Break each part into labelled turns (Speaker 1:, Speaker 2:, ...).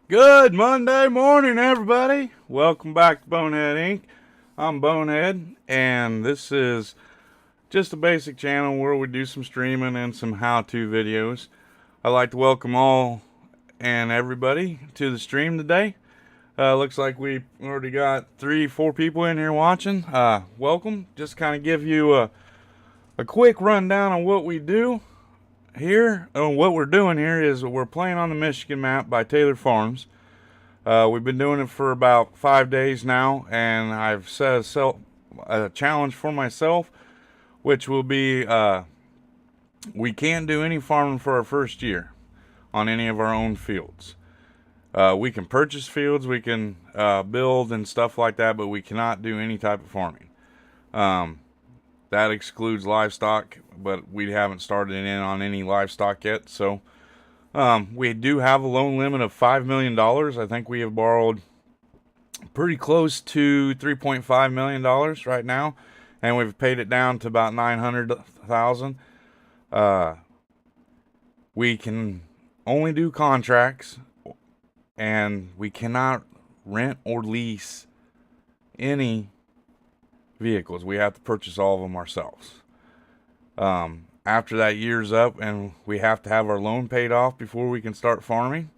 Speaker 1: Good Monday morning, everybody. Welcome back to Bonehead Inc. I'm Bonehead, and this is just a basic channel where we do some streaming and some how-to videos. I'd like to welcome all and everybody to the stream today. Looks like we already got 3-4 people in here watching. Welcome. Just kind of give you a quick rundown on what we do here. What we're doing here is we're playing on the Michigan map by Taylor Farms. We've been doing it for about 5 days now, and I've set a challenge for myself, which will be we can't do any farming for our first year on any of our own fields. We can purchase fields, we can build and stuff like that, but we cannot do any type of farming. That excludes livestock, but we haven't started in on any livestock yet. So we do have a loan limit of $5 million. I think we have borrowed pretty close to $3.5 million right now, and we've paid it down to about $900,000. We can only do contracts, and we cannot rent or lease any vehicles. We have to purchase all of them ourselves. After that year's up, and we have to have our loan paid off before we can start farming.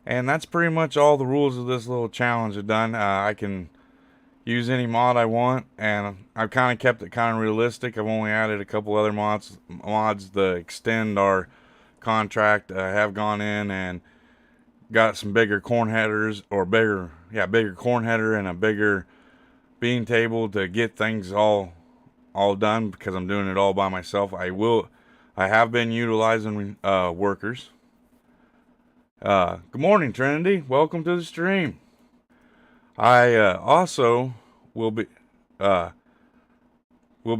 Speaker 1: And that's pretty much all the rules of this little challenge are done. I can use any mod I want, and I've kind of kept it kind of realistic. I've only added a couple other mods to extend our contract. I have gone in and got some bigger corn headers, or bigger corn header and a bigger bean table to get things all done, because I'm doing it all by myself. I have been utilizing workers. Good morning, Trinity. Welcome to the stream. I also will be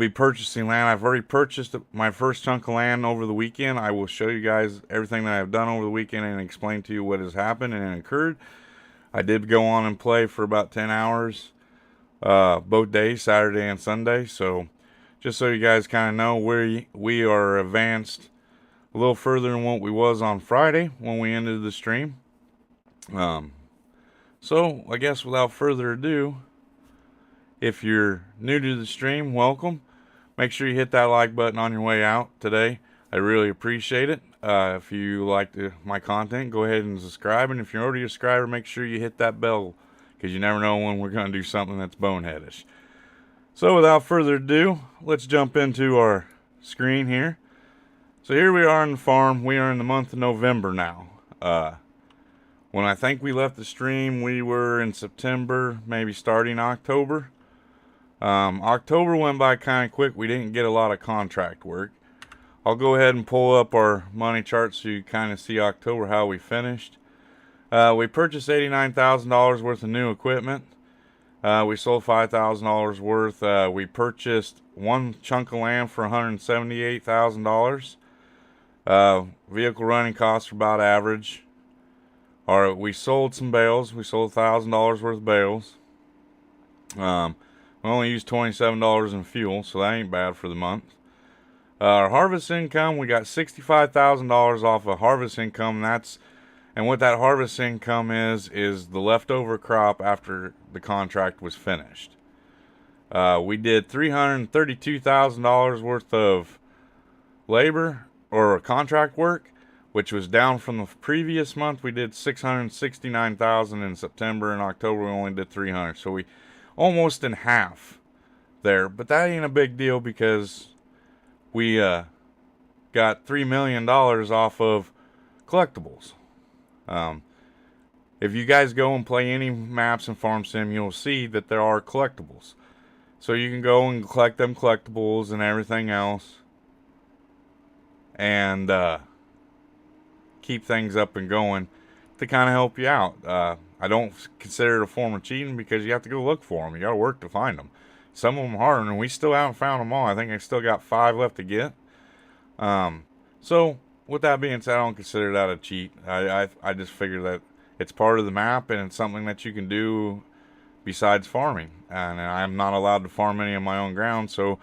Speaker 1: purchasing land. I've already purchased my first chunk of land over the weekend. I will show you guys everything that I've done over the weekend and explain to you what has happened and occurred. I did go on and play for about 10 hours both days, Saturday and Sunday. So just so you guys kind of know, we are advanced a little further than what we was on Friday when we ended the stream. So I guess without further ado, if you're new to the stream, welcome. Make sure you hit that like button on your way out today. I really appreciate it. If you like my content, go ahead and subscribe. And if you're already a subscriber, make sure you hit that bell, because you never know when we're going to do something that's boneheadish. So without further ado, let's jump into our screen here. So here we are on the farm. We are in the month of November now. When I think we left the stream, we were in September, maybe starting October. October went by kind of quick. We didn't get a lot of contract work. I'll go ahead and pull up our money chart so you kind of see October, how we finished. We purchased $89,000 worth of new equipment. We sold $5,000 worth. We purchased one chunk of land for $178,000. Vehicle running costs are about average. We sold some bales. We sold $1,000 worth of bales. We only used $27 in fuel, so that ain't bad for the month. Our harvest income, we got $65,000 off of harvest income. And what that harvest income is the leftover crop after the contract was finished. We did $332,000 worth of labor or contract work, which was down from the previous month. We did $669,000 in September. and October we only did $300,000, so we almost in half there. But that ain't a big deal, because we got $3 million off of collectibles. If you guys go and play any maps in Farm Sim, you'll see that there are collectibles. So you can go and collect them collectibles and everything else, and keep things up and going to kind of help you out. I don't consider it a form of cheating, because you have to go look for them. You got to work to find them. Some of them are hard, and we still haven't found them all. I think I still got 5 left to get. So with that being said, I don't consider that a cheat. I just figure that it's part of the map, and it's something that you can do besides farming. And I'm not allowed to farm any of my own ground, so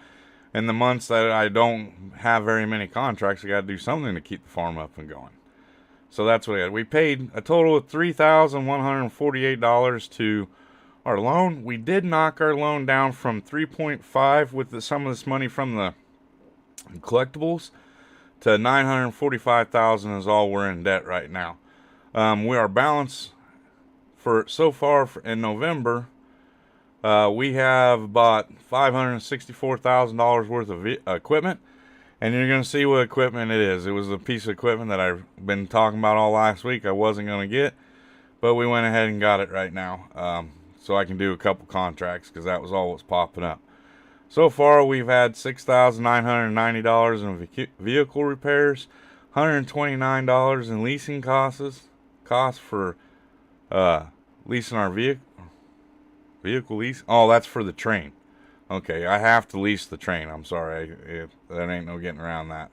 Speaker 1: in the months that I don't have very many contracts, I got to do something to keep the farm up and going. So that's what we had. We paid a total of $3,148 to our loan. We did knock our loan down from 3.5 with some of this money from the collectibles to $945,000 is all we're in debt right now. We are balanced so far in November. We have about $564,000 worth of equipment. And you're going to see what equipment it is. It was a piece of equipment that I've been talking about all last week I wasn't going to get, but we went ahead and got it right now, so I can do a couple contracts, because that was all that's popping up. So far, we've had $6,990 in vehicle repairs, $129 in leasing costs for leasing our vehicle lease. Oh, that's for the train. Okay, I have to lease the train. I'm sorry. That ain't no getting around that.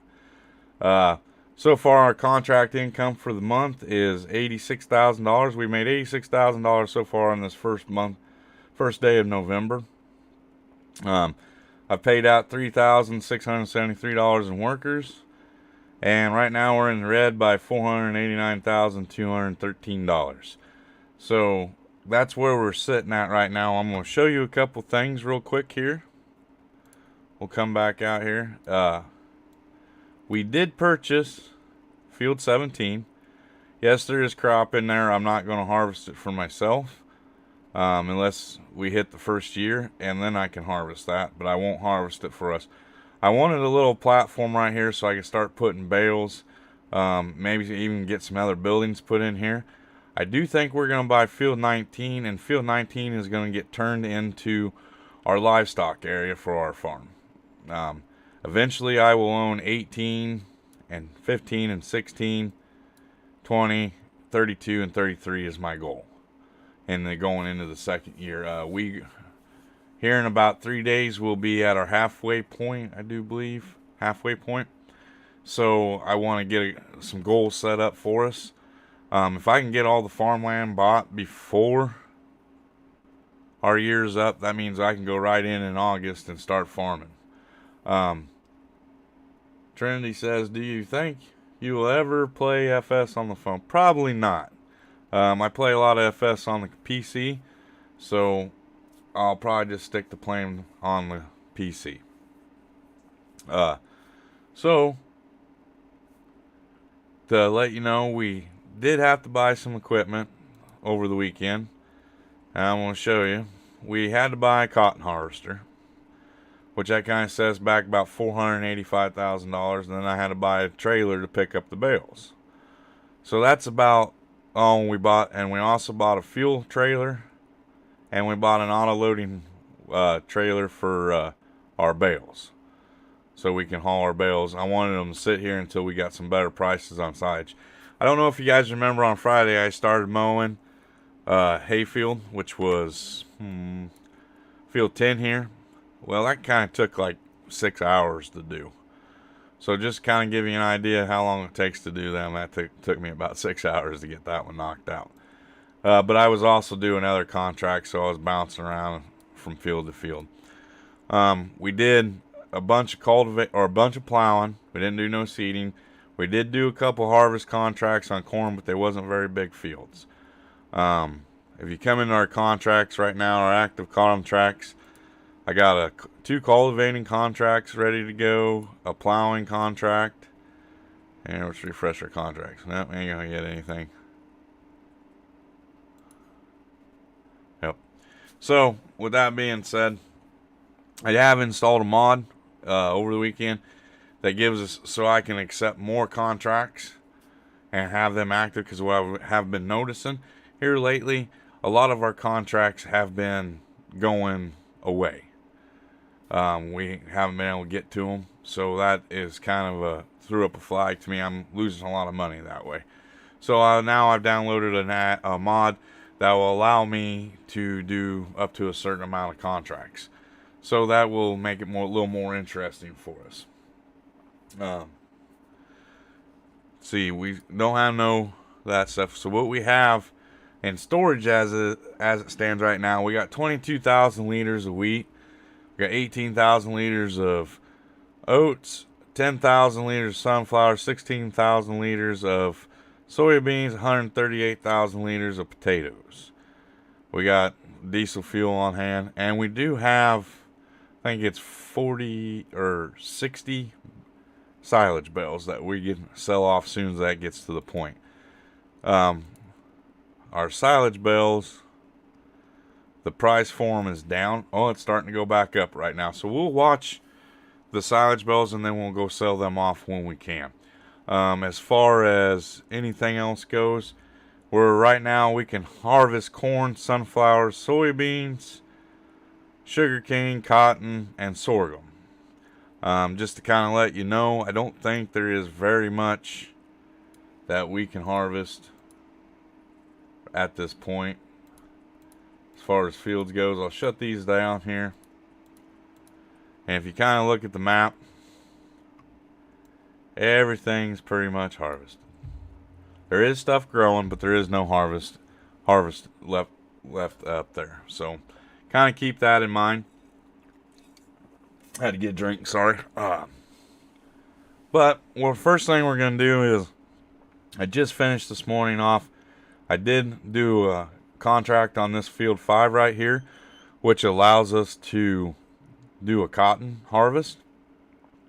Speaker 1: So far, our contract income for the month is $86,000. We made $86,000 so far on this first day of November. I've paid out $3,673 in workers, and right now we're in the red by $489,213. So that's where we're sitting at right now. I'm going to show you a couple things real quick here. We'll come back out here. We did purchase field 17. Yes, there is crop in there. I'm not going to harvest it for myself unless we hit the first year, and then I can harvest that, but I won't harvest it for us. I wanted a little platform right here so I could start putting bales, maybe even get some other buildings put in here. I do think we're going to buy field 19, and field 19 is going to get turned into our livestock area for our farm. Eventually I will own 18 and 15 and 16, 20, 32 and 33 is my goal. And then going into the second year, here in about 3 days we'll be at our halfway point, I do believe, halfway point. So I want to get some goals set up for us. If I can get all the farmland bought before our year's up, that means I can go right in August and start farming. Trinity says, do you think you will ever play FS on the phone? Probably not. I play a lot of FS on the PC, so I'll probably just stick to playing on the PC. So to let you know, we did have to buy some equipment over the weekend. And I'm going to show you. We had to buy a cotton harvester, which that kind of sets back about $485,000, and then I had to buy a trailer to pick up the bales. So that's about all we bought, and we also bought a fuel trailer, and we bought an auto-loading trailer for our bales, so we can haul our bales. I wanted them to sit here until we got some better prices on silage. I don't know if you guys remember, on Friday I started mowing hayfield, which was field 10 here. Well, that kind of took like 6 hours to do. So just kind of give you an idea how long it takes to do them. That took me about 6 hours to get that one knocked out. But I was also doing other contracts, so I was bouncing around from field to field. We did a bunch of plowing. We didn't do no seeding. We did do a couple harvest contracts on corn, but they wasn't very big fields. If you come into our contracts right now, our active contracts, I got 2 cultivating contracts ready to go, a plowing contract, and let's refresh our contracts. Nope, ain't gonna get anything. Yep. So with that being said, I have installed a mod over the weekend that gives us, so I can accept more contracts and have them active, because what I have been noticing here lately, a lot of our contracts have been going away. We haven't been able to get to them, so that is kind of threw up a flag to me. I'm losing a lot of money that way. So now I've downloaded a mod that will allow me to do up to a certain amount of contracts. So that will make it a little more interesting for us. See, we don't have that stuff. So what we have in storage as it stands right now, we got 22,000 liters of wheat. We got 18,000 liters of oats, 10,000 liters of sunflower, 16,000 liters of soybeans, 138,000 liters of potatoes. We got diesel fuel on hand, and we do have, I think it's 40 or 60 silage bales that we can sell off as soon as that gets to the point. Our silage bales, the price for them is down. Oh, it's starting to go back up right now. So we'll watch the silage bales, and then we'll go sell them off when we can. As far as anything else goes, right now we can harvest corn, sunflower, soybeans, sugarcane, cotton, and sorghum. Just to kind of let you know, I don't think there is very much that we can harvest at this point. As far as fields goes, I'll shut these down here. And if you kind of look at the map, everything's pretty much harvested. There is stuff growing, but there is no harvest left up there. So kind of keep that in mind. Had to get a drink, sorry. But well, first thing we're gonna do is, I just finished this morning off. I did do a contract on this field 5 right here, which allows us to do a cotton harvest.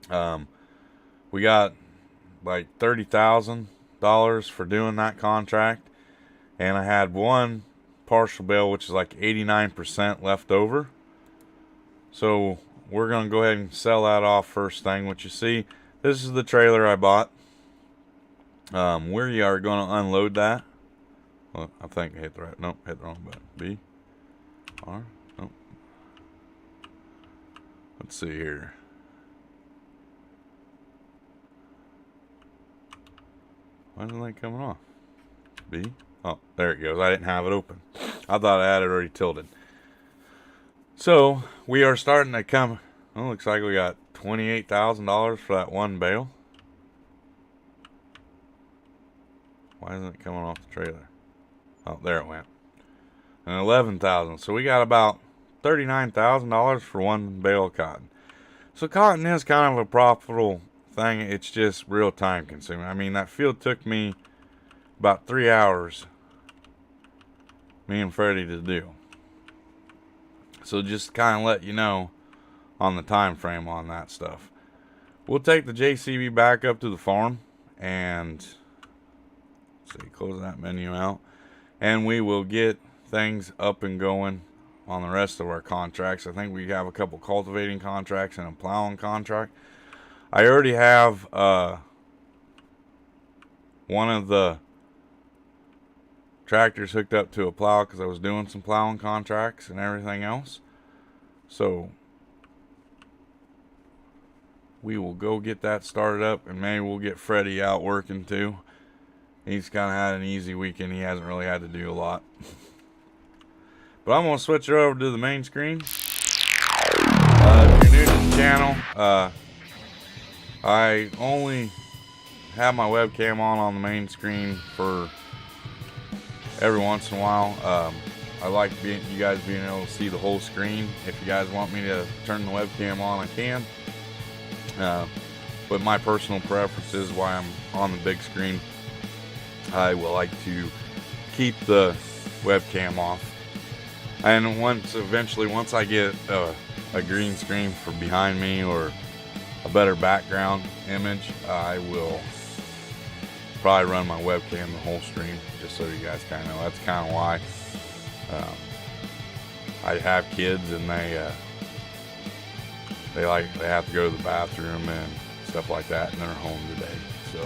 Speaker 1: We got like $30,000 for doing that contract, and I had one partial bale, which is like 89% left over. So we're gonna go ahead and sell that off first thing. What you see, this is the trailer I bought. We are gonna unload that. Well, I think I hit the right. Nope, hit the wrong button. B, R. Nope. Let's see here. Why isn't that coming off? B. Oh, there it goes. I didn't have it open. I thought I had it already tilted. So we are starting to come. Well, looks like we got $28,000 for that one bale. Why isn't it coming off the trailer? Oh, there it went. And $11,000. So we got about $39,000 for one bale of cotton. So cotton is kind of a profitable thing. It's just real time consuming. I mean, that field took me about 3 hours, me and Freddie, to do. So just kind of let you know on the time frame on that stuff. We'll take the JCB back up to the farm and see, close that menu out, and we will get things up and going on the rest of our contracts. I think we have a couple cultivating contracts and a plowing contract. I already have one of the tractors hooked up to a plow because I was doing some plowing contracts and everything else. So we will go get that started up, and maybe we'll get Freddie out working too. He's kind of had an easy weekend. He hasn't really had to do a lot. But I'm going to switch it over to the main screen. If you're new to the channel, I only have my webcam on the main screen for every once in a while. I like you guys being able to see the whole screen. If you guys want me to turn the webcam on, I can. But my personal preference is why I'm on the big screen. I will like to keep the webcam off. And eventually once I get a green screen for behind me or a better background image, I will probably run my webcam the whole stream, just so you guys kind of know. That's kind of why. I have kids, and they have to go to the bathroom and stuff like that, and they're home today. So,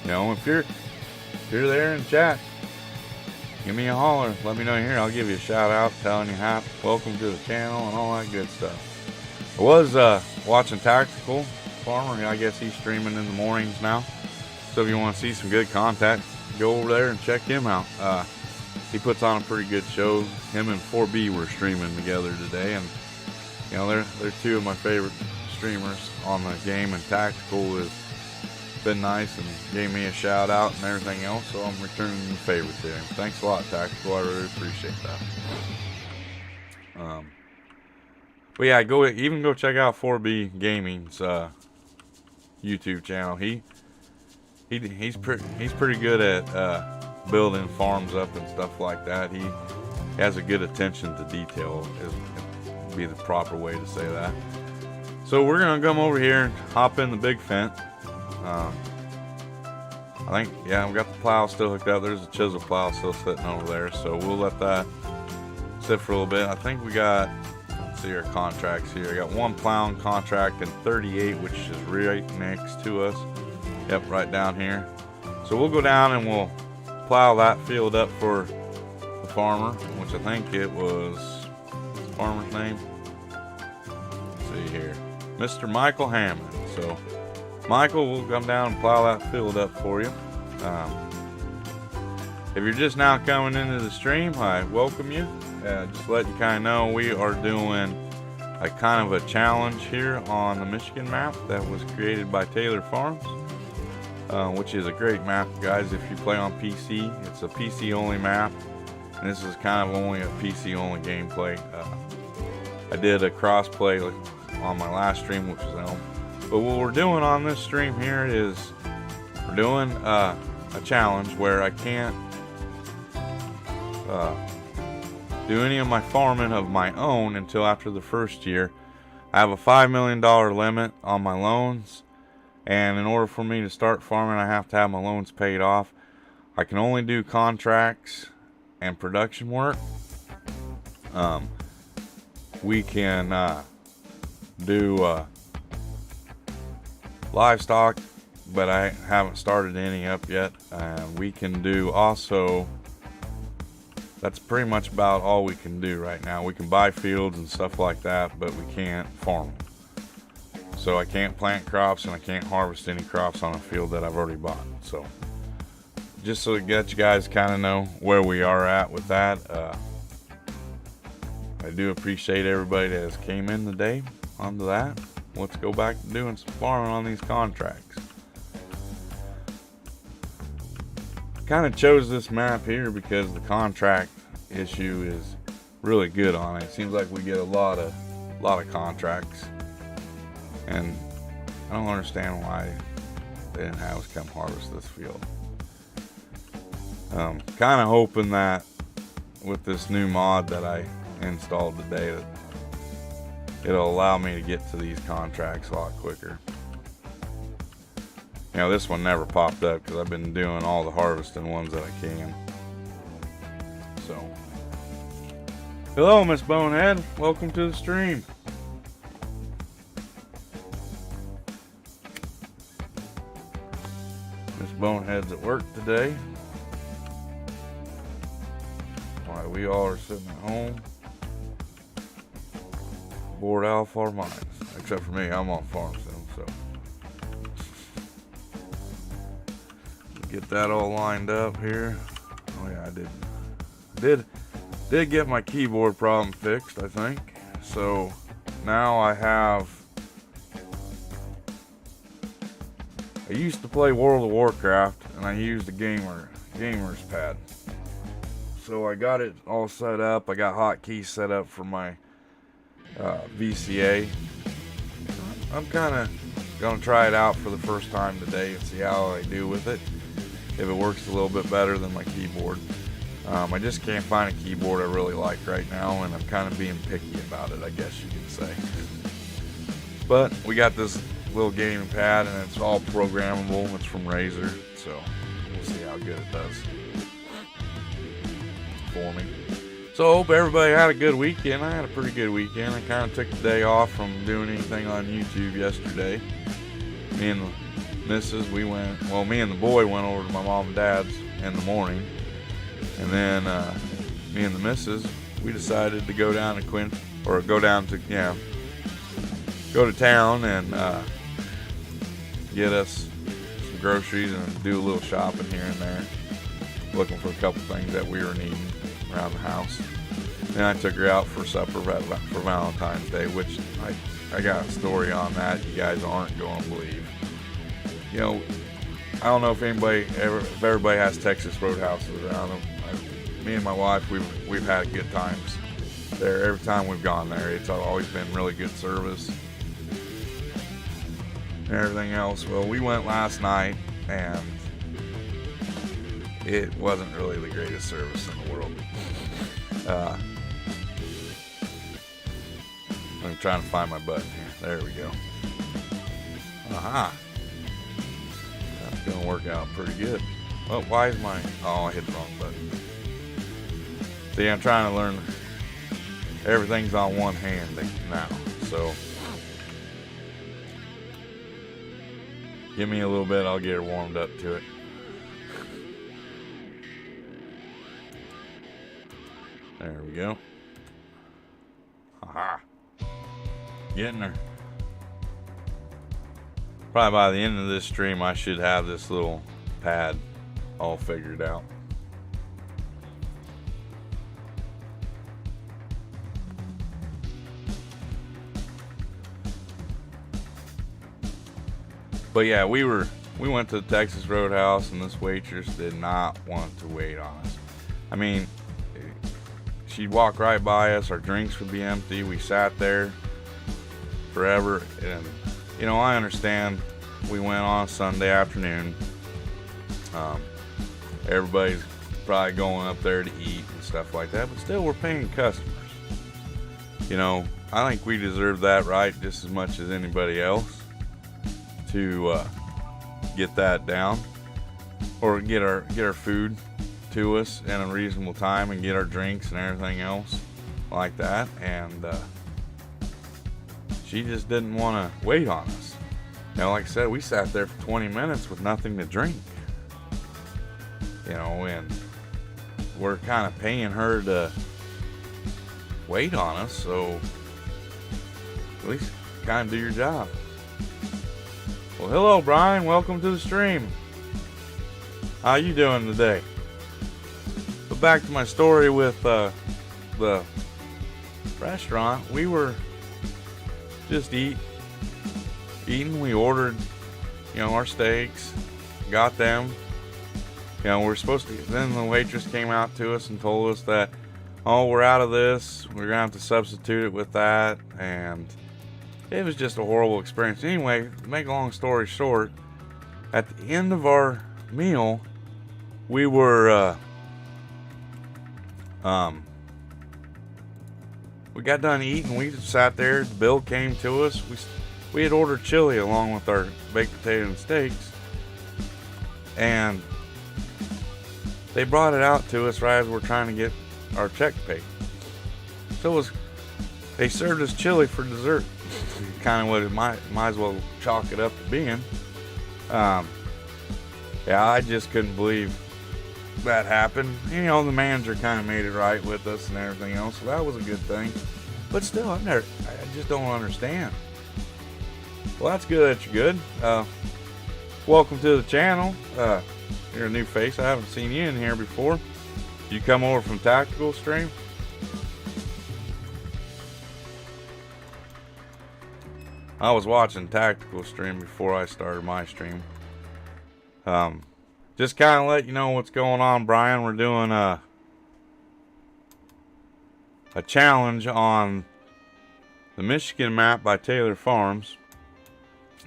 Speaker 1: you know, if you're there in chat, give me a holler. Let me know you're here. I'll give you a shout out, telling you hi, welcome to the channel, and all that good stuff. I was watching Tactical Farmer. I guess he's streaming in the mornings now. So if you want to see some good content, go over there and check him out. He puts on a pretty good show. Him and 4B were streaming together today, and you know, they're two of my favorite streamers on the game, and Tactical has been nice and gave me a shout out and everything else, so I'm returning the favor to him. Thanks a lot, Tactical. I really appreciate that. But yeah, go check out 4B Gaming's YouTube channel. He's pretty good at building farms up and stuff like that. He has a good attention to detail, would be the proper way to say that. So we're gonna come over here and hop in the big fence. I think, yeah, we got the plow still hooked up. There's a chisel plow still sitting over there, so we'll let that sit for a little bit. I think we got, let's see our contracts here. I got one plowing contract and 38, which is right next to us. Yep, right down here. So we'll go down and we'll plow that field up for the farmer, which I think it was the farmer's name. Let's see here, Mr. Michael Hammond. So Michael will come down and plow that field up for you. If you're just now coming into the stream, I welcome you. Just let you kind of know we are doing kind of a challenge here on the Michigan map that was created by Taylor Farms, which is a great map, guys. If you play on PC, it's a PC only map, and this is kind of only a PC only gameplay. I did a cross-play on my last stream, which was Elm. But what we're doing on this stream here is we're doing a challenge where I can't do any of my farming of my own until after the first year. I have a $5 million limit on my loans, and in order for me to start farming, I have to have my loans paid off. I can only do contracts and production work. We can do livestock, but I haven't started any up yet. We can do also, that's pretty much about all we can do right now. We can buy fields and stuff like that, but we can't farm them. So I can't plant crops and I can't harvest any crops on a field that I've already bought. So just so to get you guys kind of know where we are at with that. I do appreciate everybody that has came in today onto that. Let's go back to doing some farming on these contracts. Kind of chose this map here because the contract issue is really good on it. It seems like we get a lot of contracts, and I don't understand why they didn't have us come harvest this field. Kind of hoping that with this new mod that I installed today that it'll allow me to get to these contracts a lot quicker. You know, this one never popped up because I've been doing all the harvesting ones that I can. So, hello, Miss Bonehead. Welcome to the stream. Miss Bonehead's at work today. While we all are sitting at home. Bored out of our minds. Except for me, I'm on farm still, so. Get that all lined up here. Oh yeah, I did get my keyboard problem fixed, I think. So now I used to play World of Warcraft and I used a gamer's pad. So I got it all set up. I got hotkeys set up for my VCA. I'm kind of gonna try it out for the first time today and see how I do with it. If it works a little bit better than my keyboard. I just can't find a keyboard I really like right now, and I'm kind of being picky about it, I guess you could say. But we got this little gaming pad, and it's all programmable. It's from Razer, so we'll see how good it does for me. So I hope everybody had a good weekend. I had a pretty good weekend. I kind of took the day off from doing anything on YouTube yesterday. Me and the missus, me and the boy went over to my mom and dad's in the morning, and then me and the missus, we decided to go down to go to town and get us some groceries and do a little shopping here and there, looking for a couple things that we were needing around the house. Then I took her out for supper for Valentine's Day, which I got a story on that you guys aren't going to believe. You know, I don't know if everybody has Texas Roadhouses around them. Me and my wife, we've had good times there. Every time we've gone there, it's always been really good service and everything else. Well, we went last night, and it wasn't really the greatest service in the world. I'm trying to find my button here. There we go. Aha. That's gonna work out pretty good. Well, why is my... Oh, I hit the wrong button. See, I'm trying to learn... Everything's on one hand now, so... Give me a little bit, I'll get her warmed up to it. There we go. Aha. Getting her. Probably by the end of this stream, I should have this little pad all figured out. But yeah, we went to the Texas Roadhouse, and this waitress did not want to wait on us. I mean, she'd walk right by us, our drinks would be empty, we sat there forever, and you know, I understand we went on a Sunday afternoon. Everybody's probably going up there to eat and stuff like that, but still, we're paying customers. You know, I think we deserve that right just as much as anybody else to get that down, or get our food to us in a reasonable time and get our drinks and everything else like that. And she just didn't want to wait on us. You know, like I said, we sat there for 20 minutes with nothing to drink. You know, and we're kind of paying her to wait on us, so at least kind of do your job. Well, hello, Brian. Welcome to the stream. How you doing today? But back to my story with the restaurant. We were just eating. We ordered, you know, our steaks, got them. You know, we're supposed to. Then the waitress came out to us and told us that, oh, we're out of this. We're gonna have to substitute it with that, and it was just a horrible experience. Anyway, to make a long story short, at the end of our meal, we were we got done eating. We just sat there. The bill came to us. We had ordered chili along with our baked potato and steaks, and they brought it out to us right as we're trying to get our check paid. So they served us chili for dessert. Kind of what it might as well chalk it up to being. Yeah, I just couldn't believe that happened. You know, the manager kind of made it right with us and everything else, so that was a good thing. But still, I just don't understand. Well, that's good that you're good. Welcome to the channel. You're a new face. I haven't seen you in here before. You come over from Tactical Stream? I was watching Tactical Stream before I started my stream. Just kind of let you know what's going on, Brian. We're doing a challenge on the Michigan map by Taylor Farms.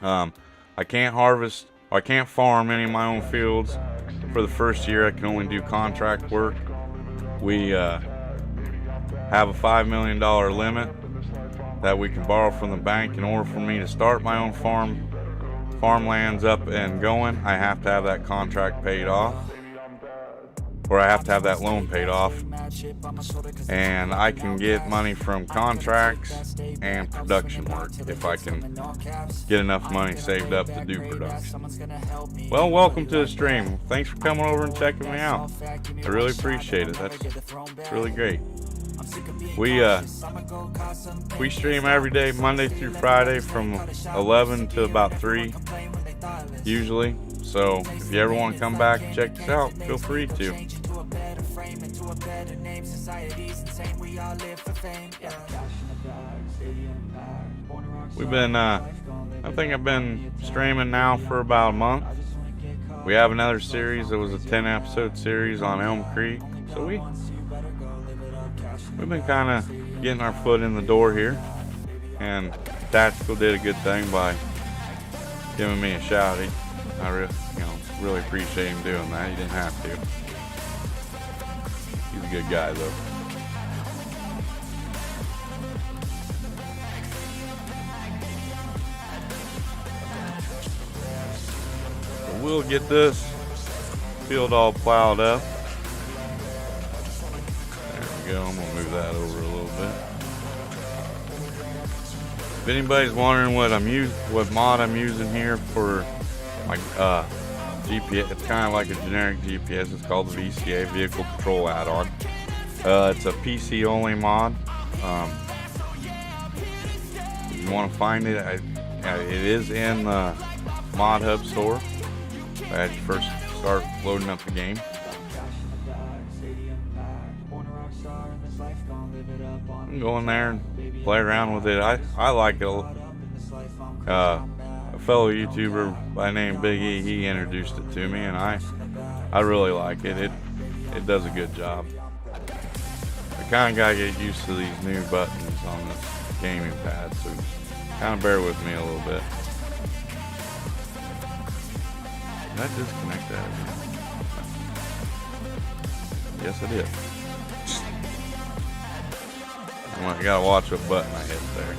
Speaker 1: I can't farm any of my own fields for the first year. I can only do contract work. We have a $5 million limit that we can borrow from the bank. In order for me to start my own farmlands up and going, I have to have that contract paid off, or I have to have that loan paid off. And I can get money from contracts and production work if I can get enough money saved up to do production. Well, welcome to the stream. Thanks for coming over and checking me out. I really appreciate it. That's really great. We stream every day, Monday through Friday, from 11 to about 3 usually. So if you ever want to come back and check this out, feel free to. We've been I think I've been streaming now for about a month. We have another series that was a 10-episode series on Elm Creek. So we've been kind of getting our foot in the door here, and Tactical did a good thing by giving me a shout. I really appreciate him doing that. He didn't have to. He's a good guy, though. So we'll get this field all plowed up. There we go. I'm gonna move that over a little bit. If anybody's wondering what mod I'm using here for my GPS, it's kind of like a generic GPS. It's called the VCA, Vehicle Control Add-on. It's a PC only mod. If you want to find it, it is in the Mod Hub store. I had to first start loading up the game. You can go in there and play around with it. I like it. A fellow YouTuber by the name Big E, he introduced it to me, and I really like it. It does a good job. I kind of gotta get used to these new buttons on this gaming pad, so kind of bear with me a little bit. Did I disconnect that again? Yes, I did. I gotta watch what button I hit there.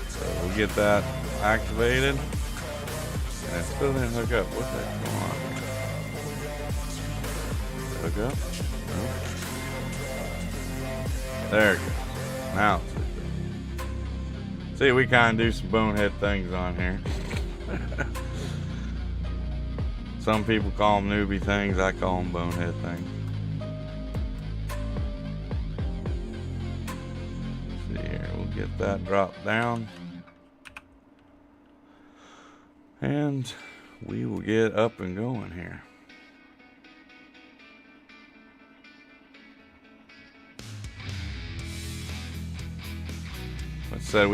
Speaker 1: So we'll get that activated. And it still didn't hook up. What the heck's going on? Hook up? No. There it goes. Now it's hooked up. See, we kind of do some bonehead things on here. Some people call them newbie things. I call them bonehead things. Let's see here. We'll get that dropped down. And we will get up and going here. Like I said,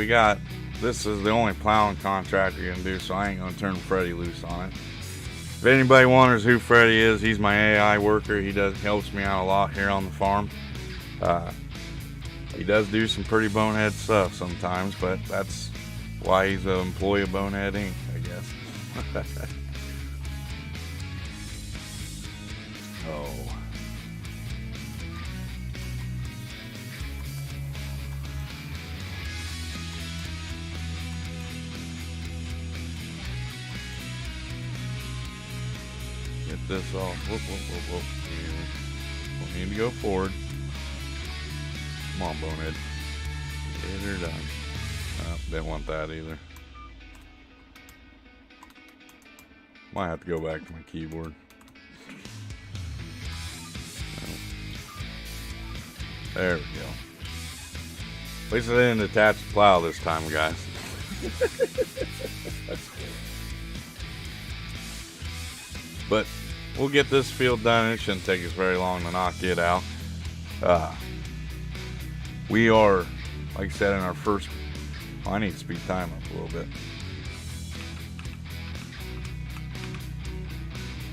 Speaker 1: this is the only plowing contract you're gonna do, so I ain't gonna turn Freddy loose on it. If anybody wonders who Freddy is, he's my AI worker. He helps me out a lot here on the farm. He does do some pretty bonehead stuff sometimes, but that's why he's an employee of Bonehead Inc., I guess. Oh. Get this off. Whoop, whoop, whoop, whoop. Don't need to go forward. Come on, Bonehead. Get her done. Oh, didn't want that either. Might have to go back to my keyboard. There we go. At least I didn't attach the plow this time, guys. But we'll get this field done. It shouldn't take us very long to knock it out. We are, like I said, in our first... I need to speed time up a little bit.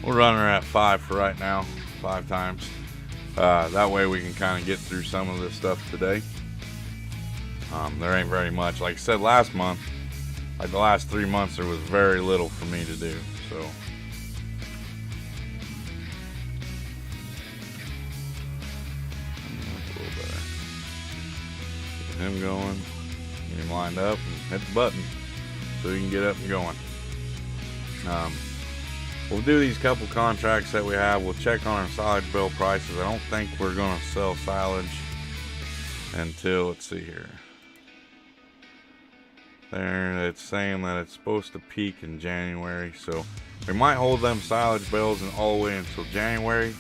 Speaker 1: We're running her at 5 for right now, 5 times. That way we can kind of get through some of this stuff today. There ain't very much. Like I said last month, like the last 3 months, there was very little for me to do. So that's a little better. Get him going. Get him lined up and hit the button so he can get up and going. We'll do these couple contracts that we have. We'll check on our silage bale prices. I don't think we're going to sell silage until, let's see here. There, it's saying that it's supposed to peak in January, so we might hold them silage bales all the way until January.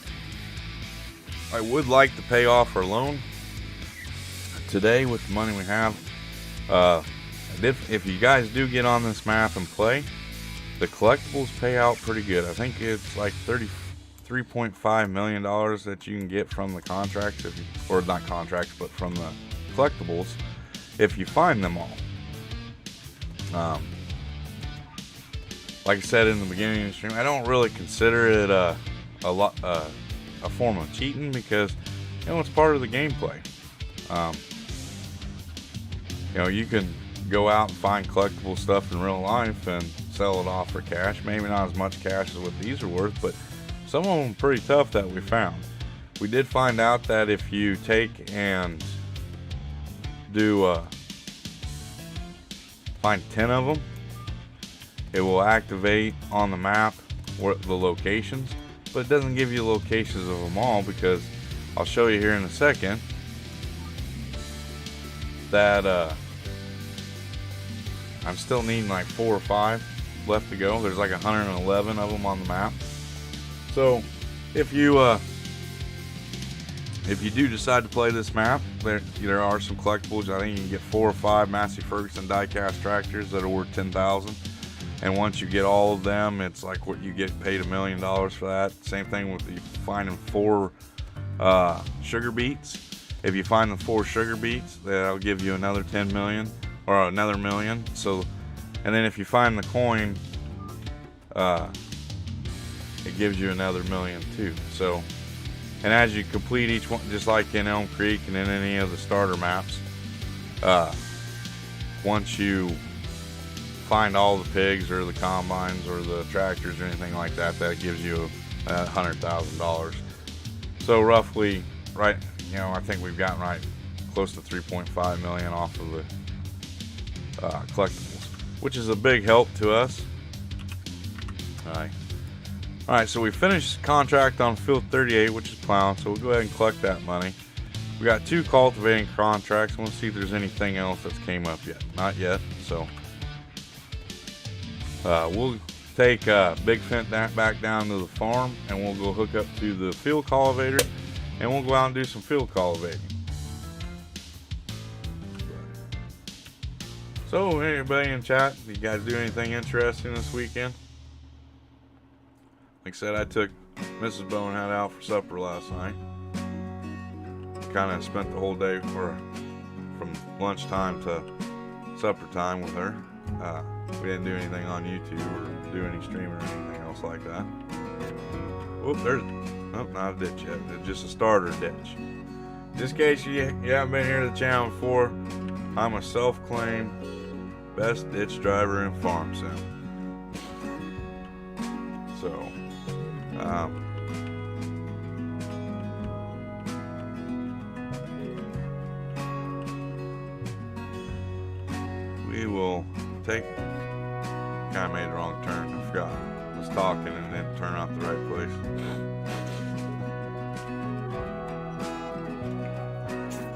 Speaker 1: I would like to pay off our loan today with the money we have. If you guys do get on this map and play, the collectibles pay out pretty good. I think it's like $33.5 million that you can get from the contracts, or not contracts, but from the collectibles, if you find them all. Like I said in the beginning of the stream, I don't really consider it a form of cheating because, you know, it's part of the gameplay. You know, you can go out and find collectible stuff in real life and sell it off for cash. Maybe not as much cash as what these are worth, but some of them are pretty tough that we found. We did find out that if you take and do find 10 of them, it will activate on the map the locations, but it doesn't give you locations of them all, because I'll show you here in a second that I'm still needing like 4 or 5 left to go. There's like 111 of them on the map. So if you do decide to play this map, there are some collectibles. I think you can get 4 or 5 Massey Ferguson die-cast tractors that are worth $10,000. And once you get all of them, it's like what you get paid $1 million for that. Same thing with you finding 4 sugar beets. If you find the 4 sugar beets, that'll give you another $10 million. or another million. So, and then if you find the coin, it gives you another million too. So, and as you complete each one, just like in Elm Creek and in any of the starter maps, once you find all the pigs or the combines or the tractors or anything like that, that gives you $100,000. So roughly, right, you know, I think we've gotten right close to 3.5 million off of the collectibles, which is a big help to us. All right, so we finished contract on field 38, which is plowing, so we'll go ahead and collect that money. We got 2 cultivating contracts. We'll see if there's anything else that's came up yet. Not yet, so we'll take Big Fent back down to the farm, and we'll go hook up to the field cultivator, and we'll go out and do some field cultivating. So, anybody in chat, you guys do anything interesting this weekend? Like I said, I took Mrs. Bonehead out for supper last night. Kind of spent the whole day from lunchtime to supper time with her. We didn't do anything on YouTube or do any streaming or anything else like that. Whoop, there's not a ditch yet. It's just a starter ditch. Just in case you haven't been here to the channel before, I'm a self-claimed best ditch driver in farm sim. So, we will take. Kind of made the wrong turn. I forgot. I was talking and didn't turn out the right place.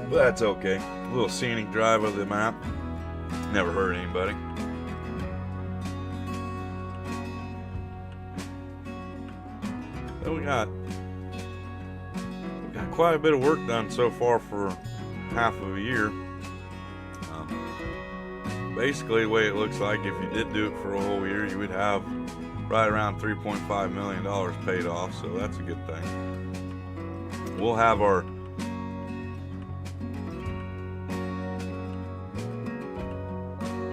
Speaker 1: But that's okay. A little scenic drive of the map. Never hurt anybody. So we got quite a bit of work done so far for half of a year. Basically, the way it looks like, if you did do it for a whole year, you would have right around $3.5 million paid off, so that's a good thing. We'll have our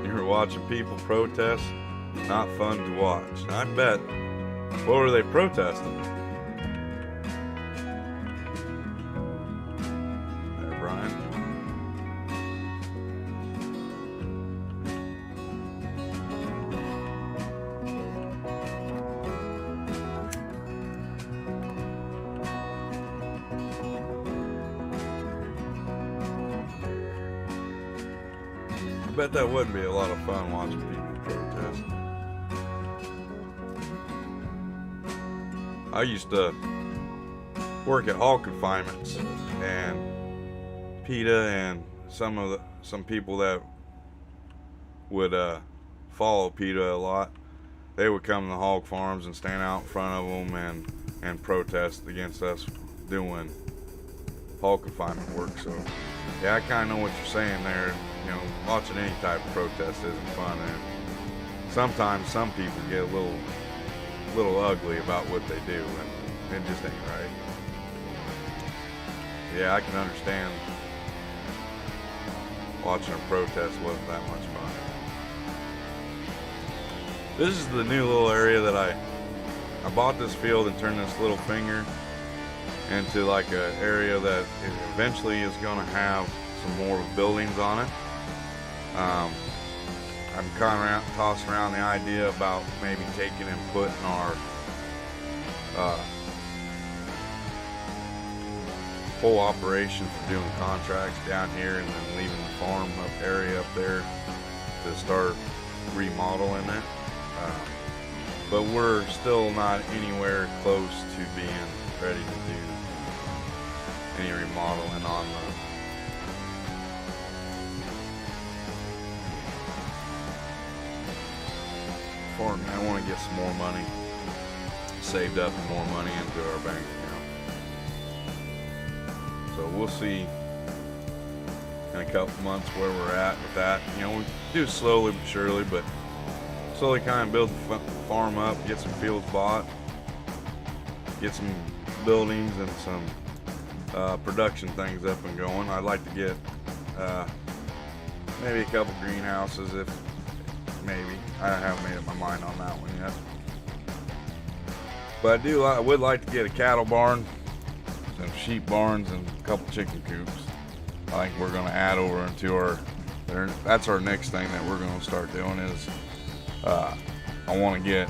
Speaker 1: you're watching people protest, not fun to watch. I bet. What were they protesting? There, Brian. I bet that wouldn't be a lot of fun watching people protest. I used to work at hog confinements, and PETA and some people that would follow PETA a lot, they would come to the hog farms and stand out in front of them and protest against us doing hog confinement work. So yeah, I kind of know what you're saying there. You know, watching any type of protest isn't fun, and sometimes some people get a little ugly about what they do, and it just ain't right. Yeah, I can understand watching a protest wasn't that much fun. This is the new little area that I bought this field and turned this little finger into like an area that eventually is going to have some more buildings on it. I'm kind of tossing around the idea about maybe taking and putting our whole operation for doing contracts down here, and then leaving the farm area up there to start remodeling it. But we're still not anywhere close to being ready to do any remodeling on the farm. I want to get some more money saved up and more money into our bank account. So we'll see in a couple months where we're at with that. You know, we do slowly but surely, but slowly kind of build the farm up, get some fields bought, get some buildings and some production things up and going. I'd like to get maybe a couple greenhouses if maybe. I haven't made up my mind on that one yet. But I would like to get a cattle barn, some sheep barns, and a couple chicken coops. I think we're going to add over into that's our next thing that we're going to start doing is I want to get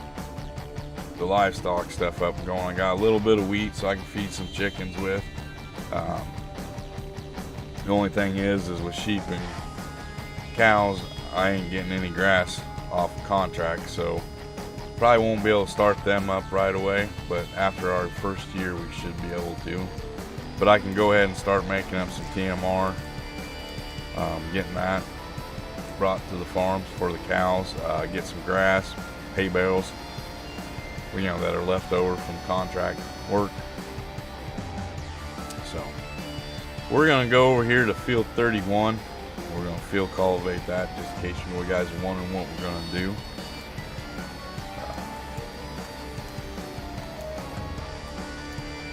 Speaker 1: the livestock stuff up and going. I got a little bit of wheat so I can feed some chickens with. The only thing is with sheep and cows, I ain't getting any grass off of contract, so probably won't be able to start them up right away, but after our first year we should be able to. But I can go ahead and start making up some TMR, getting that brought to the farms for the cows, get some grass, hay bales, that are left over from contract work. So we're gonna go over here to field 31. We're gonna field cultivate that just in case you guys are wondering what we're gonna do.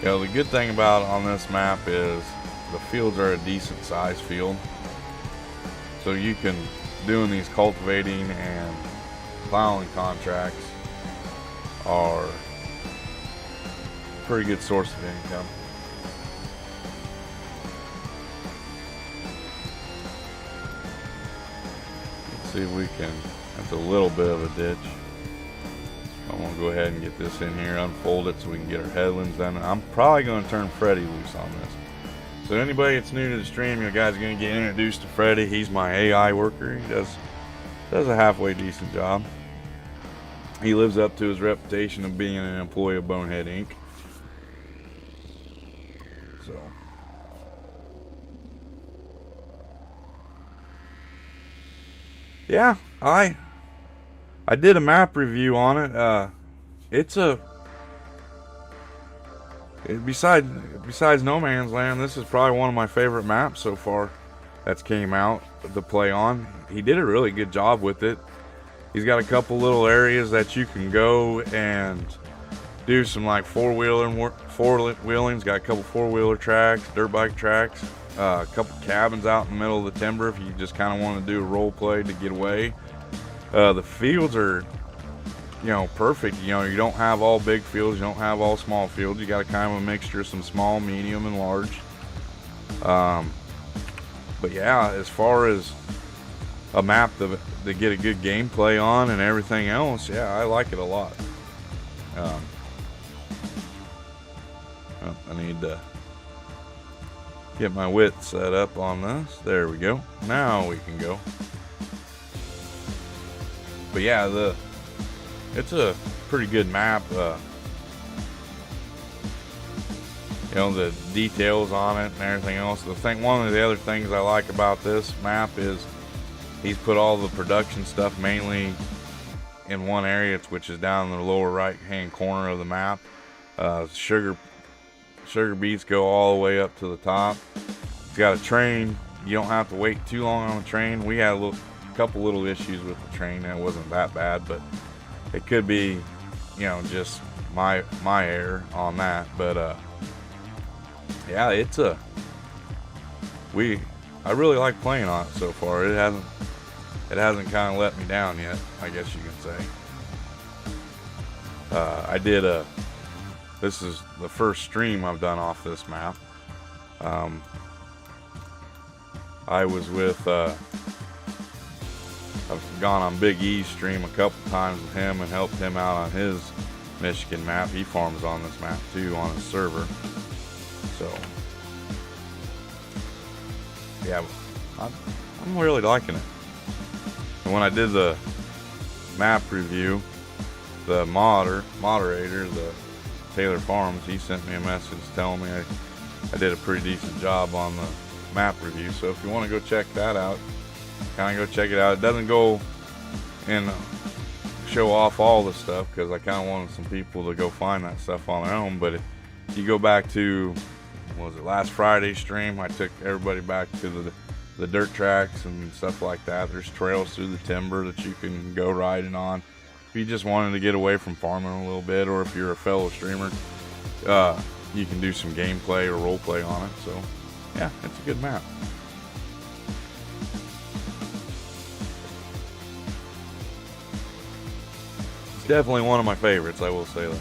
Speaker 1: The good thing about on this map is the fields are a decent sized field, so you can doing these cultivating and plowing contracts are a pretty good source of income. Let's see if we can. That's a little bit of a ditch. I'm going to go ahead and get this in here, unfold it so we can get our headlands done. I'm probably going to turn Freddie loose on this. So anybody that's new to the stream, you guys are going to get introduced to Freddie. He's my AI worker. He does a halfway decent job. He lives up to his reputation of being an employee of Bonehead Inc. So yeah, I did a map review on it. Besides No Man's Land, this is probably one of my favorite maps so far that's came out to play on. He did a really good job with it. He's got a couple little areas that you can go and do some like four-wheelings. Got a couple four-wheeler tracks, dirt bike tracks, a couple cabins out in the middle of the timber if you just kind of want to do a role play to get away. The fields are, perfect. You don't have all big fields, you don't have all small fields. You got a kind of a mixture of some small, medium, and large. But yeah, as far as a map to get a good gameplay on and everything else, yeah, I like it a lot. I need to get my width set up on this. There we go. Now we can go. But yeah, it's a pretty good map. The details on it and everything else. One of the other things I like about this map is he's put all the production stuff mainly in one area, which is down in the lower right hand corner of the map. Sugar beets go all the way up to the top. It's got a train. You don't have to wait too long on the train. We had a couple little issues with the train. It wasn't that bad, but it could be, just my error on that. But yeah, I really like playing on it so far. It hasn't kind of let me down yet, I guess you can say. This is the first stream I've done off this map. I was with, I've gone on Big E's stream a couple times with him and helped him out on his Michigan map. He farms on this map too on his server. So yeah, I'm really liking it. And when I did the map review, the moderator, the Taylor Farms, he sent me a message telling me I did a pretty decent job on the map review. So if you want to go check that out, kind of go check it out. It doesn't go and show off all the stuff because I kind of wanted some people to go find that stuff on their own. But if you go back to, last Friday's stream, I took everybody back to the dirt tracks and stuff like that. There's trails through the timber that you can go riding on. If you just wanted to get away from farming a little bit, or if you're a fellow streamer, you can do some gameplay or role play on it. So yeah, it's a good map. Definitely one of my favorites, I will say that.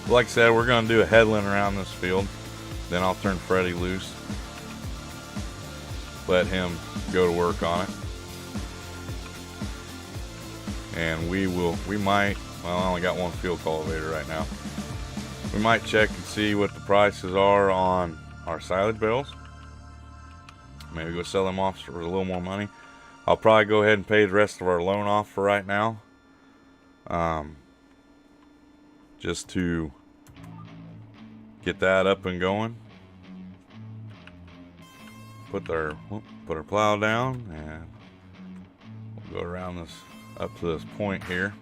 Speaker 1: Like I said, we're going to do a headland around this field. Then I'll turn Freddie loose. Let him go to work on it. And we might, well, I only got one field cultivator right now. We might check and see what the prices are on our silage bales. Maybe go sell them off for a little more money. I'll probably go ahead and pay the rest of our loan off for right now. Just to get that up and going. Put our plow down, and we'll go around this up to this point here.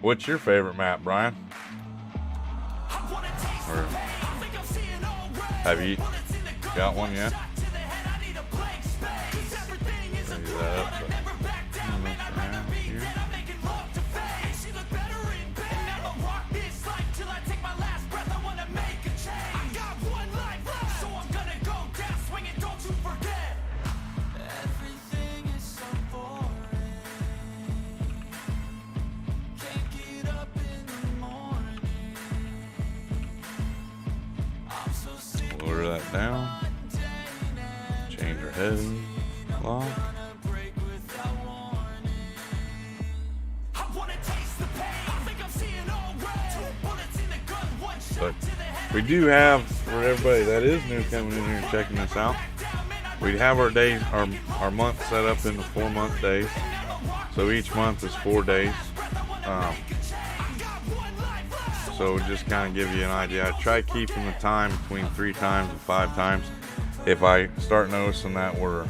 Speaker 1: What's your favorite map, Brian? Or have you got one yet? Raise that up, lower that down. Change our heading lock. But we do have, for everybody that is new coming in here and checking this out, we have our days, our month set up into 4-month days. So each month is 4 days. So just kind of give you an idea. I try keeping the time between 3 times and 5 times. If I start noticing that we're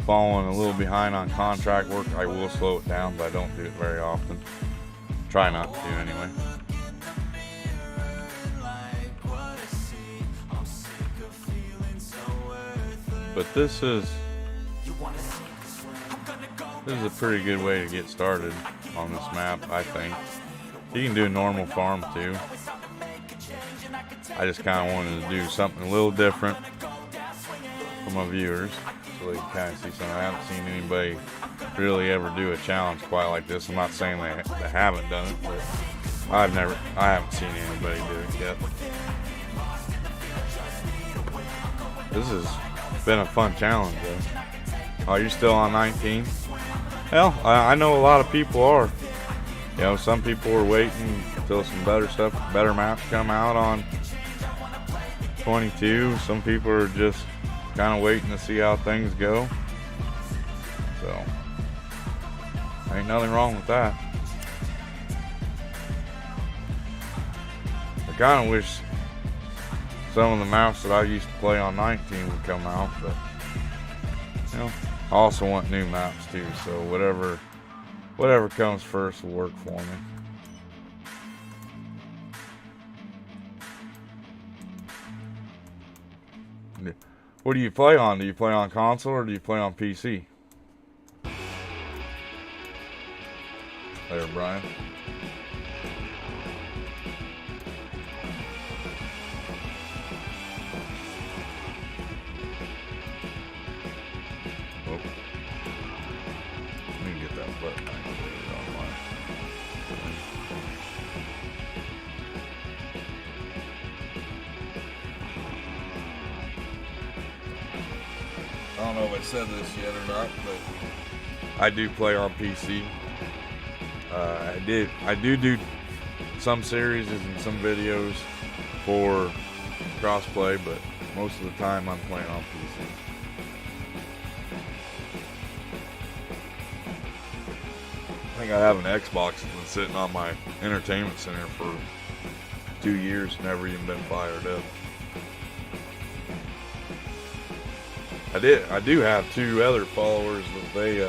Speaker 1: falling a little behind on contract work, I will slow it down, but I don't do it very often. Try not to anyway. But this is a pretty good way to get started on this map, I think. You can do a normal farm too. I just kind of wanted to do something a little different for my viewers, so they can kind of see something. I haven't seen anybody really ever do a challenge quite like this. I'm not saying they haven't done it, but I haven't seen anybody do it yet. This has been a fun challenge though. Oh, you're still on 19? Hell, I know a lot of people are. You know, some people are waiting until some better maps come out on 22. Some people are just kind of waiting to see how things go. So, ain't nothing wrong with that. I kind of wish some of the maps that I used to play on 19 would come out, but, you know, I also want new maps too, so whatever comes first will work for me. What do you play on? Do you play on console or do you play on PC? There, Brian. Oh. Let me get that button activated on mine. I don't know if I said this yet or not, but I do play on PC. I do some series and some videos for crossplay, but most of the time I'm playing on PC. I think I have an Xbox that's been sitting on my entertainment center for 2 years, never even been fired up. I do have 2 other followers that they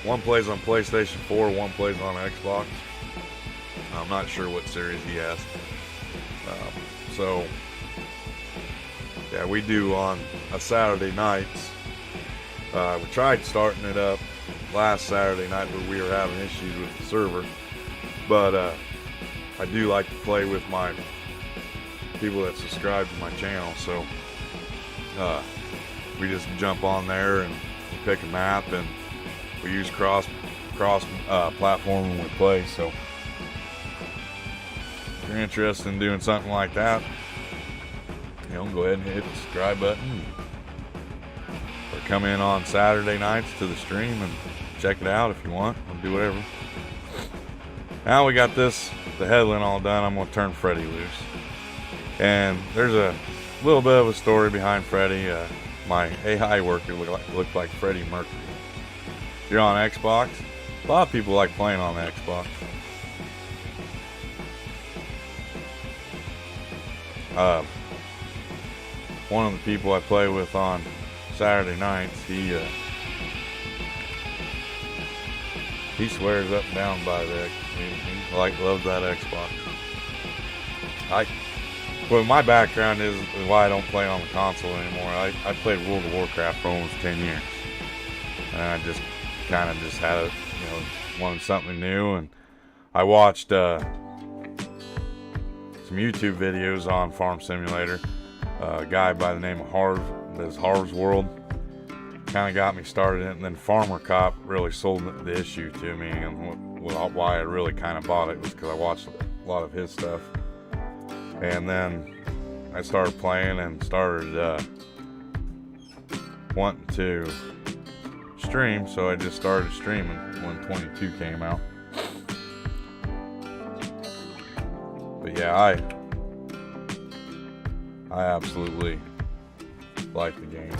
Speaker 1: one plays on PlayStation 4, one plays on Xbox. I'm not sure what series he has. So yeah, we do on a Saturday nights. We tried starting it up last Saturday night, but we were having issues with the server. But I do like to play with my people that subscribe to my channel, so We just jump on there and we pick a map, and we use cross platform when we play. So if you're interested in doing something like that, go ahead and hit the subscribe button, or come in on Saturday nights to the stream and check it out if you want, or do whatever. Now we got the headland all done. I'm gonna turn Freddy loose, and there's a little bit of a story behind Freddy. My AI worker looked like Freddie Mercury. If you're on Xbox, a lot of people like playing on the Xbox. One of the people I play with on Saturday nights, he swears up and down by that. He loves that Xbox. Well, my background is why I don't play on the console anymore. I played World of Warcraft for almost 10 years, and I just kind of had it, wanted something new, and I watched some YouTube videos on Farm Simulator. A guy by the name of Harv's World kind of got me started in it, and then Farmer Cop really sold the issue to me, and why I really kind of bought it was because I watched a lot of his stuff. And then I started playing and started wanting to stream, so I just started streaming when 22 came out. But yeah, I absolutely like the game.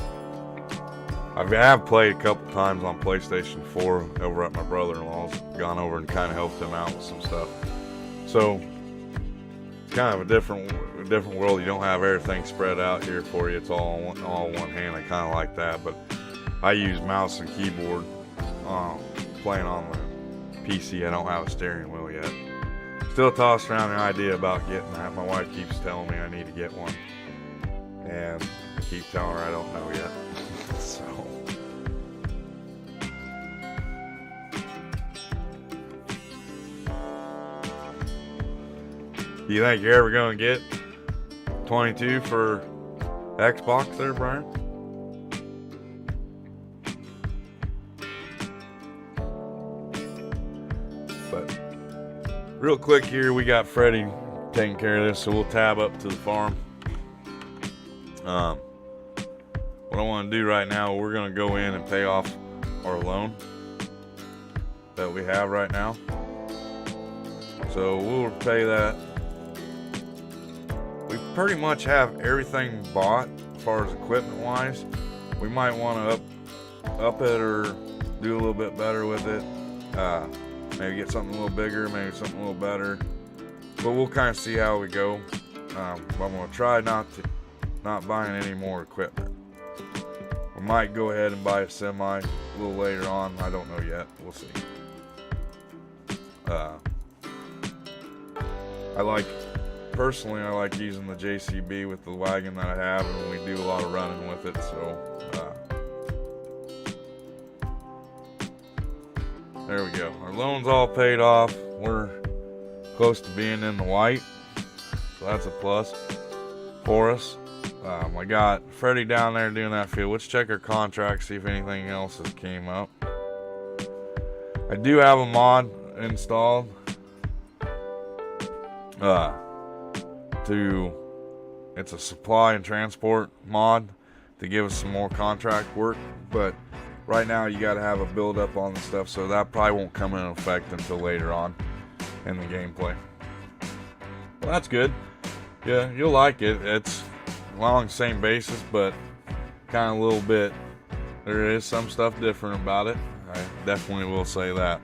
Speaker 1: I have played a couple times on PlayStation 4 over at my brother-in-law's. Gone over and kind of helped him out with some stuff. So it's kind of a different world. You don't have everything spread out here for you. It's all one hand. I kind of like that, but I use mouse and keyboard playing on the PC. I don't have a steering wheel yet. Still tossing around the idea about getting that. My wife keeps telling me I need to get one, and I keep telling her I don't know yet. So you think you're ever going to get 22 for Xbox there, Brian? But real quick here, we got Freddy taking care of this, so we'll tab up to the farm. What I want to do right now, we're going to go in and pay off our loan that we have right now. So we'll pay that. We pretty much have everything bought as far as equipment wise. We might want to up it or do a little bit better with it. Maybe get something a little bigger, maybe something a little better. But we'll kind of see how we go. I'm going to try not buying any more equipment. We might go ahead and buy a semi a little later on. I don't know yet. We'll see. Personally, I like using the JCB with the wagon that I have, and we do a lot of running with it. So there we go. Our loan's all paid off. We're close to being in the white, so that's a plus for us. I got Freddy down there doing that field. Let's check our contract, see if anything else has came up. I do have a mod installed it's a supply and transport mod to give us some more contract work, but right now you got to have a build up on the stuff, so that probably won't come into effect until later on in the gameplay. Well, that's good. Yeah, you'll like it. It's along the same basis, but kind of a little bit, there is some stuff different about it. I definitely will say that.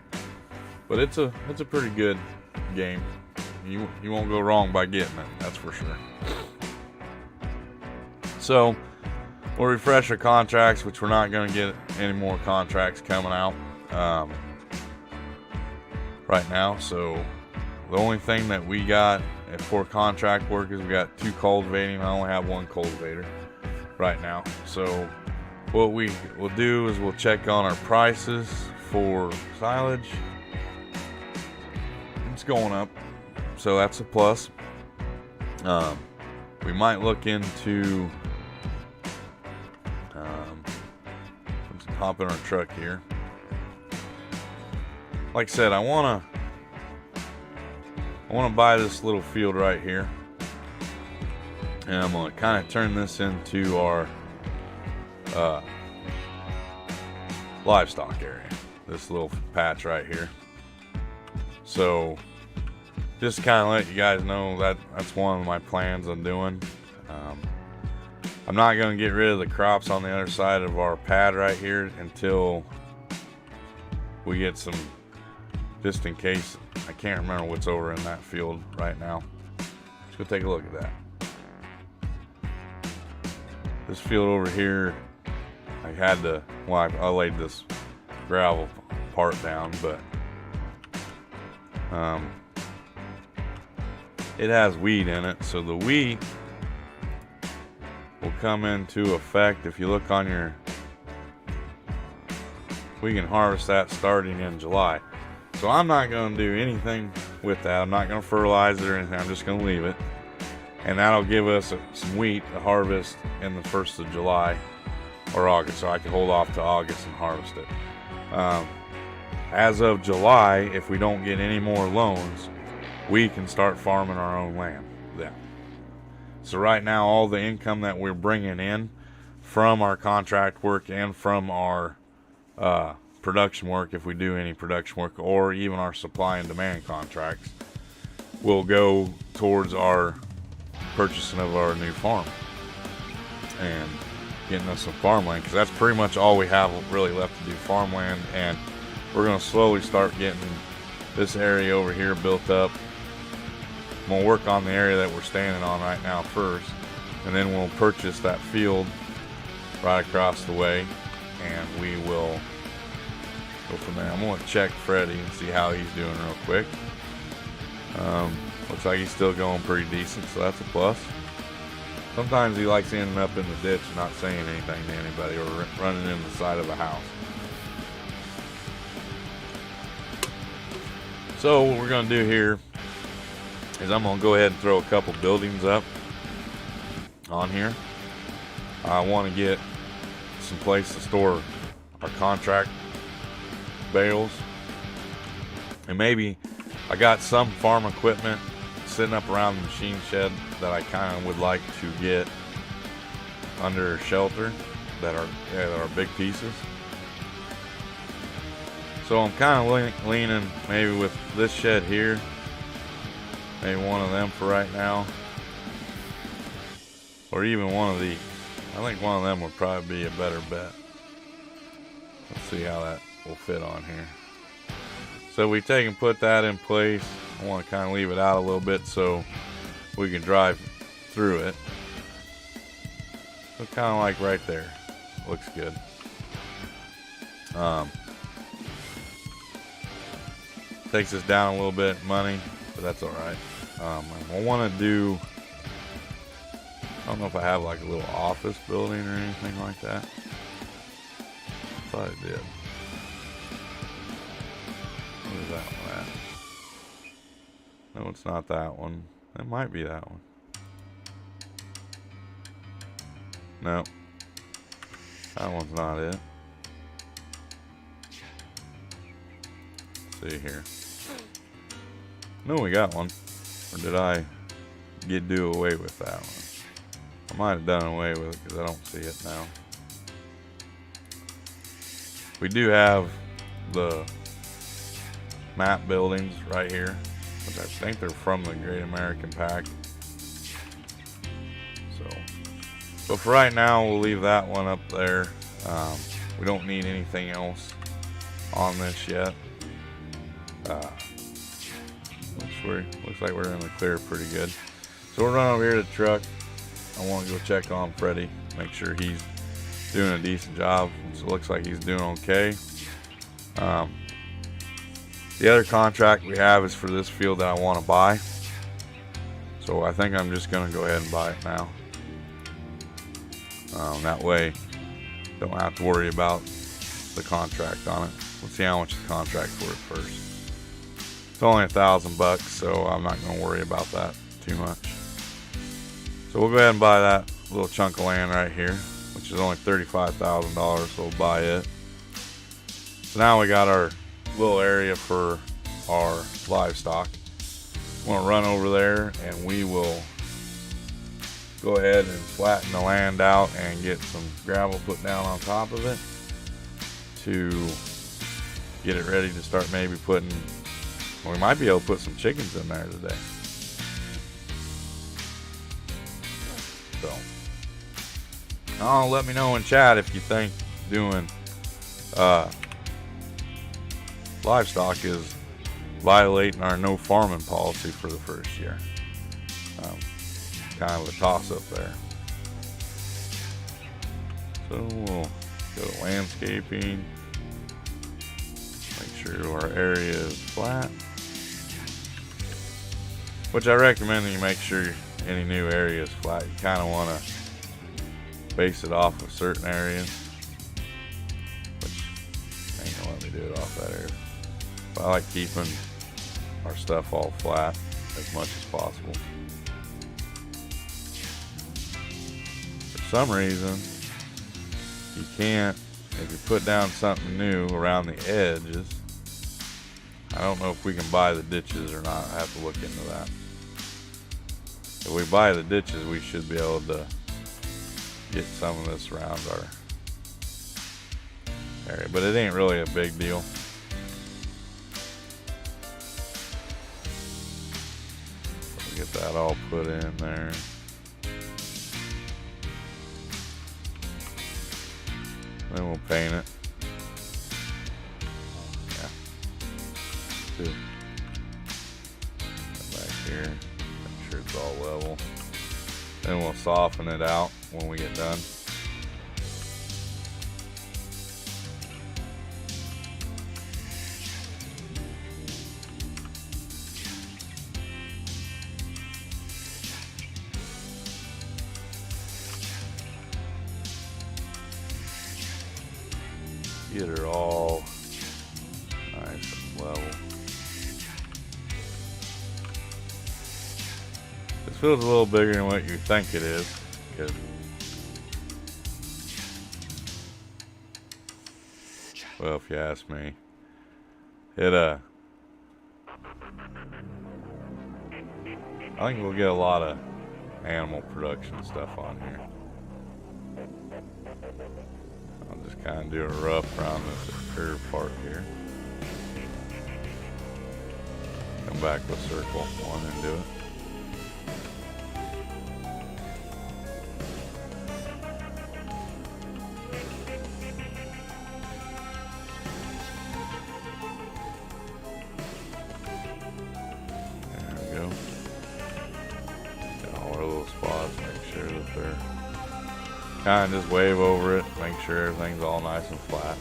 Speaker 1: But it's a pretty good game. You won't go wrong by getting it, that's for sure. So we'll refresh our contracts, which we're not going to get any more contracts coming out right now. So the only thing that we got for contract work is we got 2 cultivating. I only have 1 cultivator right now. So what we will do is we'll check on our prices for silage. It's going up, so that's a plus. We might look into hop in our truck here. Like I said, I wanna buy this little field right here, and I'm gonna kind of turn this into our livestock area. This little patch right here. So just kind of let you guys know that that's one of my plans I'm doing. I'm not going to get rid of the crops on the other side of our pad right here until we get some, just in case. I can't remember what's over in that field right now. Let's go take a look at that. This field over here, I had to, well, I laid this gravel part down, but it has weed in it, so the weed will come into effect. If you look on your, we can harvest that starting in July. So I'm not going to do anything with that. I'm not going to fertilize it or anything. I'm just going to leave it, and that'll give us some wheat to harvest in the 1st of July or August, so I can hold off to August and harvest it. As of July, if we don't get any more loans, we can start farming our own land then. So right now, all the income that we're bringing in from our contract work and from our production work, if we do any production work, or even our supply and demand contracts, will go towards our purchasing of our new farm and getting us some farmland, because that's pretty much all we have really left to do, farmland. And we're going to slowly start getting this area over here built up. I'm going to work on the area that we're standing on right now first, and then we'll purchase that field right across the way, and we will go from there. I'm going to check Freddie and see how he's doing real quick. Looks like he's still going pretty decent, so that's a plus. Sometimes he likes ending up in the ditch and not saying anything to anybody, or running in the side of the house. So what we're going to do here is I'm going to go ahead and throw a couple buildings up on here. I want to get some place to store our contract bales, and maybe I got some farm equipment sitting up around the machine shed that I kind of would like to get under shelter that are big pieces. So I'm kind of leaning maybe with this shed here, maybe one of them for right now, or even one of these. I think one of them would probably be a better bet. Let's see how that will fit on here. So we take and put that in place. I want to kind of leave it out a little bit so we can drive through it. So kind of like right there. Looks good. Takes us down a little bit in money, but that's alright. I want to do, I don't know if I have like a little office building or anything like that. Thought I did. What is that one at? No, it's not that one. It might be that one. No. That one's not it. Let's see here. No, we got one. Or did I do away with that one? I might have done away with it because I don't see it now. We do have the map buildings right here, which I think they're from the Great American Pack. So, but for right now, we'll leave that one up there. We don't need anything else on this yet. Looks like we're in the clear pretty good. So we'll run over here to the truck. I want to go check on Freddie, make sure he's doing a decent job. So it looks like he's doing okay. The other contract we have is for this field that I want to buy. So I think I'm just going to go ahead and buy it now. That way, don't have to worry about the contract on it. Let's see how much the contract's worth first. It's only $1,000, so I'm not going to worry about that too much. So we'll go ahead and buy that little chunk of land right here, which is only $35,000, so we'll buy it. So now we got our little area for our livestock. I'm going to run over there and we will go ahead and flatten the land out and get some gravel put down on top of it to get it ready to start maybe putting, well, we might be able to put some chickens in there today. So, let me know in chat if you think doing livestock is violating our no farming policy for the first year. Kind of a toss-up there. So we'll go to landscaping. Make sure our area is flat. Which I recommend that you make sure any new area is flat. You kind of want to base it off of certain areas. Which ain't gonna let me do it off that area. But I like keeping our stuff all flat as much as possible. For some reason, you can't, if you put down something new around the edges, I don't know if we can buy the ditches or not. I have to look into that. If we buy the ditches, we should be able to get some of this around our area, but it ain't really a big deal. Get that all put in there. Then we'll paint it. Yeah. Good. Come back here. Make sure it's all level. Then we'll soften it out when we get done. Get her all nice and level. This feels a little bigger than what you think it is. Good. Well, if you ask me, I think we'll get a lot of animal production stuff on here. I'll just kind of do a rough around this curve part here. Come back with circle one and do it. There we go. Get all our little spots, make sure that they're kind of just wave over it, make sure everything's all nice and flat.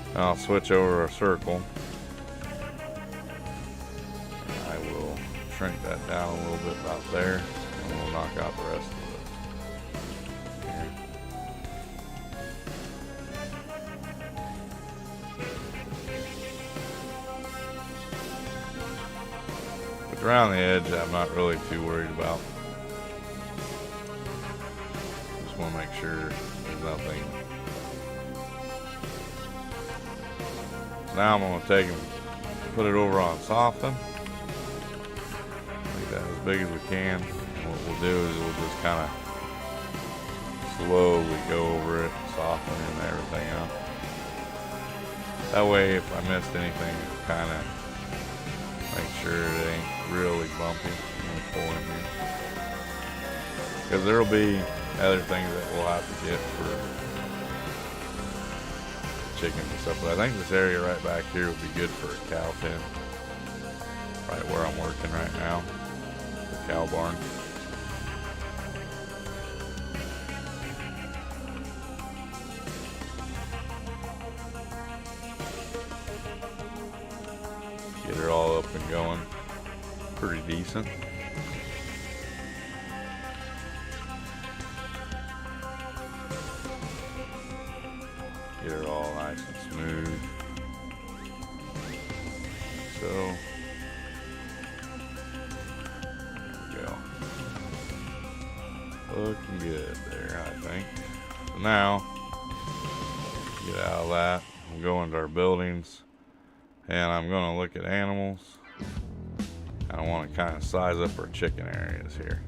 Speaker 1: And I'll switch over our circle. And I will shrink that down a little bit about there, and we'll knock out the rest of it. Here. But around the edge, I'm not really too worried about. Want to make sure there's nothing. Now I'm going to take and put it over on soften. Make that as big as we can. And what we'll do is we'll just kind of slowly go over it, softening everything up. That way, if I missed anything, kind of make sure it ain't really bumpy when we pull in here. Because there'll be other things that we'll have to get for chickens and stuff, but I think this area right back here would be good for a cow pen. Right where I'm working right now, the cow barn. Get her all up and going. Pretty decent. Get her all nice and smooth. So, there we go. Looking good there, I think. So now, get out of that. we'll go into our buildings, and I'm going to look at animals. I want to kind of size up our chicken areas here.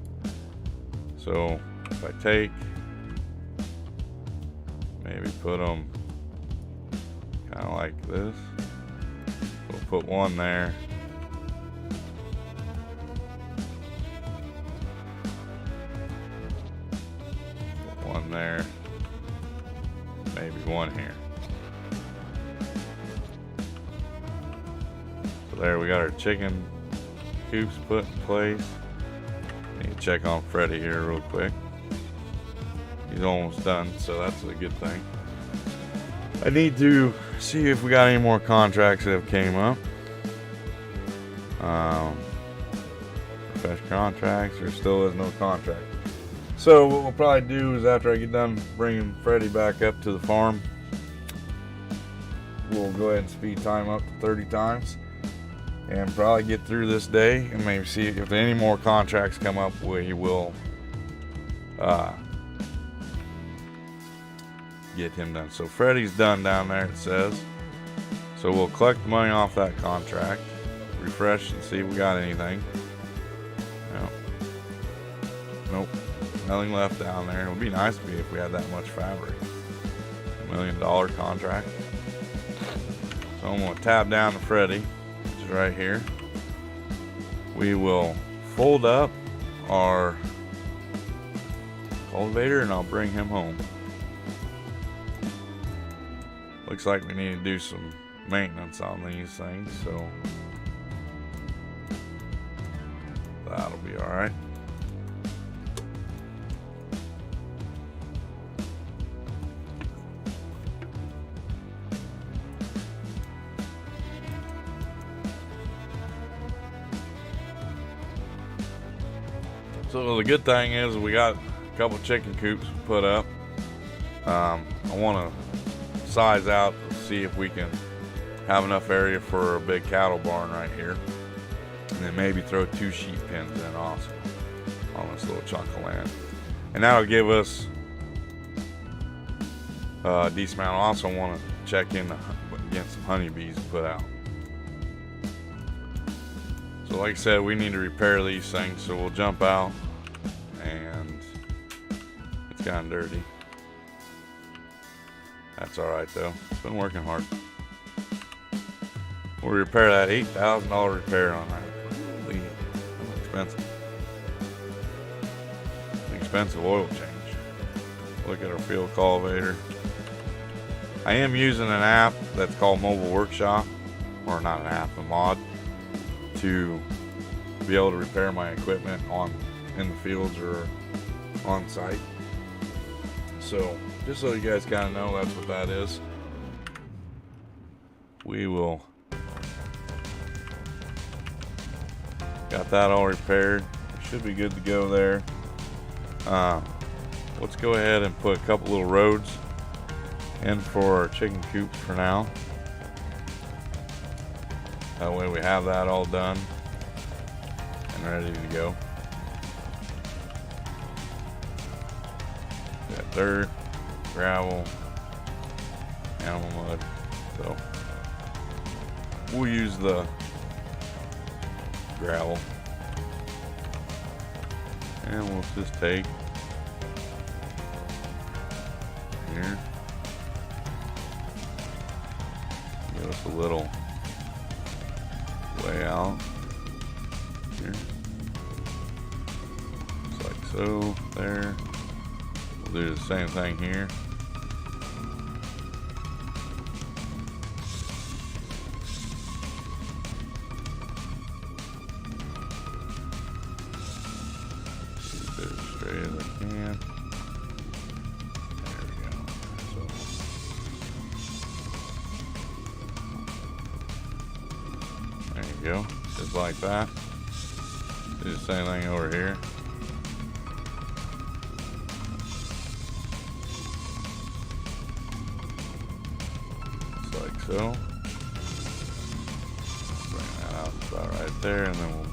Speaker 1: So if I take, maybe put them kind of like this. We'll put one there. Put one there. Maybe one here. So there we got our chicken coops put in place. Need to check on Freddy here real quick. He's almost done, so that's a good thing. I need to see if we got any more contracts that have came up. Fresh contracts, there still is no contract. So what we'll probably do is after I get done bringing Freddy back up to the farm, we'll go ahead and speed time up to 30 times and probably get through this day and maybe see if any more contracts come up. We will get him done. So Freddy's done down there, it says. So we'll collect the money off that contract, refresh and see if we got anything. No. Nope. Nothing left down there. It would be nice if we had that much fabric. $1 million contract. So I'm going to tab down to Freddy, which is right here. We will fold up our cultivator and I'll bring him home. Looks like we need to do some maintenance on these things, so that'll be alright. So the good thing is we got a couple chicken coops put up. I want to size out to see if we can have enough area for a big cattle barn right here, and then maybe throw 2 sheep pens in also on this little chunk of land, and that'll give us a decent amount. I also want to check in against some honeybees to put out. So like I said, we need to repair these things, so we'll jump out, and it's kind of dirty. That's alright though, it's been working hard. We'll repair that $8,000 repair on that. Holy, that's expensive. An expensive oil change. Look at our field cultivator. I am using an app that's called Mobile Workshop, or not an app, a mod, to be able to repair my equipment in the fields or on site. So just so you guys kind of know, that's what that is. We will got that all repaired. Should be good to go there. Let's go ahead and put a couple little roads in for our chicken coops for now. That way we have that all done and ready to go. Got dirt, gravel, animal mud. So we'll use the gravel. And we'll just take here. Give us a little way out here, just like so. There, we'll do the same thing here. Get it as straight as I can. There we go. So there you go, just like that. Do the same thing over here. Just like so. Bring that out about right there, and then we'll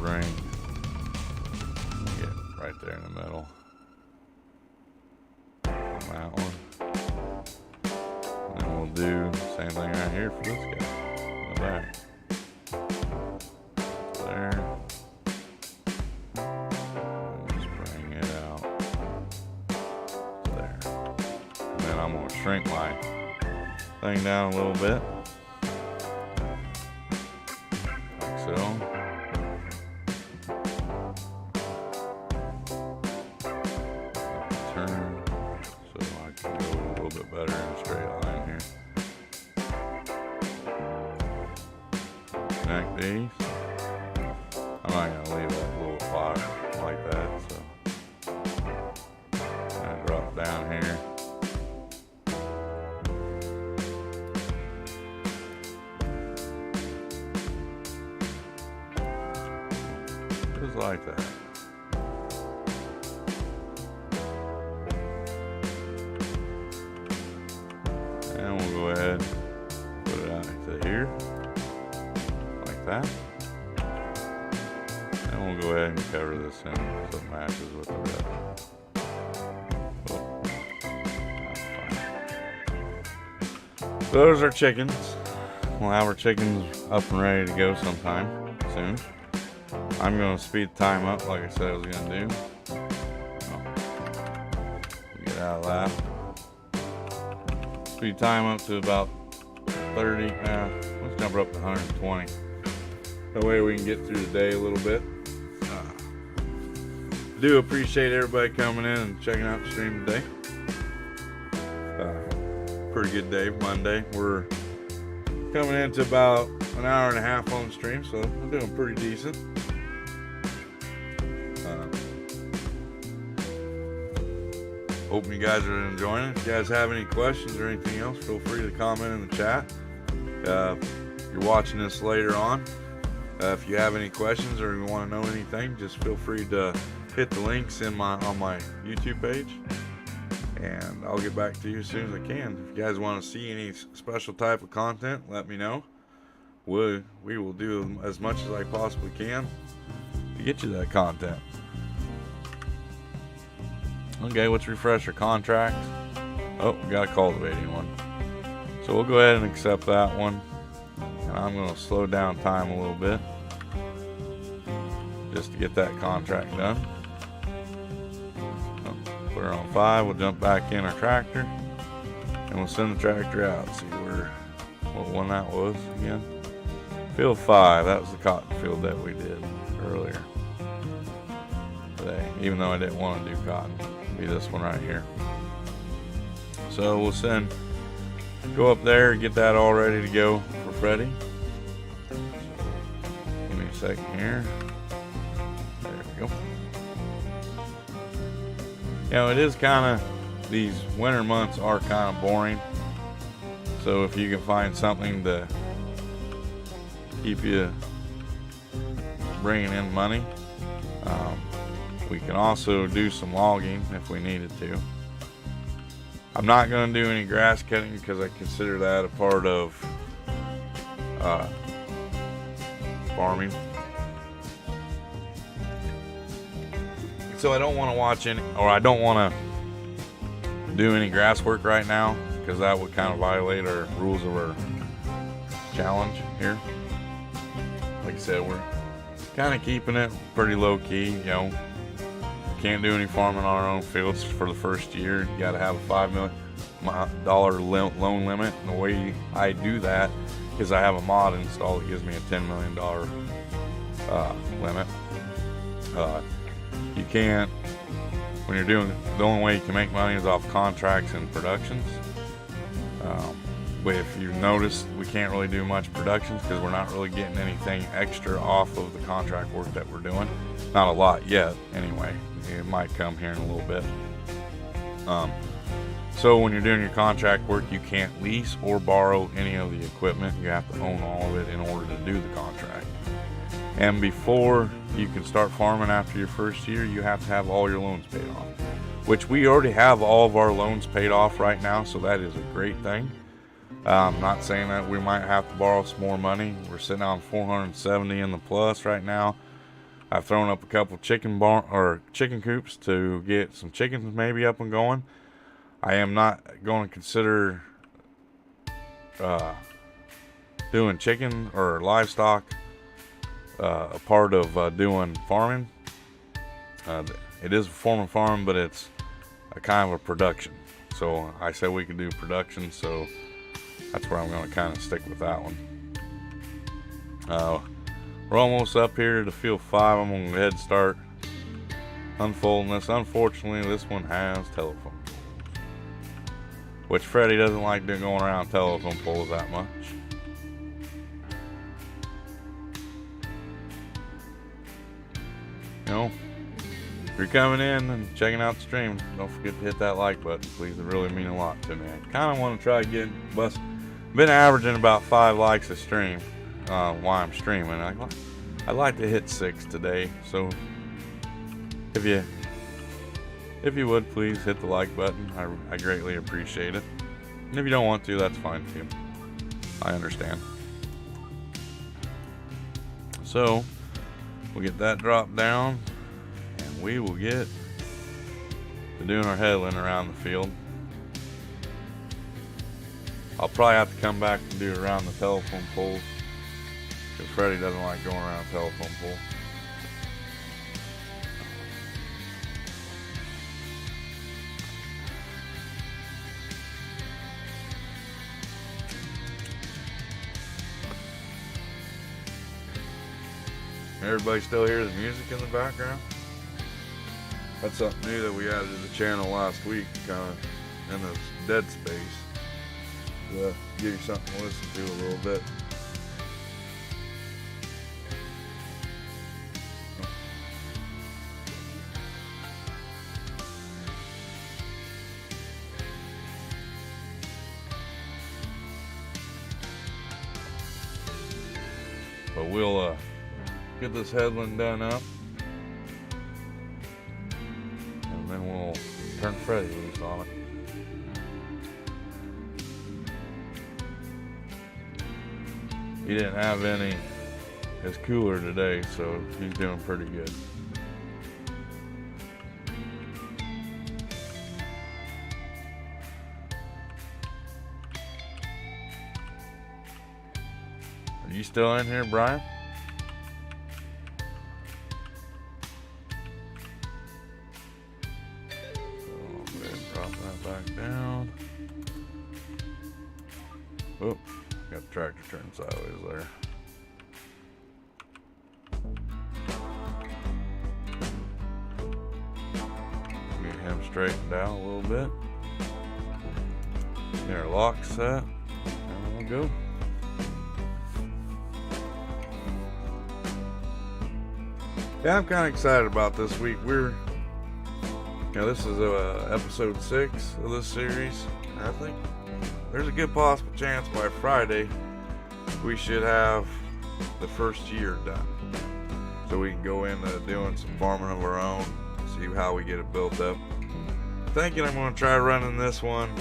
Speaker 1: get right there in the middle. On that one. And then we'll do the same thing right here for this guy. In the back. There. And just bring it out. There. And then I'm going to shrink my thing down a little bit. Like so. Turn so I can go a little bit better in a straight line here. Connect these. I'm not going to leave that little spot like that, so I drop down here. Just like that. And we'll go ahead and put it out to here, like that. And we'll go ahead and cover this in so it matches with the rest. Oh, that's fine. Those are chickens. We'll have our chickens up and ready to go sometime soon. I'm going to speed the time up like I said I was going to do. Get out of that. Speed time up to about 30. Let's jump her up to 120. That way we can get through the day a little bit. Do appreciate everybody coming in and checking out the stream today. Pretty good day, Monday. We're coming into about an hour and a half on the stream, so we're doing pretty decent. Hoping you guys are enjoying it. If you guys have any questions or anything else, feel free to comment in the chat. If you're watching this later on, if you have any questions or you want to know anything, just feel free to hit the links on my YouTube page, and I'll get back to you as soon as I can. If you guys want to see any special type of content, let me know. We will do as much as I possibly can to get you that content. Okay, let's refresh our contract. Oh, we got a cultivating one. So we'll go ahead and accept that one. And I'm going to slow down time a little bit just to get that contract done. Put her on 5. We'll jump back in our tractor and we'll send the tractor out. See what one that was again. Field 5. That was the cotton field that we did earlier today. Even though I didn't want to do cotton. Be this one right here. So we'll go up there and get that all ready to go for Freddie. Give me a second here. There we go. You know, it is kind of, these winter months are kind of boring. So if you can find something to keep you bringing in money, we can also do some logging if we needed to. I'm not going to do any grass cutting because I consider that a part of farming. So I don't want to watch any, or I don't want to do any grass work right now because that would kind of violate our rules of our challenge here. Like I said, we're kind of keeping it pretty low key, you know. Can't do any farming on our own fields for the first year. You got to have a $5 million loan limit. And the way I do that is I have a mod installed that gives me a $10 million limit. You can't, when you're doing, the only way you can make money is off contracts and productions. But if you notice, we can't really do much productions because we're not really getting anything extra off of the contract work that we're doing. Not a lot yet, anyway. It might come here in a little bit. So when you're doing your contract work, you can't lease or borrow any of the equipment. You have to own all of it in order to do the contract. And before you can start farming after your first year, you have to have all your loans paid off, which we already have all of our loans paid off right now, so that is a great thing. I'm not saying that we might have to borrow some more money. We're sitting on 470 in the plus right now. I've thrown up a couple chicken coops to get some chickens maybe up and going. I am not going to consider doing chicken or livestock, a part of doing farming. It is a form of farm, but it's a kind of a production. So I said we could do production, so that's where I'm going to kind of stick with that one. We're almost up here to field 5. I'm going to go ahead and start unfolding this. Unfortunately, this one has telephone poles, which Freddie doesn't like going around telephone poles that much. You know, if you're coming in and checking out the stream, don't forget to hit that like button, please. It really means a lot to me. I kind of want to try to get been averaging about 5 likes a stream while I'm streaming. I'd like to hit 6 today, so if you would, please hit the like button. I greatly appreciate it. And if you don't want to, that's fine too. I understand. So we'll get that dropped down, and we will get to doing our headland around the field. I'll probably have to come back and do it around the telephone poles, because Freddie doesn't like going around the telephone pole. Everybody still hears the music in the background? That's something new that we added to the channel last week, kind of in this dead space. To give you something to listen to a little bit. But we'll get this headland done up, and then we'll turn Freddie loose on it. He didn't have his cooler today, so he's doing pretty good. Are you still in here, Brian? Down. Oh, got the tractor turned sideways there. Get him straightened out a little bit. Get our lock set. And we'll go. Yeah, I'm kind of excited about this week. This is episode 6 of this series. I think there's a good possible chance by Friday we should have the first year done, so we can go into doing some farming of our own, see how we get it built up. I'm thinking I'm going to try running this one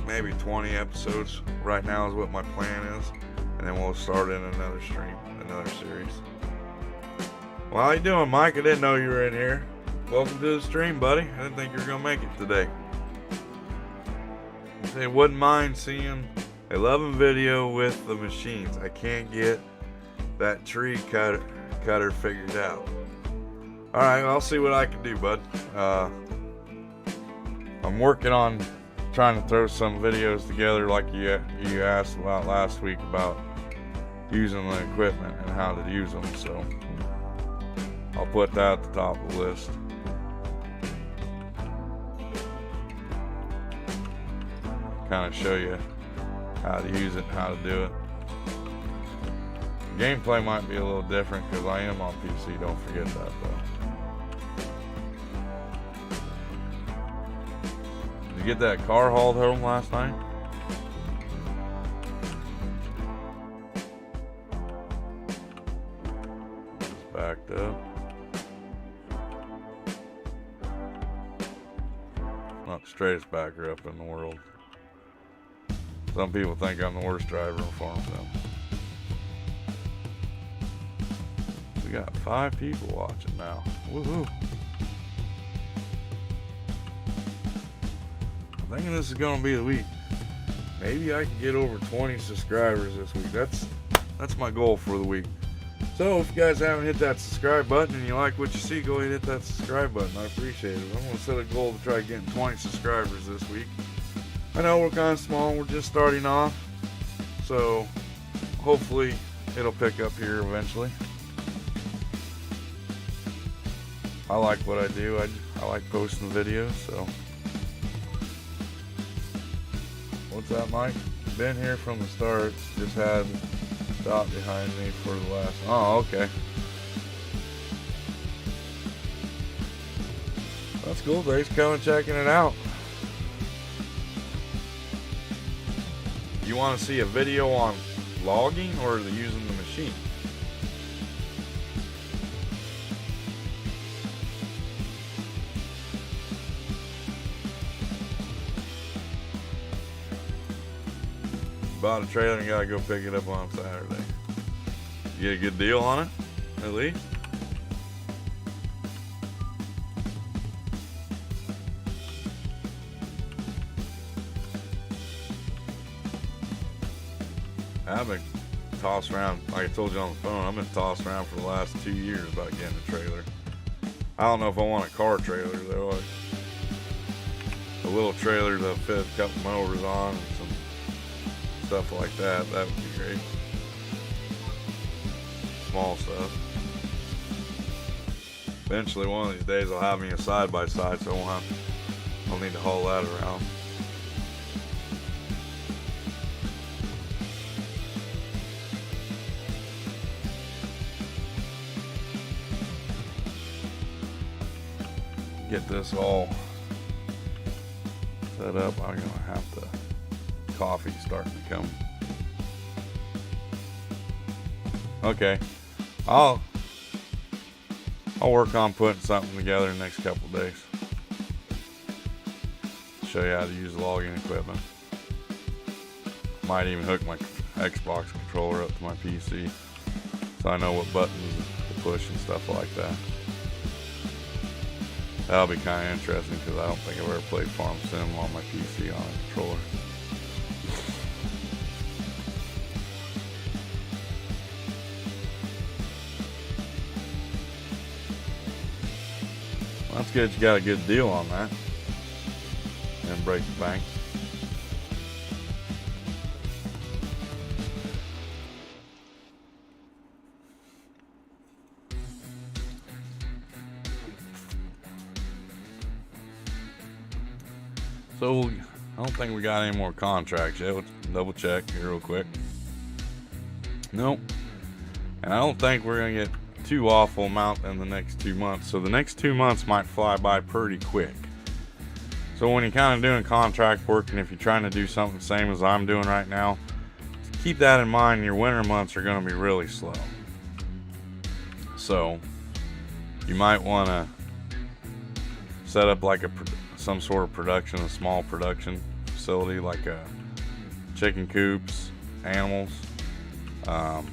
Speaker 1: maybe 20 episodes right now is what my plan is, and then we'll start in another stream, another series. Well, how you doing, Mike? I didn't know you were in here. Welcome to the stream, buddy. I didn't think you were gonna make it today. I say wouldn't mind seeing a loving video with the machines. I can't get that tree cutter figured out. All right, I'll see what I can do, bud. I'm working on trying to throw some videos together like you asked about last week about using the equipment and how to use them, so I'll put that at the top of the list. Kind of show you how to use it and how to do it. The gameplay might be a little different because I am on PC, don't forget that though. Did you get that car hauled home last night? It's backed up. Not the straightest backer up in the world. Some people think I'm the worst driver in farm film. We got 5 people watching now. Woohoo! thinking this is gonna be the week. Maybe I can get over 20 subscribers this week. That's my goal for the week. So if you guys haven't hit that subscribe button and you like what you see, go ahead and hit that subscribe button. I appreciate it. I'm gonna set a goal to try getting 20 subscribers this week. I know we're kind of small. We're just starting off, so hopefully it'll pick up here eventually. I like what I do. I like posting videos, so. What's that, Mike? Been here from the start. Just had Dot behind me for the last. Oh, okay. That's cool. Thanks for coming checking it out. You want to see a video on logging or using the machine? Bought a trailer and gotta go pick it up on Saturday. You get a good deal on it, at least? I've been tossed around, like I told you on the phone, I've been tossed around for the last 2 years about getting a trailer. I don't know if I want a car trailer though. A little trailer to fit a couple mowers on and some stuff like that, that would be great. Small stuff. Eventually one of these days I'll have me a side-by-side, so I'll need to haul that around. Get this all set up. I'm gonna have to coffee starting to come. Okay, I'll work on putting something together in the next couple days. Show you how to use logging equipment. Might even hook my Xbox controller up to my PC so I know what buttons to push and stuff like that. That'll be kind of interesting because I don't think I've ever played Farm Sim on my PC on a controller. Well, that's good. You got a good deal on that. And break the bank. So, I don't think we got any more contracts yet. Let's double check here real quick. Nope. And I don't think we're going to get too awful amount in the next 2 months. So the next 2 months might fly by pretty quick. So when you're kind of doing contract work, and if you're trying to do something the same as I'm doing right now, keep that in mind. Your winter months are going to be really slow. So you might want to set up like some sort of production, a small production facility, like chicken coops, animals, buy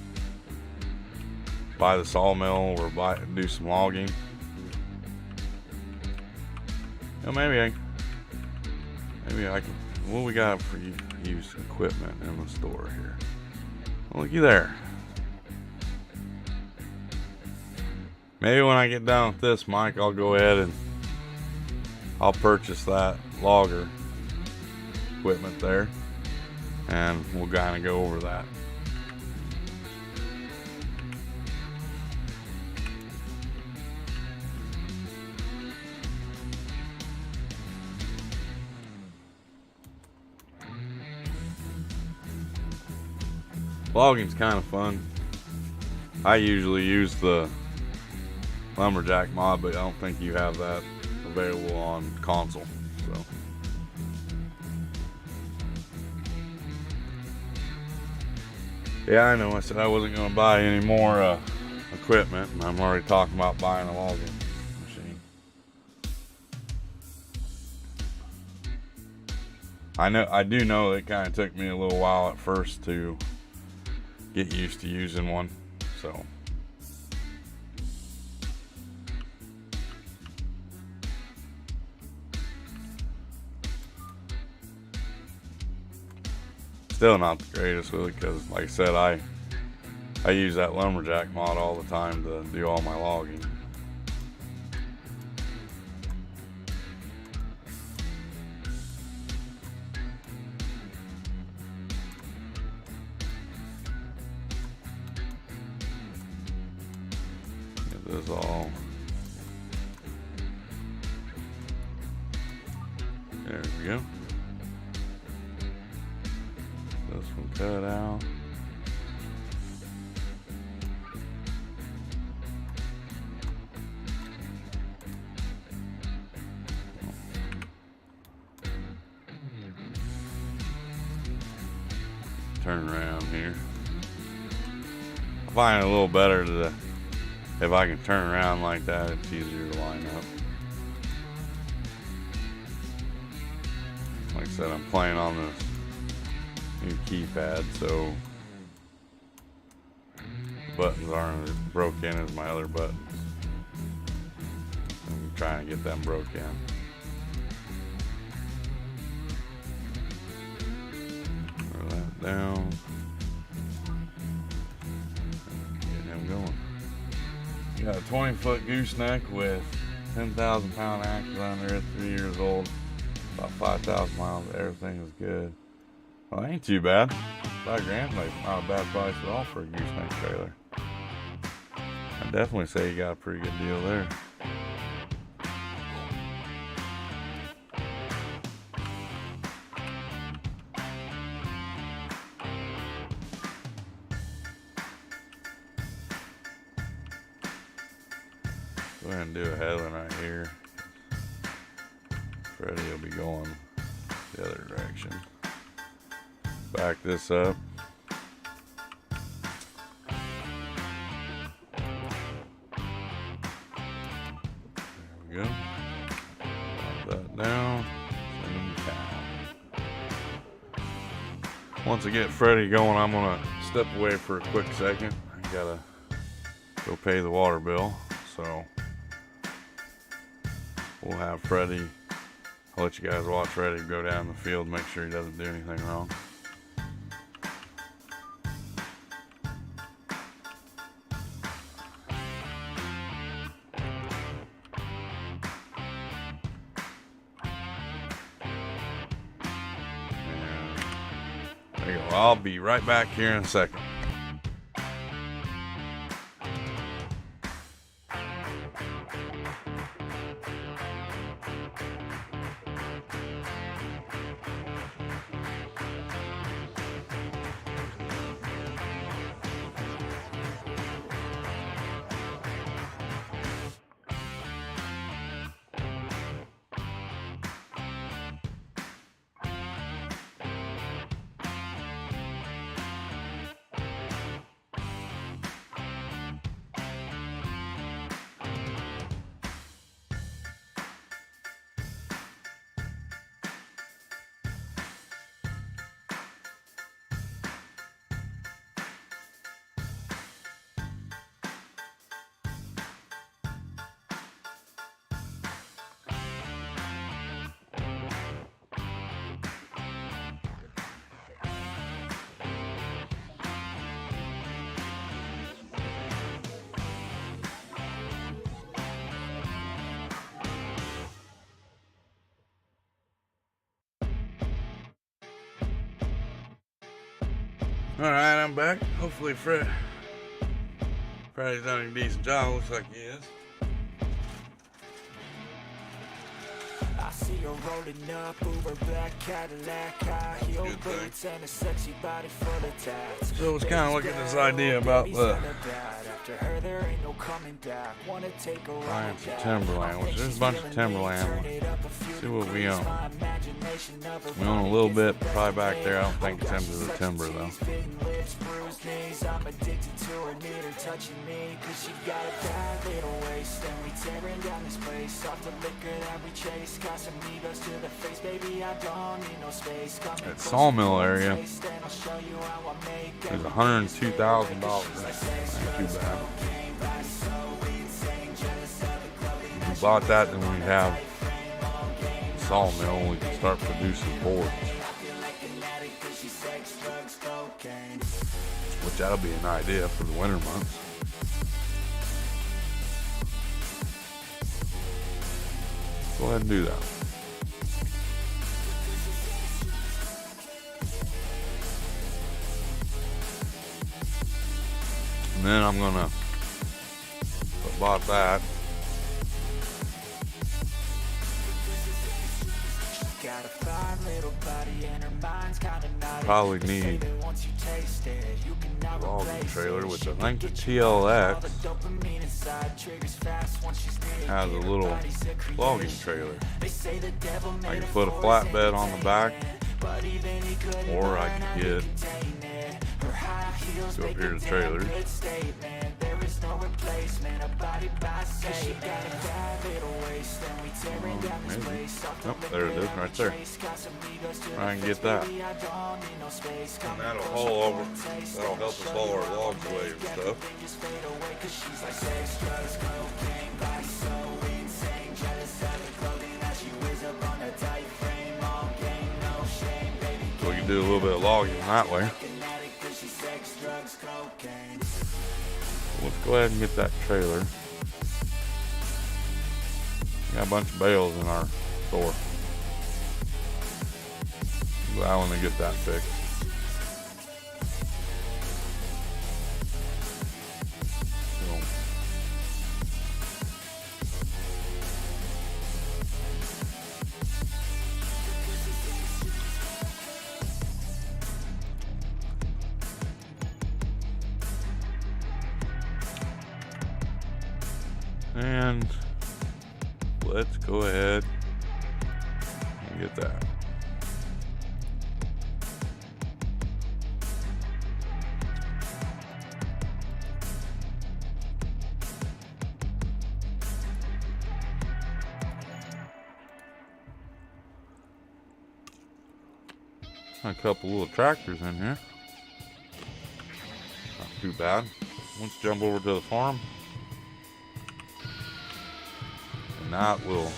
Speaker 1: the sawmill or do some logging. You know, maybe I can. What we got for use equipment in the store here? Well, looky there. Maybe when I get done with this, Mike, I'll go ahead and I'll purchase that logger equipment there, and we'll kind of go over that. Logging's kind of fun. I usually use the lumberjack mod, but I don't think you have that available on console. So yeah, I know. I said I wasn't going to buy any more equipment, and I'm already talking about buying a logging machine. I do know it kind of took me a little while at first to get used to using one, so. Still not the greatest with it because, like I said, I use that lumberjack mod all the time to do all my logging. Get this all. There we go. This one cut out. Turn around here. I find it a little better to, if I can turn around like that, it's easier to line up. Like I said, I'm playing on this new keypad, so the buttons aren't as broke in as my other buttons. I'm trying to get them broke in. Throw that down. Get him going. You got a 20-foot gooseneck with 10,000 pound axle under it, 3 years old, about 5,000 miles. Everything is good. Well, ain't too bad. $5 grand, like not a bad price at all for a gooseneck trailer. I definitely say you got a pretty good deal there. Go ahead and do a headland right here. Freddie will be going the other direction. Back this up. There we go. Drop that down. Send him down. Once I get Freddie going, I'm gonna step away for a quick second. I gotta go pay the water bill, so we'll have Freddie. I'll let you guys watch Freddie go down the field, make sure he doesn't do anything wrong. There you go. I'll be right back here in a second. Alright, I'm back. Hopefully Freddie's done a decent job. Looks like he is.
Speaker 2: I see her rolling up, Uber black Cadillac, high heel boots and a sexy body full of tats.
Speaker 1: So I was kind of looking at this idea about the buying some timberland, which there's a bunch of timberland. See what we own. We own a little bit, probably back there. I don't think it's into the timber though.
Speaker 2: I'm addicted to her, need her touching me, cause she got a bad little waist, and we tearing down this place, off the liquor that we chase, got some egos to the face, baby, I don't need no space.
Speaker 1: That sawmill area, there's $102,000. Not too bad. If we bought that, then we'd have a sawmill, we could start producing boards. which that'll be an idea for the winter months. Go ahead and do that. And then I'm gonna bought that. Probably need a logging trailer, which I think the TLX has a little logging trailer. I can put a flatbed on the back, or I can get go up here to trailers. Oh, there it is, right there. I can get that. And that'll haul over. That'll help us haul our logs away and stuff. So we can do a little bit of logging that way. Let's go ahead and get that trailer. Got a bunch of bales in our store. I want to get that fixed. And let's go ahead and get that. A couple little tractors in here. Not too bad. Let's jump over to the farm. And that will,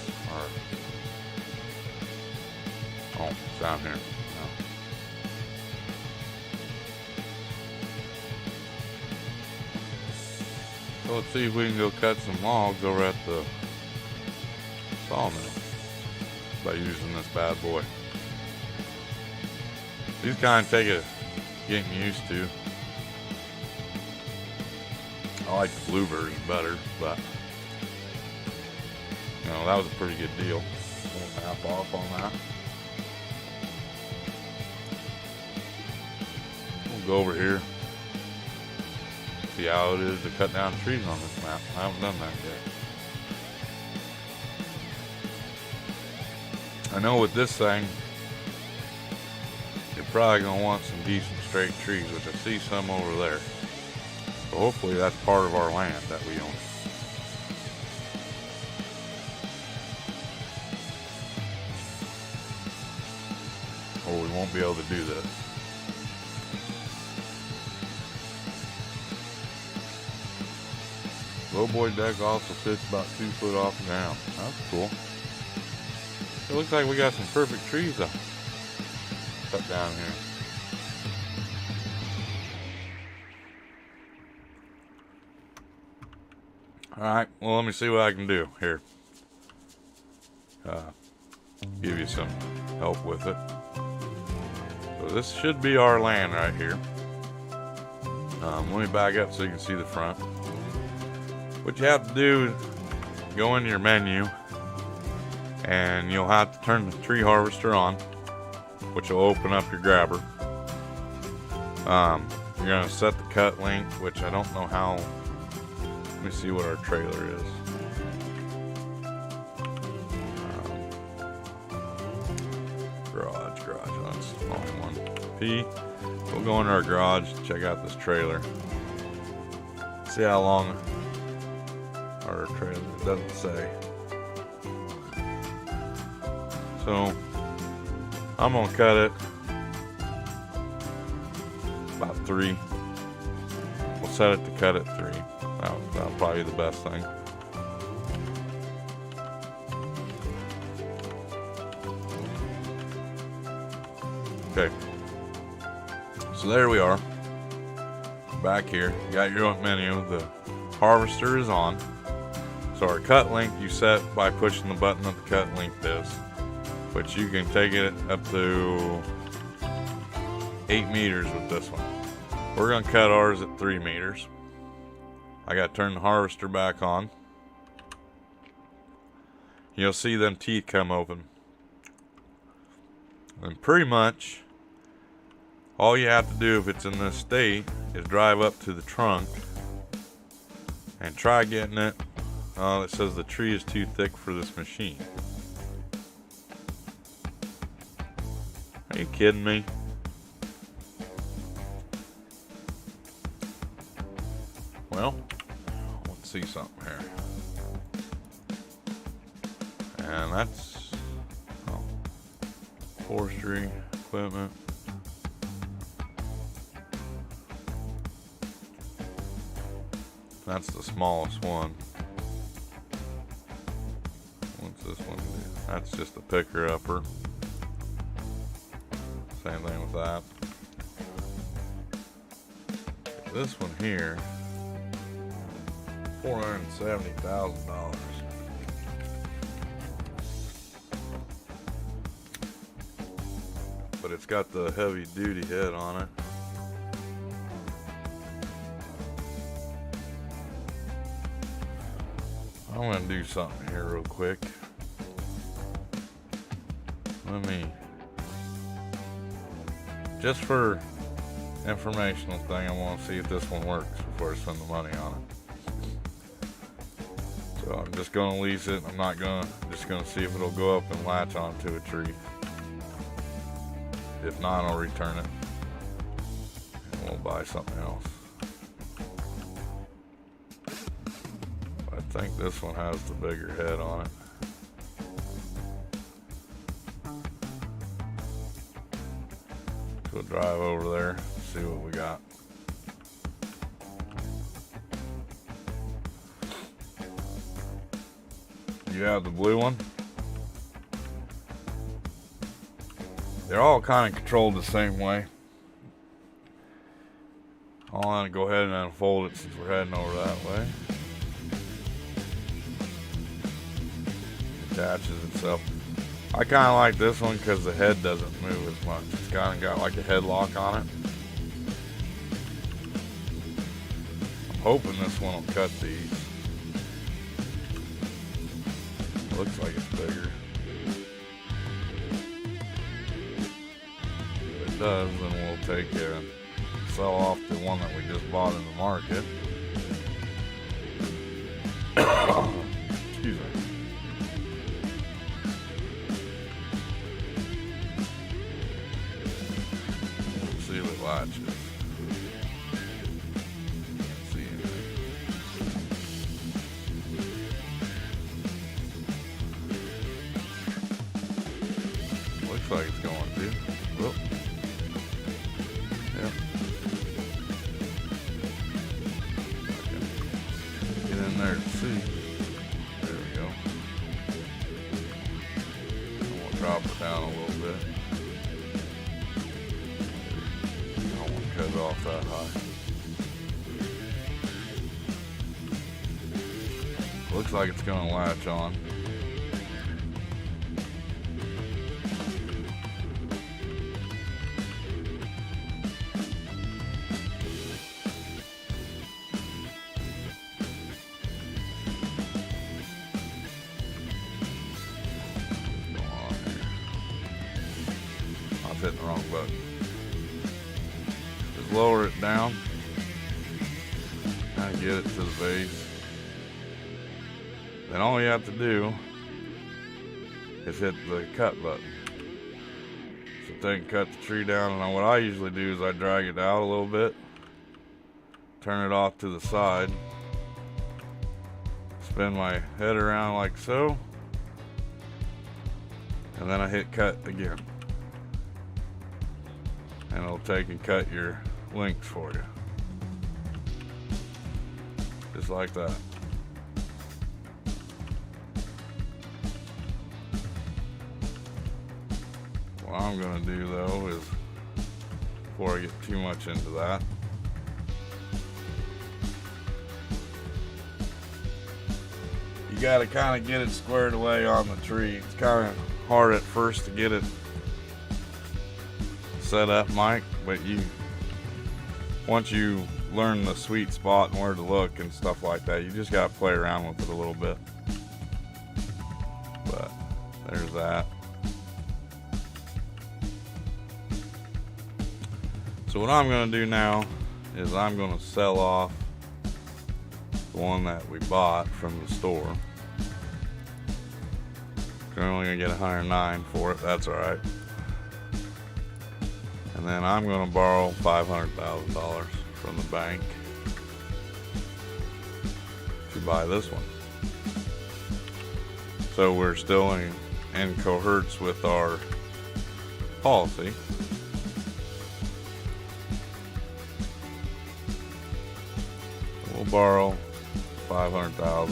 Speaker 1: oh, it's down here. No. So let's see if we can go cut some logs over at the sawmill by using this bad boy. These kind of take a getting used to. I like the bluebirds better, but you know, that was a pretty good deal. We'll half off on that. We'll go over here, see how it is to cut down trees on this map. I haven't done that yet. I know with this thing, you're probably going to want some decent straight trees, which I see some over there. So hopefully that's part of our land that we own. Or we won't be able to do this. Low boy deck also sits about 2 foot off the ground. That's cool. It looks like we got some perfect trees up. Cut down here. Alright, well, let me see what I can do here. Give you some help with it. So this should be our land right here. Let me back up so you can see the front. What you have to do is go into your menu, and you'll have to turn the tree harvester on, which will open up your grabber. You're going to set the cut length, which I don't know how. Let me see what our trailer is. Garage, that's the wrong one. P. We'll go into our garage to check out this trailer. See how long our trailer, it doesn't say. So I'm gonna cut it about 3. We'll set it to cut at 3. That'll probably be the best thing. Okay. So there we are. back here, you got your menu. The harvester is on. So our cut length you set by pushing the button that the cut length is. But you can take it up to 8 meters with this one. We're going to cut ours at 3 meters. I got to turn the harvester back on. You'll see them teeth come open. And pretty much all you have to do if it's in this state is drive up to the trunk and try getting it. It says the tree is too thick for this machine. Are you kidding me? Well, let's see something here. And that's forestry equipment. That's the smallest one. What's this one do? That's just a picker upper. Same thing with that. This one here, $470,000. But it's got the heavy duty head on it. I'm gonna do something here real quick. Let me, just for informational thing, I want to see if this one works before I spend the money on it. So I'm just gonna lease it. I'm just gonna see if it'll go up and latch onto a tree. If not, I'll return it and we'll buy something else. I think this one has the bigger head on it. We'll drive over there, see what we got. You have the blue one. They're all kind of controlled the same way. I'll want to go ahead and unfold it since we're heading over that way. Attaches itself. I kind of like this one because the head doesn't move as much. It's kind of got like a headlock on it. I'm hoping this one will cut these. Looks like it's bigger. If it does, then we'll take it and sell off the one that we just bought in the market. Excuse me. See if it latches. See anything. Looks like it's going to. Whoop. Yep. Okay. Get in there to see. There we go. I'm gonna drop it down a little bit. I don't want to cut it off that high. Looks like it's gonna latch on. Hitting the wrong button. Just lower it down. Kind of get it to the base. Then all you have to do is hit the cut button. So they can cut the tree down. And what I usually do is I drag it out a little bit, turn it off to the side, spin my head around like so, and then I hit cut again. And it'll take and cut your links for you. Just like that. What I'm gonna do though is, before I get too much into that, you got to kind of get it squared away on the tree. It's kind of hard at first to get it set up, Mike, but once you learn the sweet spot and where to look and stuff like that, you just got to play around with it a little bit. But there's that. So what I'm going to do now is I'm going to sell off the one that we bought from the store. We're only going to get $109 for it. That's all right. And then I'm going to borrow $500,000 from the bank to buy this one. So we're still in coherence with our policy. We'll borrow $500,000.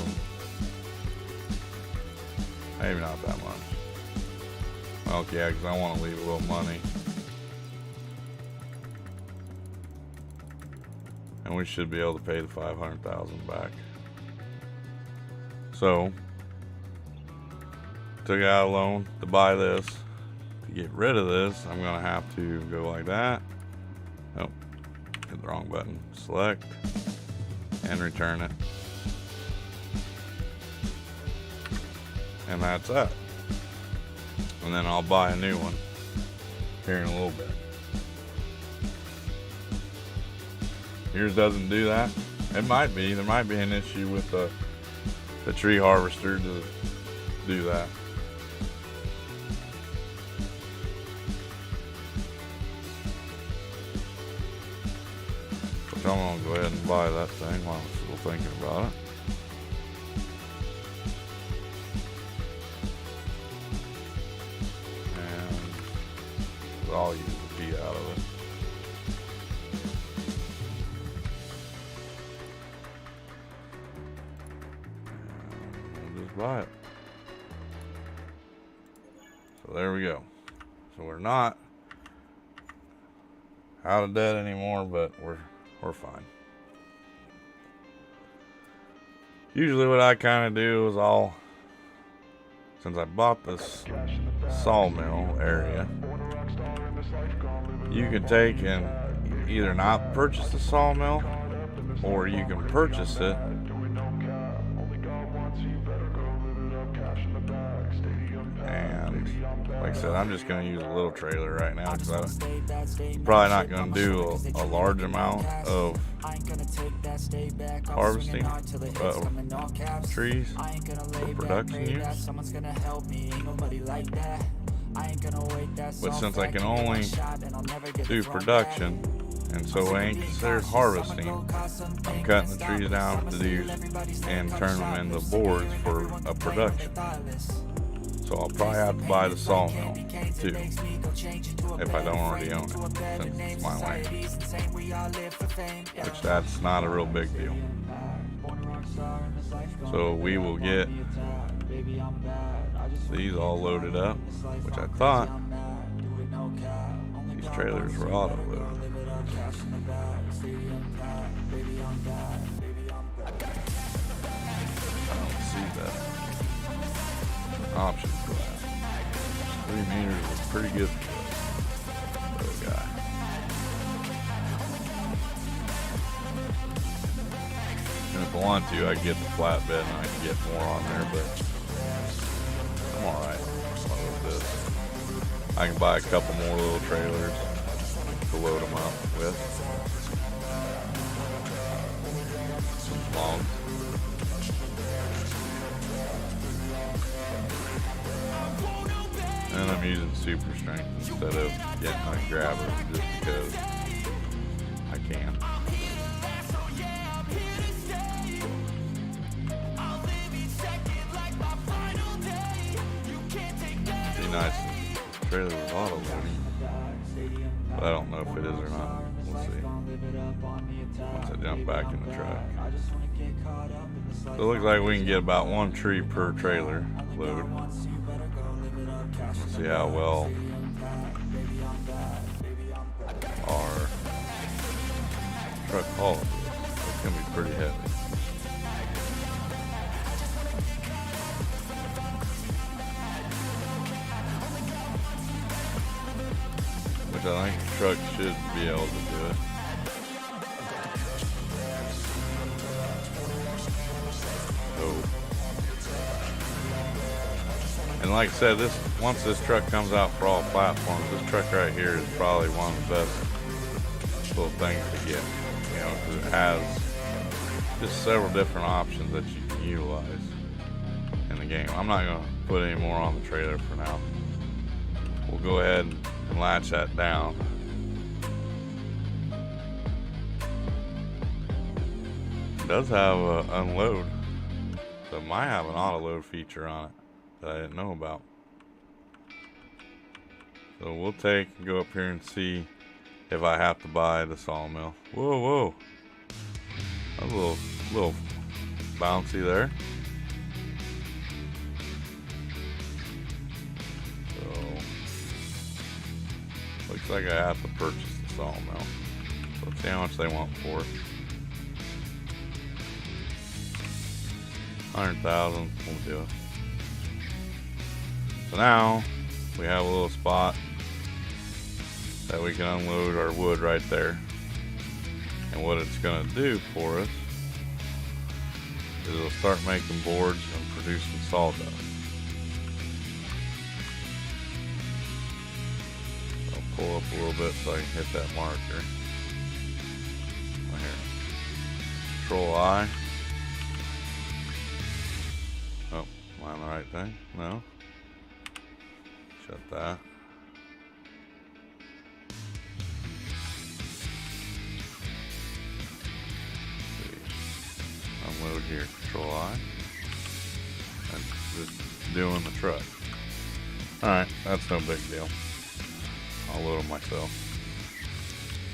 Speaker 1: Maybe not that much. Well, yeah, because I want to leave a little money. And we should be able to pay the $500,000 back. So, took out a loan to buy this. To get rid of this, I'm going to have to go like that. Oh, hit the wrong button. Select and return it. And that's that. And then I'll buy a new one here in a little bit. Yours doesn't do that? It might be. There might be an issue with the tree harvester to do that. Which I'm going to go ahead and buy that thing while I'm still thinking about it. And I'll use the P out of it. Buy it. So there we go. So we're not out of debt anymore, but we're fine. Usually what I kind of do is since I bought this sawmill area, you can take and either not purchase the sawmill, or you can purchase it like I said, I'm just going to use a little trailer right now because I'm probably not going to do a large amount of harvesting trees for production use. But since I can only do production, and so I ain't considered harvesting, I'm cutting the trees down to do and turn them into boards for a production. So I'll probably have to buy the sawmill too, if I don't already own it, since it's my land. Which that's not a real big deal. So we will get these all loaded up, which I thought these trailers were auto loaded. I don't see that option for that. 3 meters is pretty good for a guy. And if I want to, I can get the flatbed and I can get more on there, but I'm alright with this. I can buy a couple more little trailers to load them up with. Some logs. And I'm using super strength instead of getting my grabber just because I can. Be nice if the trailer was auto loading, but I don't know if it is or not. We'll see once I jump back in the truck. So it looks like we can get about 1 tree per trailer load. Let's see how well our truck hauls. It's going to be pretty heavy. which I think the truck should be able to do it. And like I said, once this truck comes out for all platforms, this truck right here is probably one of the best little things to get, you know, because it has just several different options that you can utilize in the game. I'm not going to put any more on the trailer for now. We'll go ahead and latch that down. It does have an unload, so it might have an auto load feature on it that I didn't know about. So we'll go up here and see if I have to buy the sawmill. Whoa, whoa. That's a little bouncy there. So looks like I have to purchase the sawmill. So let's see how much they want for it. 100,000, we'll do it. So now we have a little spot that we can unload our wood right there. And what it's going to do for us is it'll start making boards and producing sawdust. I'll pull up a little bit so I can hit that marker. Right here. Control I. Oh, am I on the right thing? No. Shut that. Unload here, Control I. And just doing the truck. Alright, that's no big deal. I'll load them myself.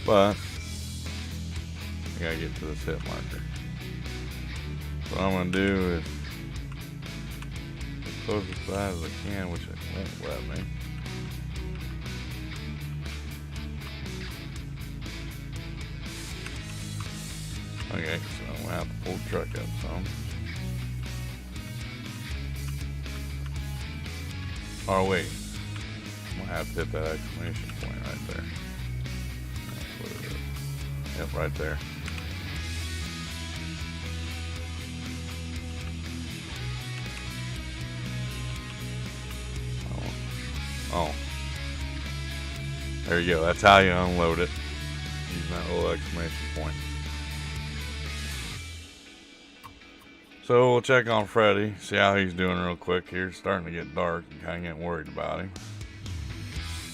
Speaker 1: But I gotta get to this hit marker. So what I'm gonna do is as close as that as I can, which it won't let me. Okay, so I'm gonna have to pull the truck up some. Oh wait, I'm gonna have to hit that exclamation point right there. That's what it is. Yep, right there. Oh, there you go. That's how you unload it, using that little exclamation point. So we'll check on Freddy, see how he's doing real quick here. It's starting to get dark and kind of getting worried about him.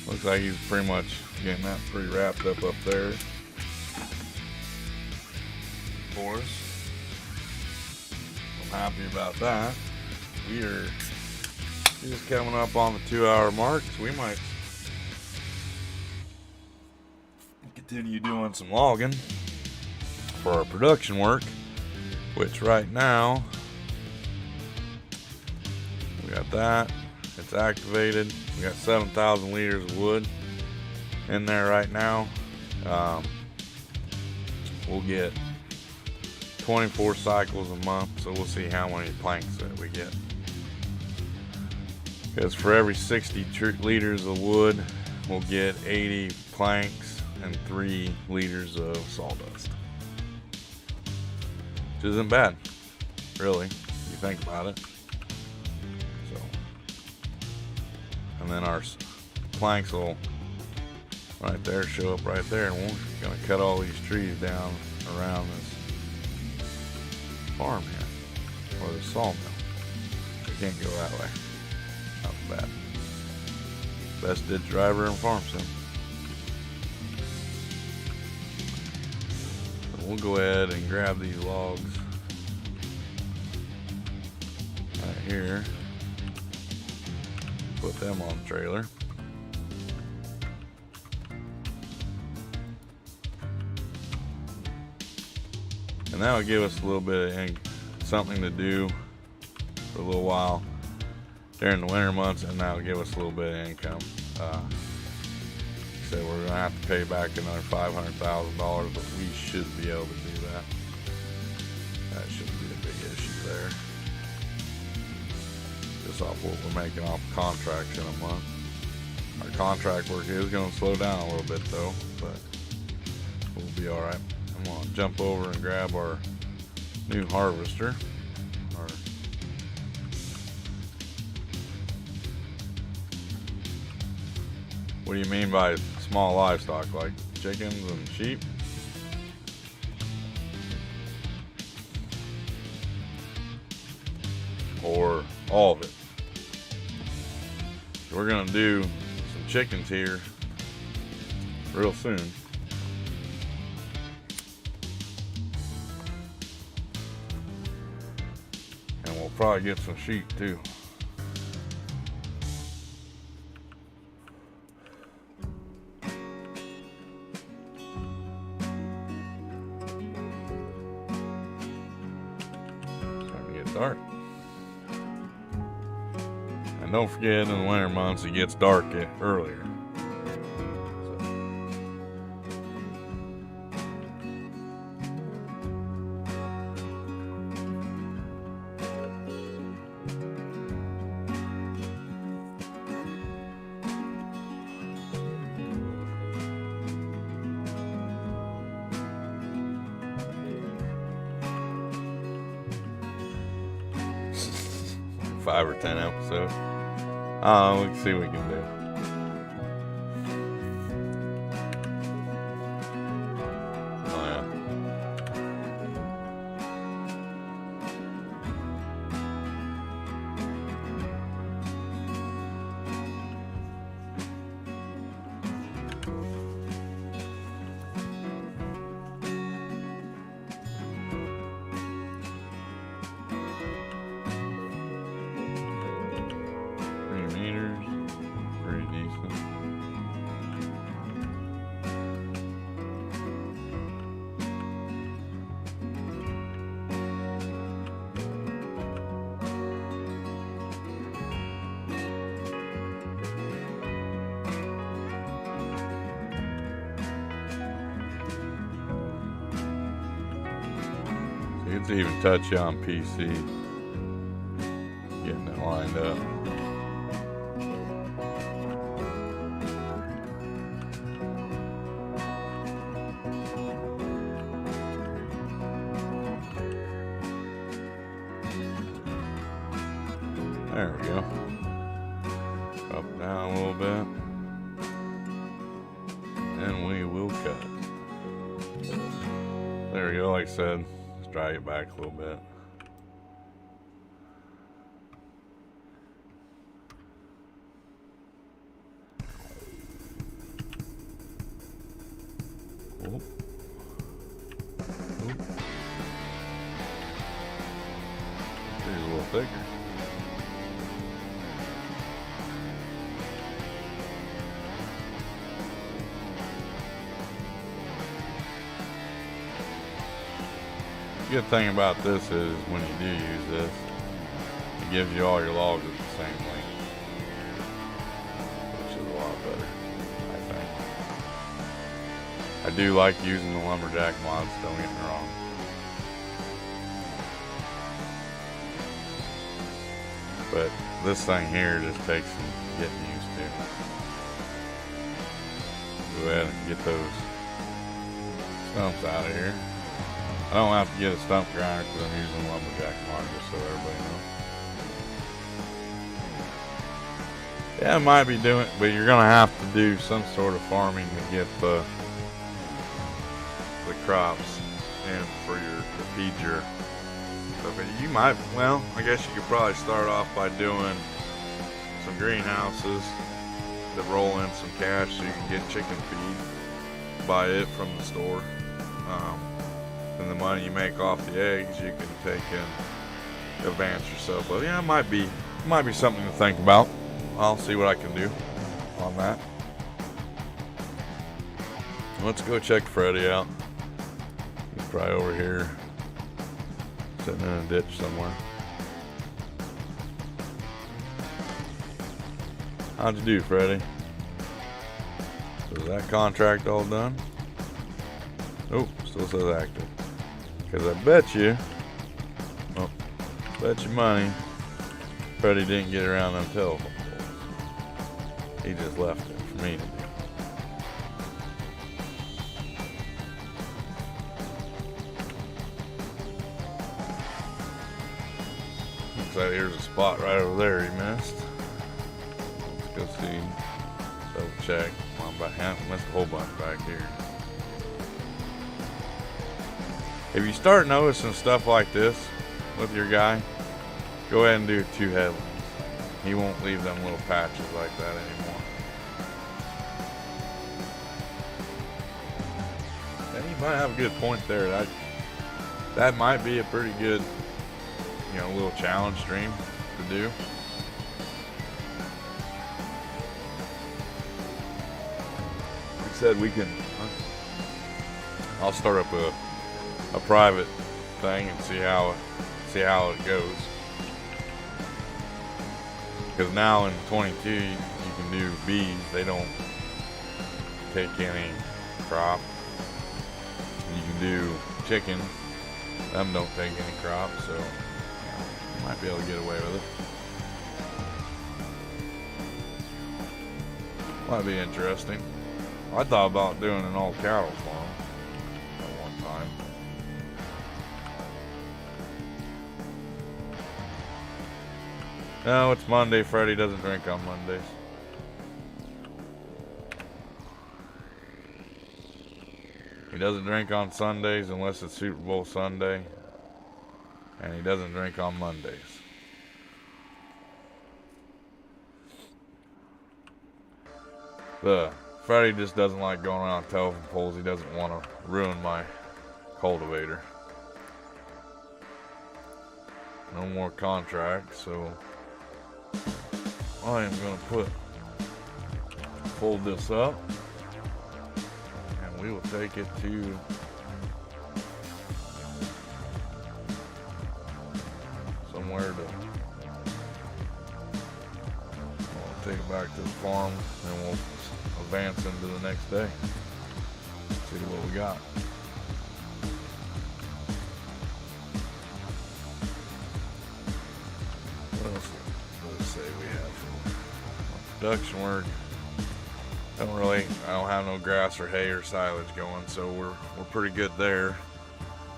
Speaker 1: Looks like he's pretty much getting that pretty wrapped up there for us. I'm happy about that. We are just coming up on the 2-hour mark, so we might continue doing some logging for our production work, which right now we got that, it's activated. We got 7,000 liters of wood in there right now. We'll get 24 cycles a month, so we'll see how many planks that we get. Because for every 60 liters of wood, we'll get 80 planks and 3 liters of sawdust. Which isn't bad, really, if you think about it. So, and then our planks will right there show up right there, and we're gonna cut all these trees down around this farm here, or the sawmill. We can't go that way. Not bad. Best ditch driver in farm sim. So we'll go ahead and grab these logs right here. Put them on the trailer. And that will give us a little bit of something to do for a little while during the winter months, and that'll give us a little bit of income. So we're gonna have to pay back another $500,000, but we should be able to do that. That shouldn't be a big issue there. Just off what we're making off contracts in a month. Our contract work is going to slow down a little bit though, but we'll be all right. I'm going to jump over and grab our new harvester. What do you mean by small livestock, like chickens and sheep? Or all of it? We're gonna do some chickens here real soon. And we'll probably get some sheep too. Dark. And don't forget, in the winter months it gets dark earlier. So 5 or 10 episodes. We can see what we can do. Oh yeah. Pretty decent. See, it's even touchy on PC. Getting it lined up. There we go. Up down a little bit. And we will cut. There we go, like I said. Let's drag it back a little bit. Oop. Oop. Here's a little thicker. Good thing about this is when you do use this, it gives you all your logs at the same length, which is a lot better, I think. I do like using the lumberjack mods, don't get me wrong. But this thing here just takes some getting used to. Go ahead and get those stumps out of here. I don't have to get a stump grinder because I'm using lumberjack mod, just so everybody knows. Yeah, I might be doing it, but you're gonna have to do some sort of farming to get the crops and to feed your stuff. You might, well, I guess you could probably start off by doing some greenhouses that roll in some cash so you can get chicken feed, buy it from the store. And the money you make off the eggs you can take and advance yourself. But yeah, it might be something to think about. I'll see what I can do on that. Let's go check Freddy out. He's probably over here sitting in a ditch somewhere. How'd you do, Freddy? Is that contract all done? Oh, still says active. Because I bet you money, Freddy didn't get around them telephone poles. He just left it for me to do. Looks like here's a spot right over there he missed. Let's go see. Double check. Come on, back. Missed a whole bunch back here. If you start noticing stuff like this with your guy, go ahead and do 2 headlands. He won't leave them little patches like that anymore. And you might have a good point there. That might be a pretty good, little challenge stream to do. Like I said, we can. I'll start up a private thing and see how it goes. Because now in 22 you can do bees. They don't take any crop. You can do chicken. Them don't take any crop, so you might be able to get away with it. Might be interesting. I thought about doing an all cattle farm at one time. No, it's Monday. Freddie doesn't drink on Mondays. He doesn't drink on Sundays unless it's Super Bowl Sunday. And he doesn't drink on Mondays. Freddie just doesn't like going around telephone poles. He doesn't want to ruin my cultivator. No more contracts, so I am going to fold this up, and we will take it to somewhere to, we'll take it back to the farm, and we'll advance into the next day, see what we got. What else does it say we have for production work? I don't have no grass or hay or silage going, so we're pretty good there.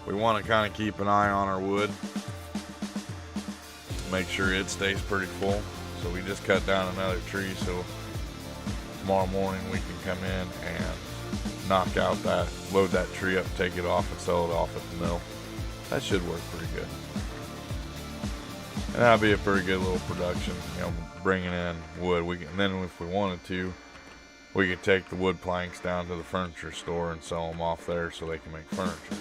Speaker 1: We want to kind of keep an eye on our wood, make sure it stays pretty full. So we just cut down another tree, so tomorrow morning we can come in and load that tree up, take it off, and sell it off at the mill. That should work pretty good. And that'll be a pretty good little production, bringing in wood. And then if we wanted to, we could take the wood planks down to the furniture store and sell them off there so they can make furniture.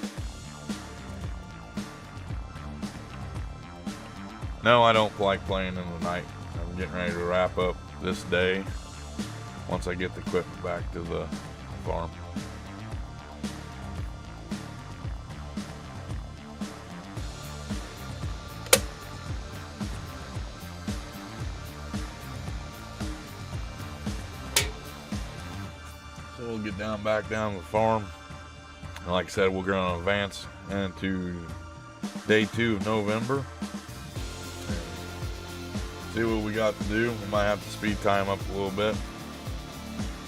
Speaker 1: No, I don't like playing in the night. I'm getting ready to wrap up this day once I get the equipment back to the farm. So we'll get back down to the farm. And like I said, we're going to advance into day 2 of November. See what we got to do. We might have to speed time up a little bit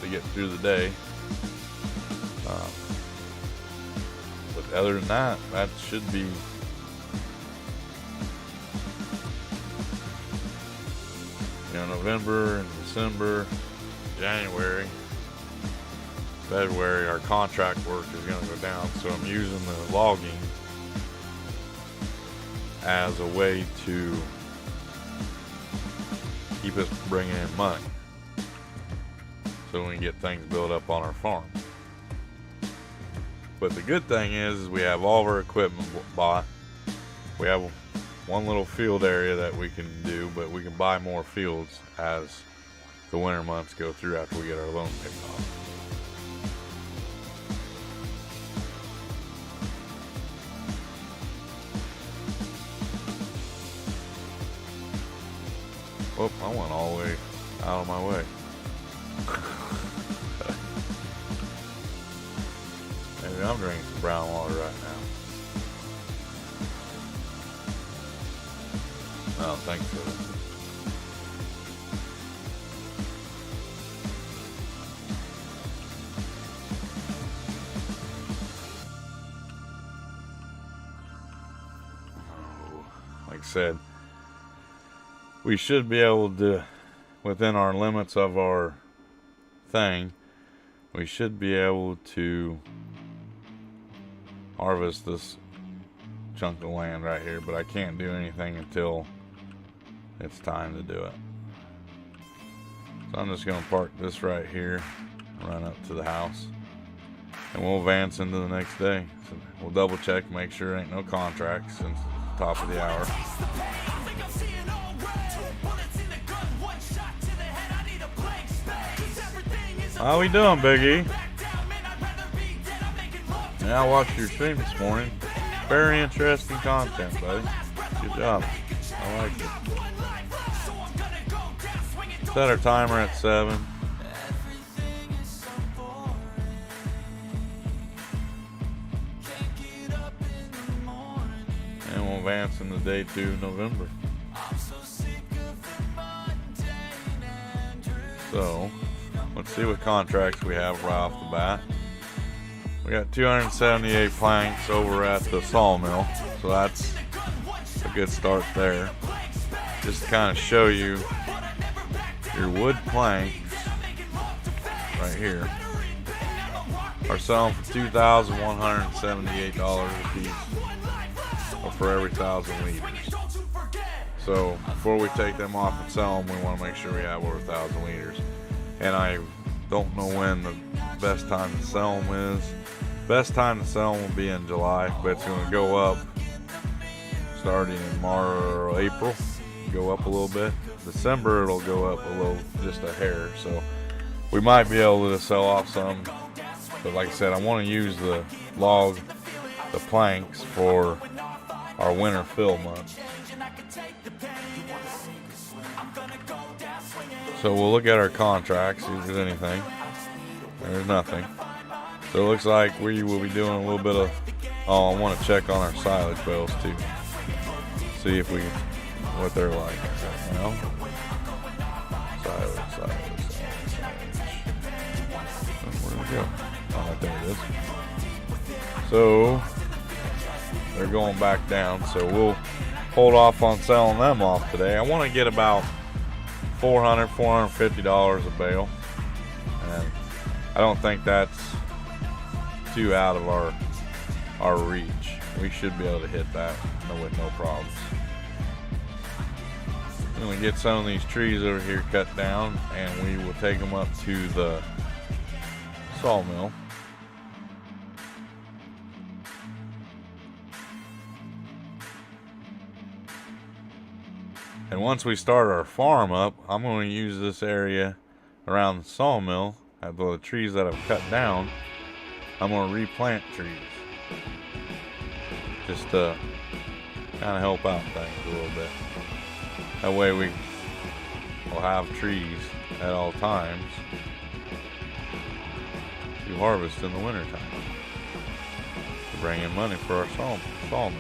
Speaker 1: to get through the day. But other than that, that should be November and December, January, February, our contract work is going to go down. So I'm using the logging as a way to keep us bringing in money, so we can get things built up on our farm. But the good thing is we have all of our equipment bought. We have one little field area that we can do, but we can buy more fields as the winter months go through after we get our loan paid off. Whoop, I went all the way out of my way. Maybe I'm drinking some brown water right now. I don't think so. like I said, we should be able to, within our limits of our thing, we should be able to harvest this chunk of land right here, but I can't do anything until it's time to do it. So I'm just going to park this right here, run up to the house, and we'll advance into the next day. So we'll double check, make sure there ain't no contracts since it's the top of the hour. How we doing, Big E? Yeah, I watched your stream this morning. Very interesting content, buddy. Good job. I like it. Set our timer at 7. And we'll advance into day 2 of November. So, let's see what contracts we have right off the bat. We got 278 planks over at the sawmill, so that's a good start there. Just to kind of show you your wood planks right here are selling for $2,178 a piece, or for every 1,000 liters. So before we take them off and sell them, we want to make sure we have over 1,000 liters. And I don't know when the best time to sell them is. Best time to sell them will be in July, but it's going to go up starting in March or April. Go up a little bit. December it'll go up a little, just a hair. So we might be able to sell off some, but like I said, I want to use the planks for our winter fill month. So we'll look at our contracts, see if there's anything. There's nothing. So it looks like we will be doing a little bit of, I want to check on our silage bales too. See if we, what they're like. Well, silage. Where did we go? Oh, right there it is. So they're going back down, so we'll hold off on selling them off today. I want to get about $450 a bale, and I don't think that's too out of our reach. We should be able to hit that with no problems. Then we get some of these trees over here cut down, and we will take them up to the sawmill. And once we start our farm up, I'm going to use this area around the sawmill, at the trees that I've cut down. I'm going to replant trees, just to kind of help out things a little bit. That way we will have trees at all times to harvest in the wintertime, to bring in money for our sawmill.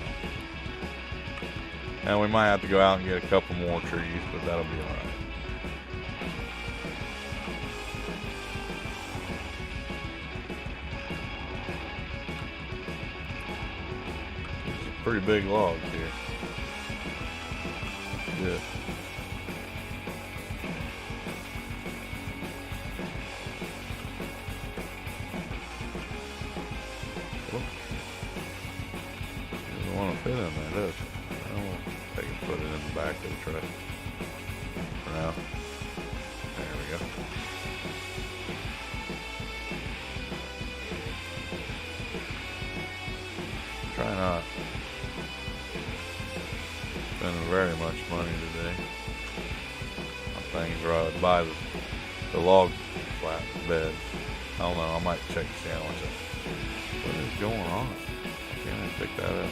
Speaker 1: And we might have to go out and get a couple more trees, but that'll be alright. Pretty big logs here. Good. Doesn't want to fit in there, does it? I don't want to take and put it in the back of the truck for now. There we go. Try not spending very much money today on things, or I would buy the log flat bed. I don't know, I might check the channel. What is going on? Can't I pick that up?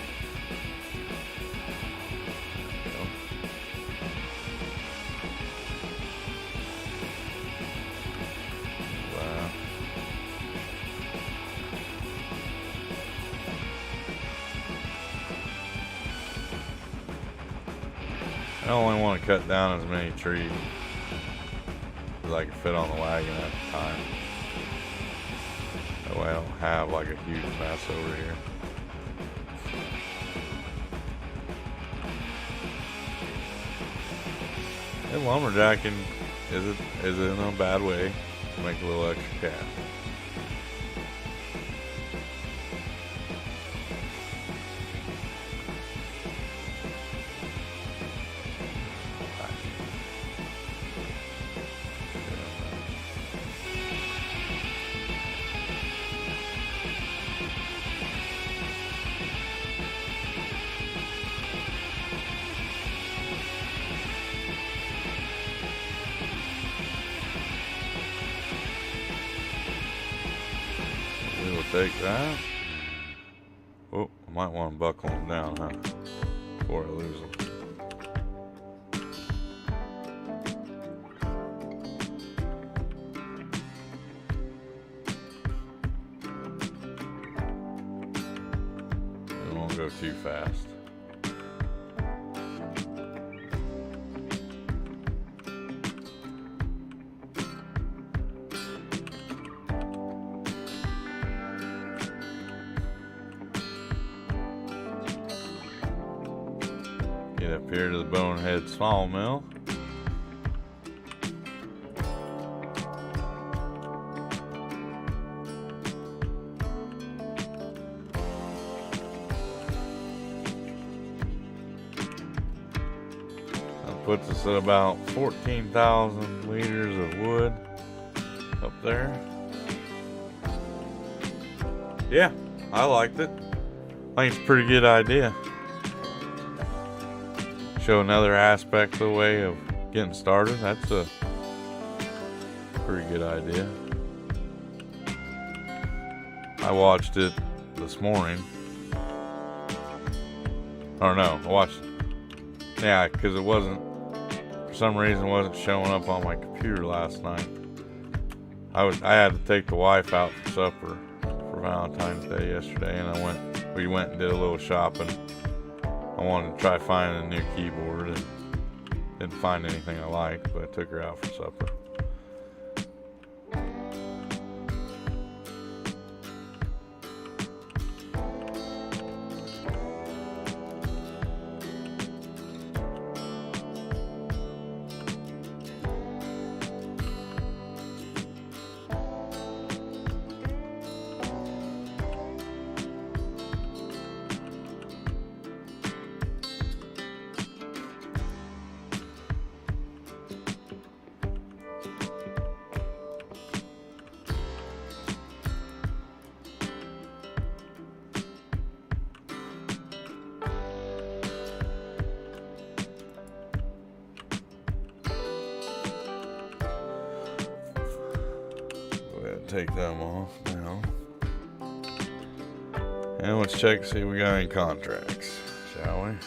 Speaker 1: I only want to cut down as many trees as I can fit on the wagon at the time. That way I don't have like a huge mess over here. And lumberjacking is in a bad way to make a little extra cash. We will take that. Oh, I might want to buckle them down, huh? Before I lose them. We won't go too fast. Get up here to the Bonehead Small Mill. That puts us at about 14,000 liters of wood up there. Yeah, I liked it. I think it's a pretty good idea. Show another aspect of the way of getting started. That's a pretty good idea. I watched it this morning. Or no, I watched it. Yeah, because it wasn't, for some reason, it wasn't showing up on my computer last night. I had to take the wife out for supper for Valentine's Day yesterday, and we went and did a little shopping. I wanted to try finding a new keyboard and didn't find anything I liked, but I took her out for supper. Take them off now. And let's check to see if we got any contracts, shall we?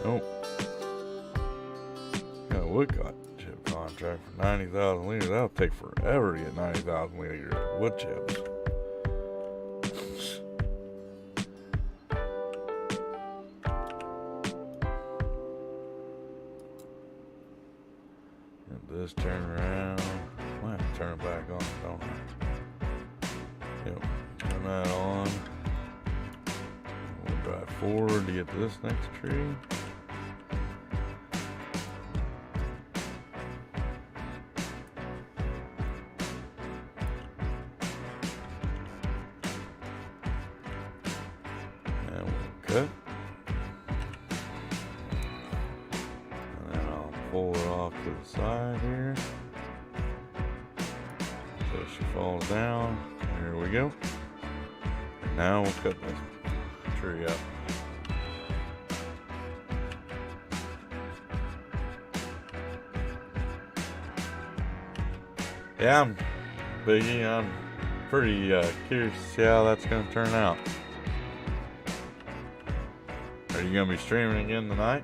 Speaker 1: Nope. Got a wood chip contract for 90,000 liters. That'll take forever to get 90,000 liters of wood chips. Get this turned around. I have to turn it back on, don't I? Yep, turn that on. We'll drive forward to get to this next tree. And we'll cut. And then I'll pull it off to the side here. So she falls down. Here we go. And now we'll cut this tree up. Yeah, I'm pretty curious to see how that's going to turn out. Are you going to be streaming again tonight?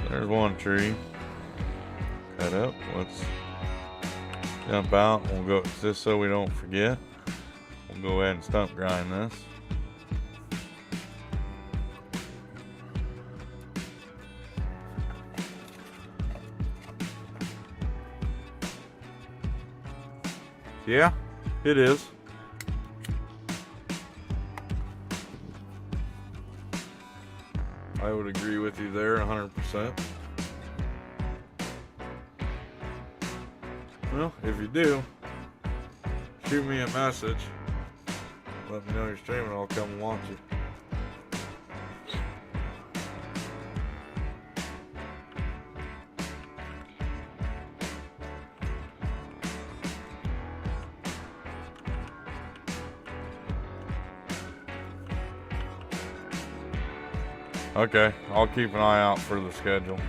Speaker 1: There's one tree cut up. Let's jump out. We'll go, just so we don't forget, we'll go ahead and stump grind this. Yeah, it is. I would agree with you there 100%. Well, if you do, shoot me a message. Let me know you're streaming. I'll come and watch you. Okay, I'll keep an eye out for the schedule.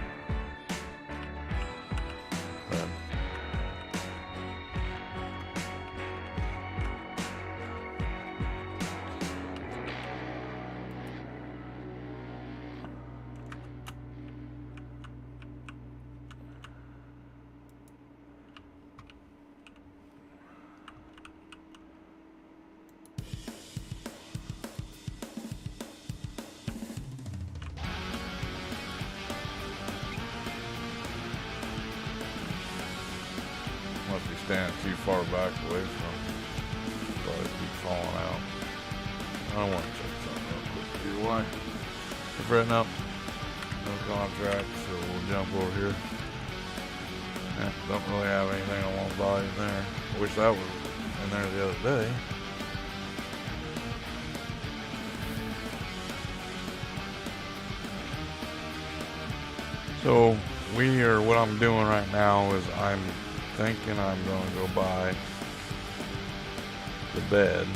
Speaker 1: Must be standing too far back away from it. But it keeps falling out. I want to check something real quick. Either way, we're written up. No contract, so we'll jump over here. Yeah, don't really have anything I want to buy in there. Wish that was in there the other day. So what I'm doing right now is I'm thinking I'm going to go buy the bed,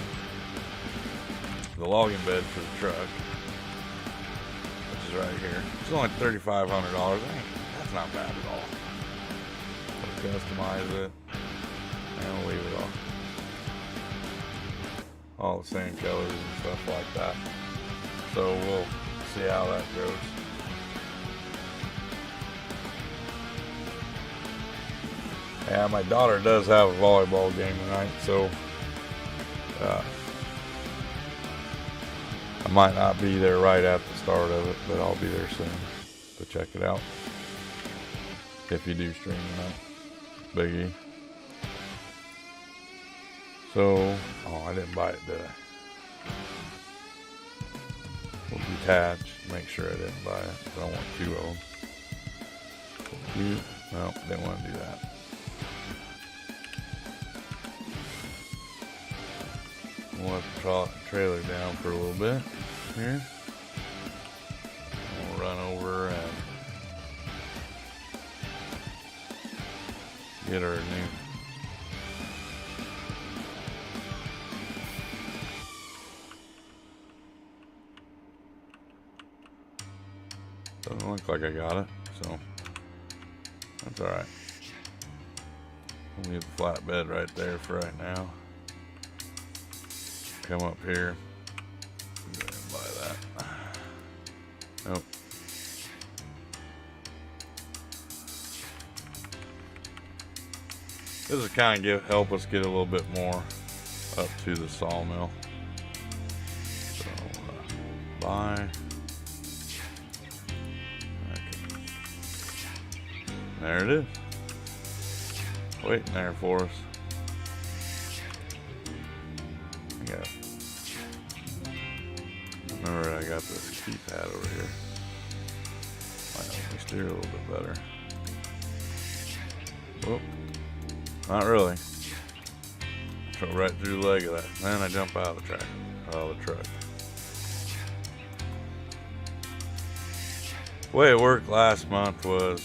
Speaker 1: the logging bed for the truck, which is right here. It's only $3,500. That's not bad at all. We'll customize it and we'll leave it all the same colors and stuff like that. So we'll see how that goes. Yeah, my daughter does have a volleyball game tonight, so I might not be there right at the start of it, but I'll be there soon to check it out. If you do stream that, Biggie. So, I didn't buy it, did I? We'll detach, make sure I didn't buy it. I don't want two of them. No, didn't want to do that. We'll have to draw the trailer down for a little bit here. We'll run over and get our new doesn't look like I got it, so that's alright. We'll leave the flatbed right there for right now. Come up here. Go ahead and buy that. Nope. This will kind of help us get a little bit more up to the sawmill. So, buy. Okay. There it is. Waiting there for us. Remember, I got this keypad over here. Might help me steer a little bit better. Whoop. Not really. Go right through the leg of that. Then I jump out of the truck. The way it worked last month was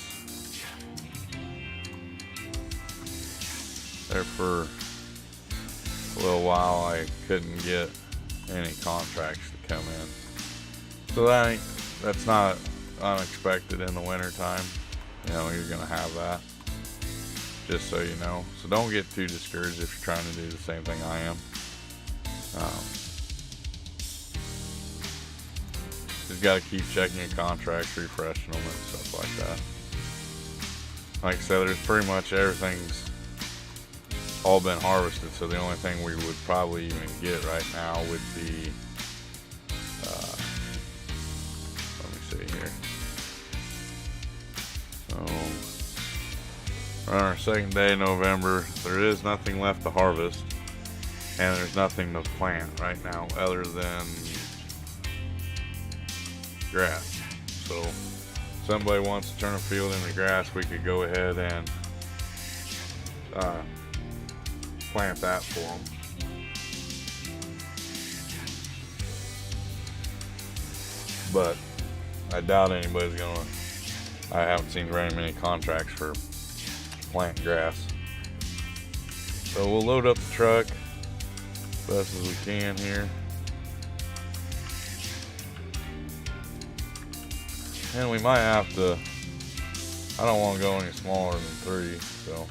Speaker 1: there for a little while I couldn't get any contracts to come in. So that's not unexpected in the winter time. You know, you're gonna have that. Just so you know. So don't get too discouraged if you're trying to do the same thing I am. Just gotta keep checking your contracts, refreshing them and stuff like that. Like I said, there's pretty much everything's all been harvested, so the only thing we would probably even get right now would be let me see here. So We're on our second day in November. There is nothing left to harvest, and there's nothing to plant right now other than grass. So if somebody wants to turn a field into grass, we could go ahead and plant that for them. But I doubt anybody's gonna. I haven't seen very many contracts for plant grass. So we'll load up the truck as best as we can here. And we might have to. I don't want to go any smaller than 3, so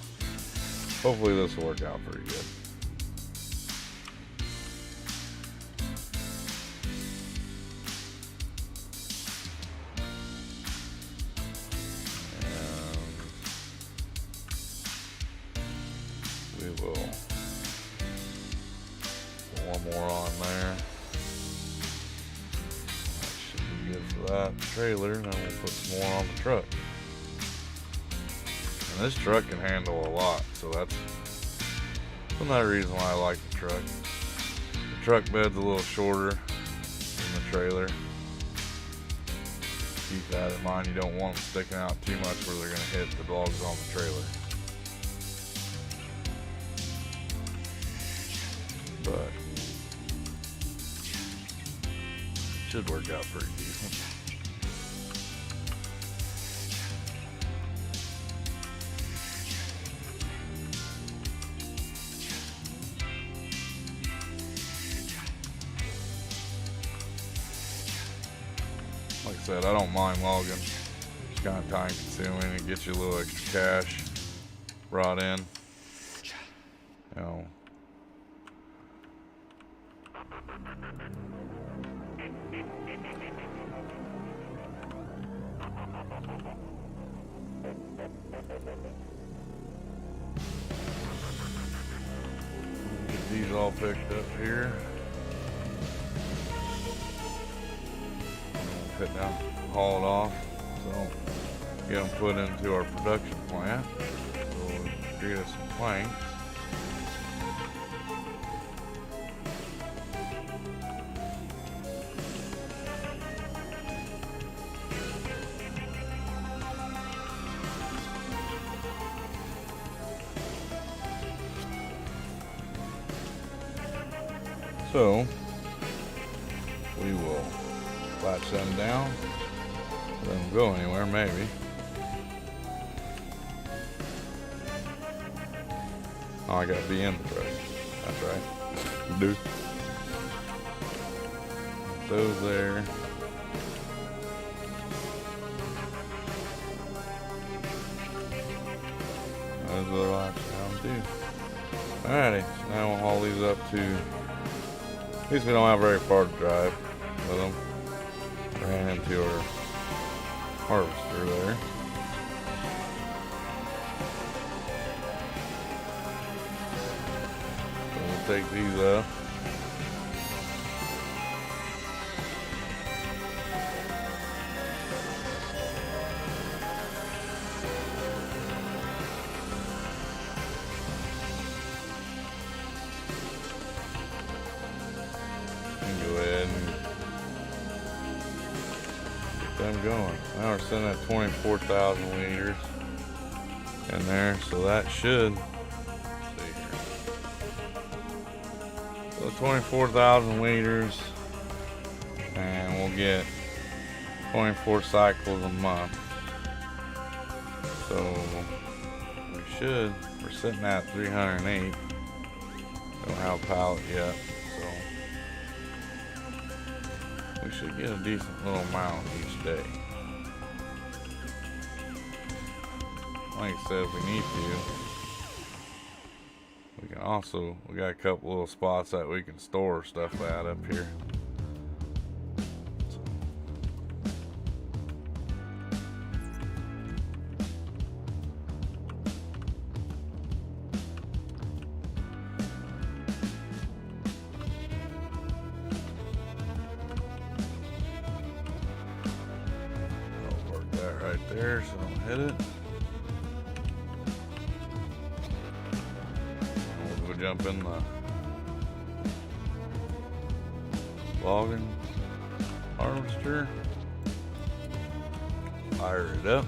Speaker 1: hopefully this will work out pretty good. We will put one more on there. That should be good for that trailer. And then we'll put some more on the truck. And this truck can handle a lot, so that's another reason why I like the truck. The truck bed's a little shorter than the trailer. Keep that in mind. You don't want them sticking out too much where they're going to hit the dogs on the trailer. But it should work out pretty decent. Like I said, I don't mind logging. It's kind of time consuming. It gets you a little extra cash brought in. You know. Get these all picked up here. Put down, haul it off, so get them put into our production plant. So we'll get us some planks. So we will latch them down, let them go anywhere, maybe. Oh, I gotta be in the truck. That's right. Do. Those there. Those will latch down too. Alrighty, so now we'll haul these up to. At least we don't have very far to drive with them. Ran into our harvester there. So we'll take these up. And go ahead and them going. Now we're sitting at 24,000 liters in there, so that should, let's see here. So 24,000 liters, and we'll get 24 cycles a month. So we're sitting at 308. Don't have a pallet yet, so we should get a decent little amount each day. Like I said, if we need to, we can also, we got a couple little spots that we can store stuff at up here. I'll work that right there so I don't hit it. jump in the logging harvester, fire it up,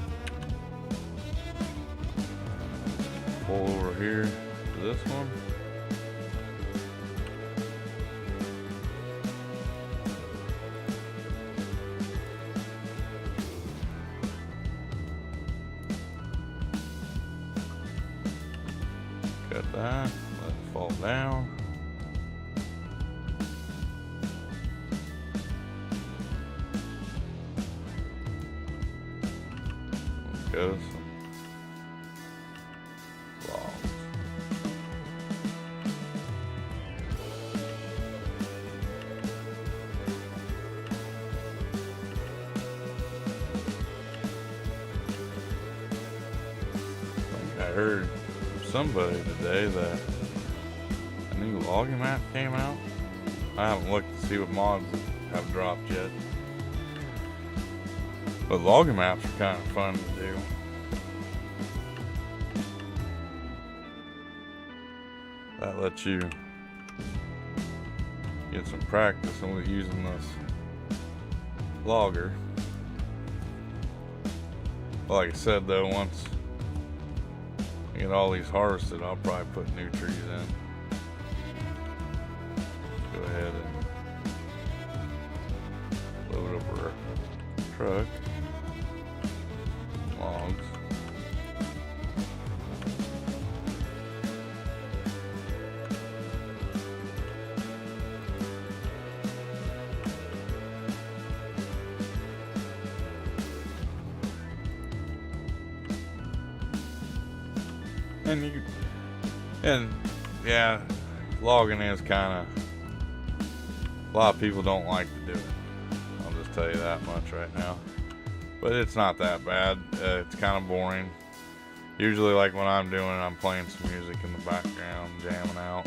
Speaker 1: pull over here to this one. Cut that, let it fall down. Goes some logs. I heard from somebody today that a new logging map came out. I haven't looked to see what mods have dropped yet. But logging maps are kind of fun to do. That lets you get some practice with using this logger. Like I said though, once I get all these harvested, I'll probably put new trees in. Go ahead and load up our truck. Logs. And yeah, logging is kind of, a lot of people don't like to do it. I'll just tell you that much right now. But it's not that bad. It's kind of boring. Usually, like when I'm doing it, I'm playing some music in the background, jamming out.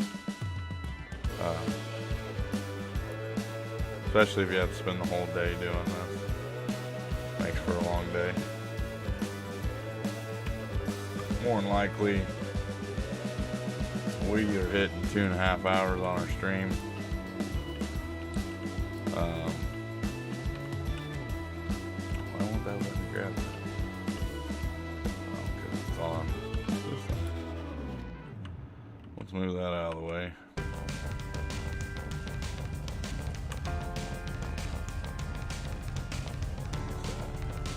Speaker 1: Especially if you have to spend the whole day doing this. Makes for a long day. More than likely, we are hitting 2.5 hours on our stream. Why won't that let me grab it? Oh, because it's on this side. Let's move that out of the way.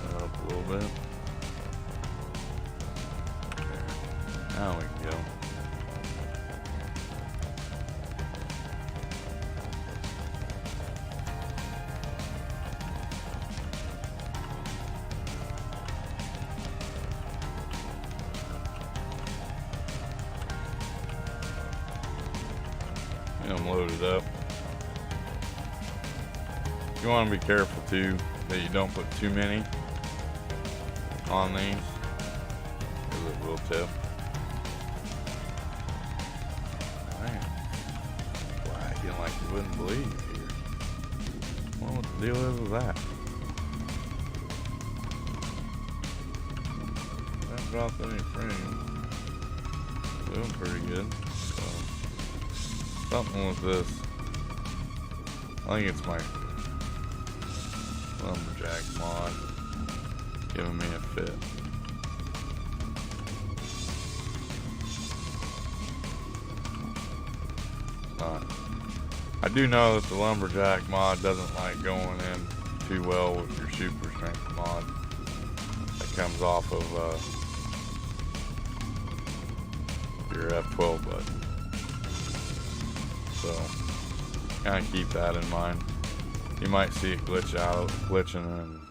Speaker 1: Set up a little bit. Now we can go. Get them loaded up. You want to be careful too that you don't put too many on these, because it will tip. Like you wouldn't believe here. I wonder what the deal is with that. That dropped any frame. Doing pretty good. So, something with this. I think it's my lumberjack mod giving me a fit. I do know that the lumberjack mod doesn't like going in too well with your super strength mod. That comes off of your F12 button. So kind of keep that in mind. You might see it glitching and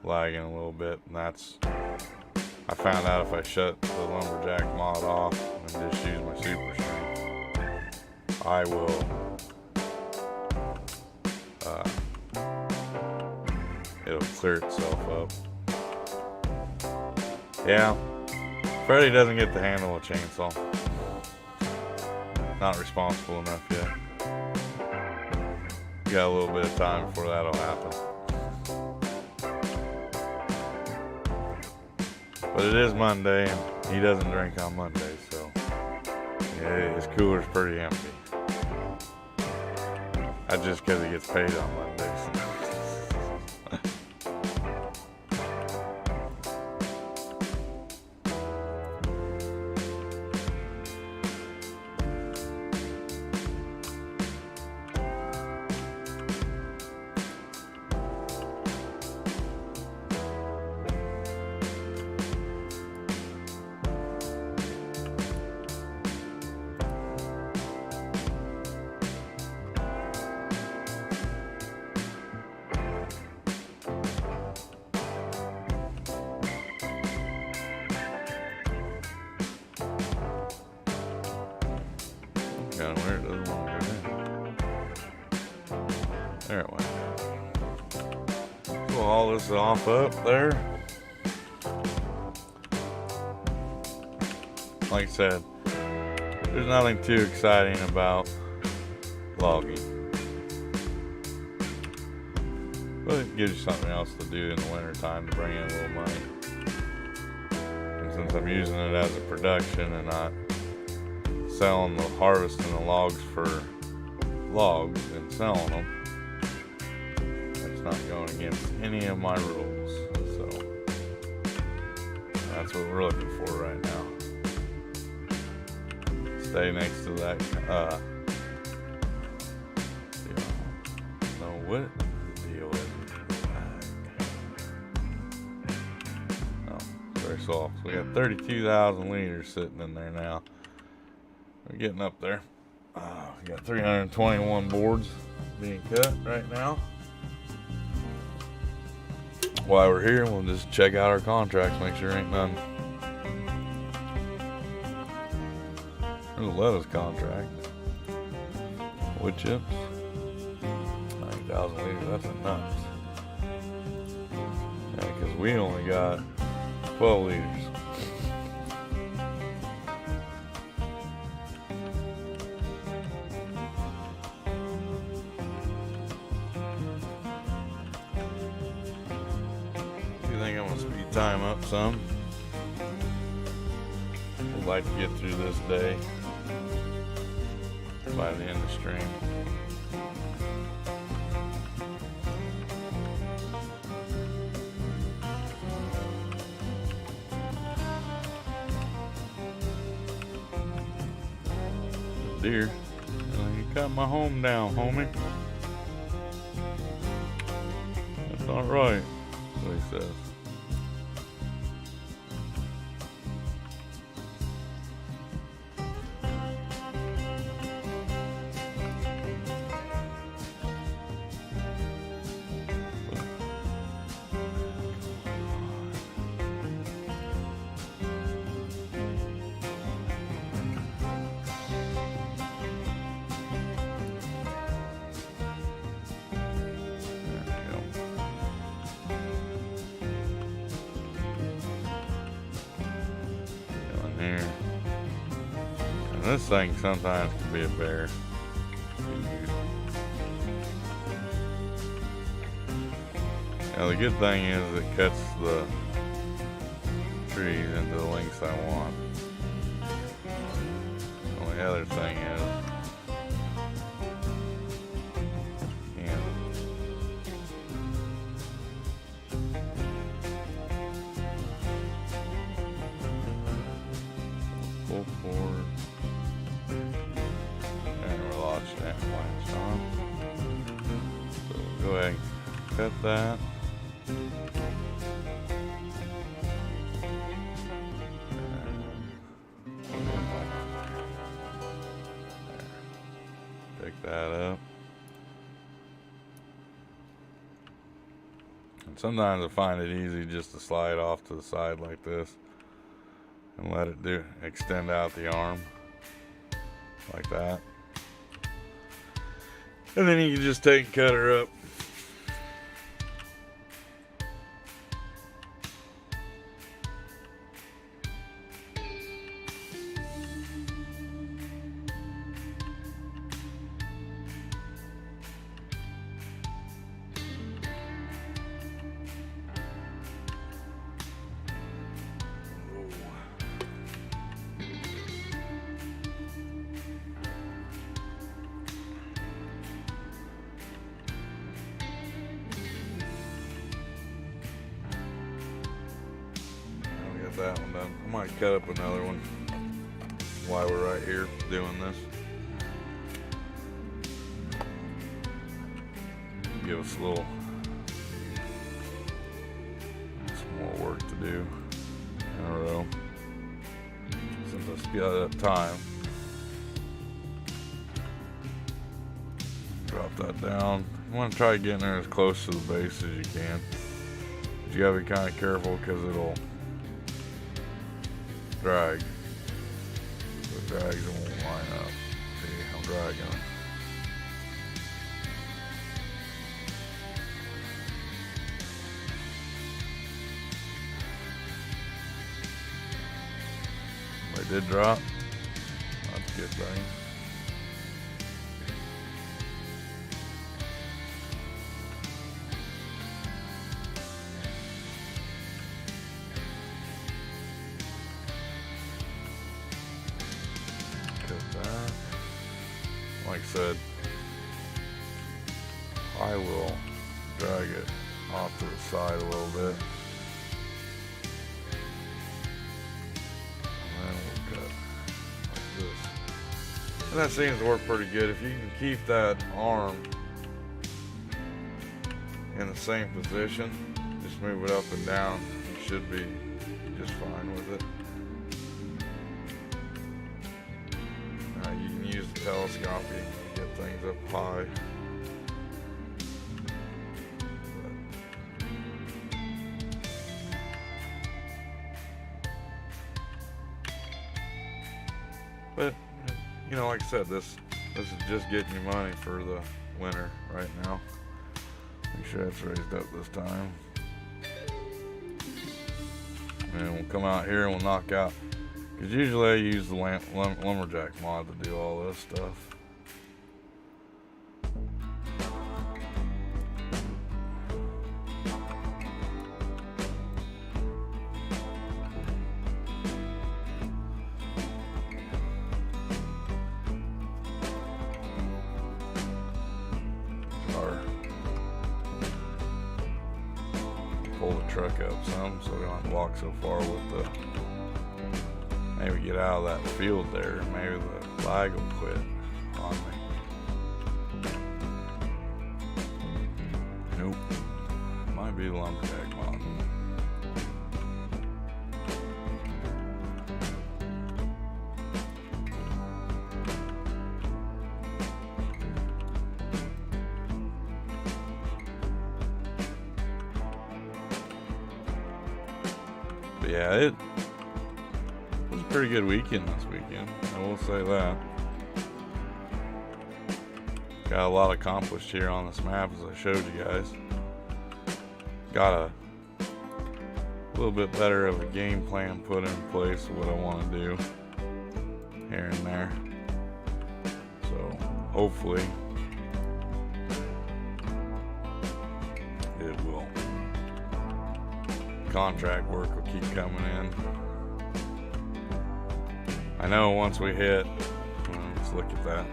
Speaker 1: lagging a little bit, and that's, I found out if I shut the lumberjack mod off and just use my super strength, I will it'll clear itself up. Yeah, Freddy doesn't get to handle a chainsaw. Not responsible enough yet. Got a little bit of time before that'll happen. But it is Monday, and he doesn't drink on Monday, so his cooler's pretty empty. That's just because he gets paid on Mondays. Kind of weird, it doesn't want to go in. There it went. Pull all this off up there. Like I said, there's nothing too exciting about logging. But it gives you something else to do in the winter time to bring in a little money. And since I'm using it as a production and not selling harvesting the logs for logs and selling them, it's not going against any of my rules. So that's what we're looking for right now. Stay next to that no, what the deal is. No, very soft. So we got 32,000 liters sitting in there now. We're getting up there. We got 321 boards being cut right now. While we're here, we'll just check out our contracts, make sure ain't none. There's a lettuce contract. Wood chips. 9,000 liters, that's nuts. Yeah, because we only got 12 liters. I think I'm gonna speed time up some. Would like to get through this day by the end of stream. Deer, you cut my home down, homie. That's not right. That's what he says. Here. And this thing sometimes can be a bear. Now the good thing is it cuts the trees into the lengths I want. The only other thing is pull forward, and we're launching that latch on. So we'll go ahead and cut that. Pick that up. And sometimes I find it easy just to slide off to the side like this and let it extend out the arm like that. And then you can just take and cut her up. got that one done. I might cut up another one while we're right here doing this. Give us a little some more work to do in a row since I got that time. Drop that down. You want to try getting there as close to the base as you can. But you gotta be kind of careful because it'll drag. If it drags, it won't line up. See, I'm dragging it. They did drop. That's a good thing. Cut that. Like I said, I will drag it off to the side a little bit. And that seems to work pretty good. If you can keep that arm in the same position, just move it up and down, you should be just fine with it. Now you can use the telescoping to get things up high. But you know, like I said, this is just getting you money for the winter right now. Make sure that's raised up this time. And we'll come out here and we'll knock out, because usually I use the lumberjack mod to do all this stuff. Pull the truck up some so we don't have to walk so far with the, maybe get out of that field there. Maybe the flag will quit on me. Nope. Might be the lumberjack mod. But yeah, it was a pretty good weekend this weekend. I will say that. Got a lot accomplished here on this map, as I showed you guys. Got a little bit better of a game plan put in place of what I want to do here and there. So hopefully it will. Contract work will keep coming in. I know once we hit, let's look at that.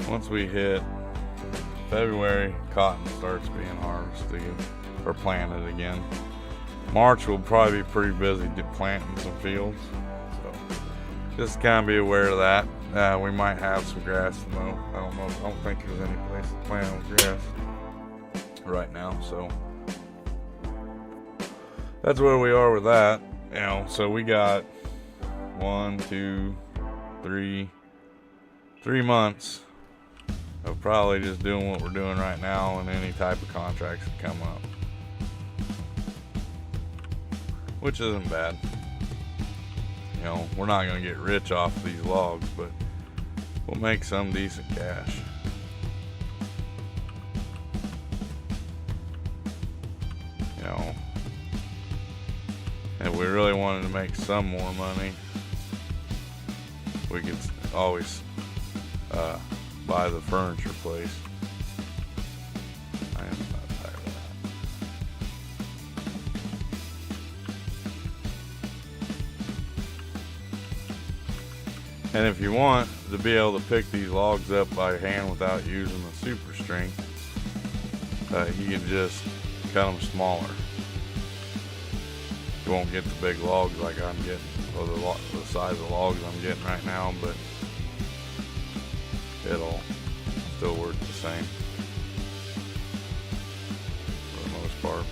Speaker 1: Once we hit February, cotton starts being harvested or planted again. March will probably be pretty busy planting some fields. So just kind of be aware of that. We might have some grass to mow. I don't know. I don't think there's any place to plant with grass right now. So that's where we are with that. You know, so we got 3 months of probably just doing what we're doing right now, and any type of contracts that come up, which isn't bad. You know, we're not going to get rich off of these logs, but we'll make some decent cash. You know, if we really wanted to make some more money, we could always buy the furniture place. I am not tired of that. And if you want to be able to pick these logs up by hand without using the super strength, you can just cut them smaller. You won't get the big logs like I'm getting, or the size of logs I'm getting right now, but it'll still work the same for the most part.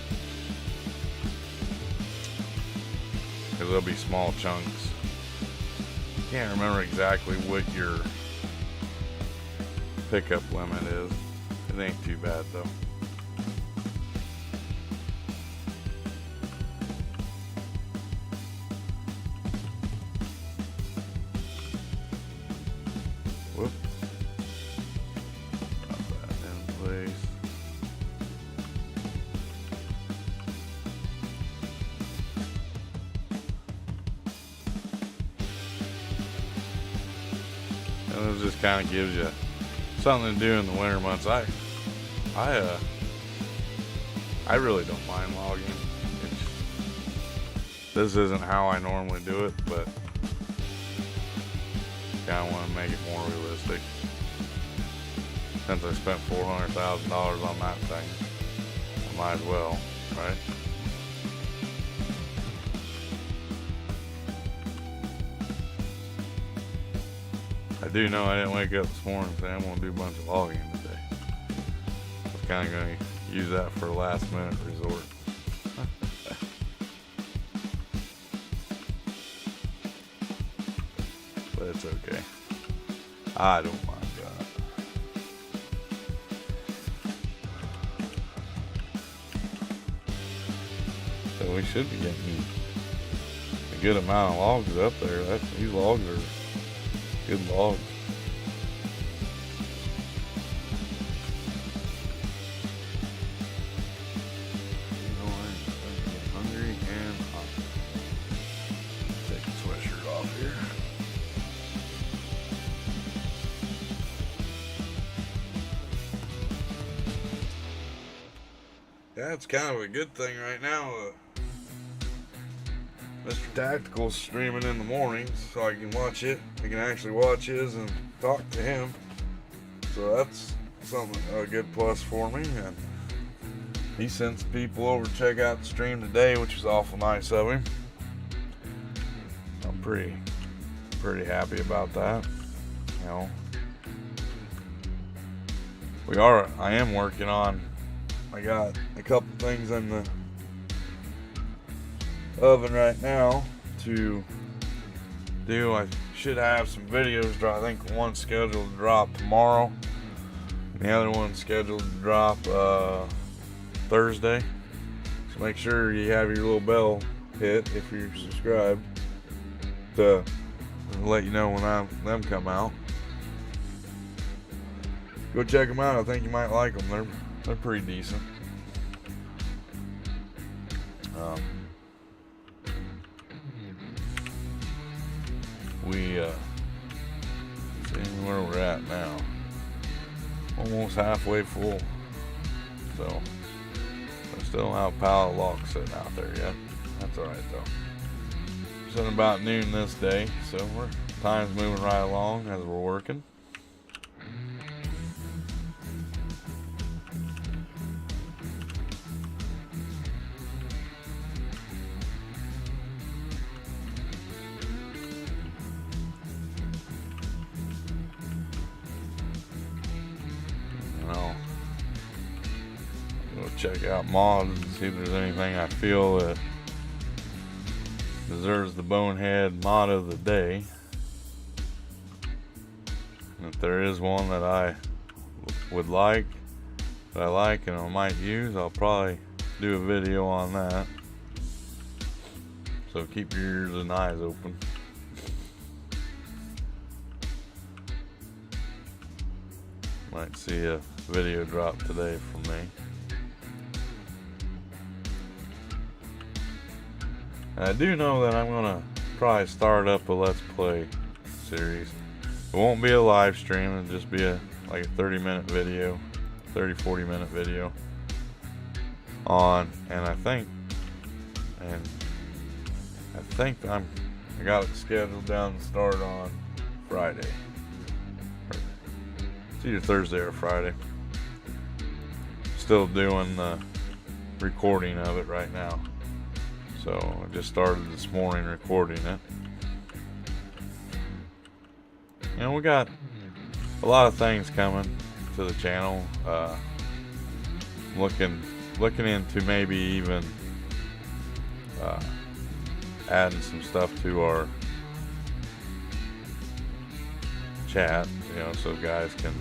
Speaker 1: Because there'll be small chunks. Can't remember exactly what your pickup limit is. It ain't too bad though. Whoop. Got that in place. And it just kind of gives you something to do in the winter months. I really don't mind logging. This isn't how I normally do it, but kind of want to make it more realistic. Since I spent $400,000 on that thing, I might as well, right? I do know I didn't wake up this morning and say I'm going to do a bunch of logging today. I was kind of going to use that for a last minute resort. But it's okay. I don't mind that. So we should be getting a good amount of logs up there. These logs are good logs. You know, I'm getting hungry and hot. Take the sweatshirt off here. Yeah, it's kind of a good thing right now. Mr. Tactical's streaming in the mornings, so I can watch it. I can actually watch his and talk to him. So that's something, a good plus for me. And he sent some people over to check out the stream today, which was awful nice of him. I'm pretty happy about that. You know, I am working on. I got a couple things in the oven right now to do. I should have some videos drop. I think one's scheduled to drop tomorrow, and the other one's scheduled to drop Thursday. So make sure you have your little bell hit if you're subscribed to let you know when them come out. Go check them out. I think you might like them. They're pretty decent. See where we're at now. Almost halfway full. So I still don't have a pile of logs sitting out there yet. That's alright though. It's at about noon this day, so time's moving right along as we're working. Check out mods and see if there's anything I feel that deserves the bonehead mod of the day. And if there is one that I would like, that I like and I might use, I'll probably do a video on that. So keep your ears and eyes open. Might see a video drop today from me. I do know that I'm gonna probably start up a Let's Play series. It won't be a live stream, it'll just be like a 30-minute video, 30-40 minute video on, and I think I got it scheduled down to start on Friday. It's either Thursday or Friday. Still doing the recording of it right now. So I just started this morning recording it. You know, we got a lot of things coming to the channel. Looking into maybe even adding some stuff to our chat, you know, so guys can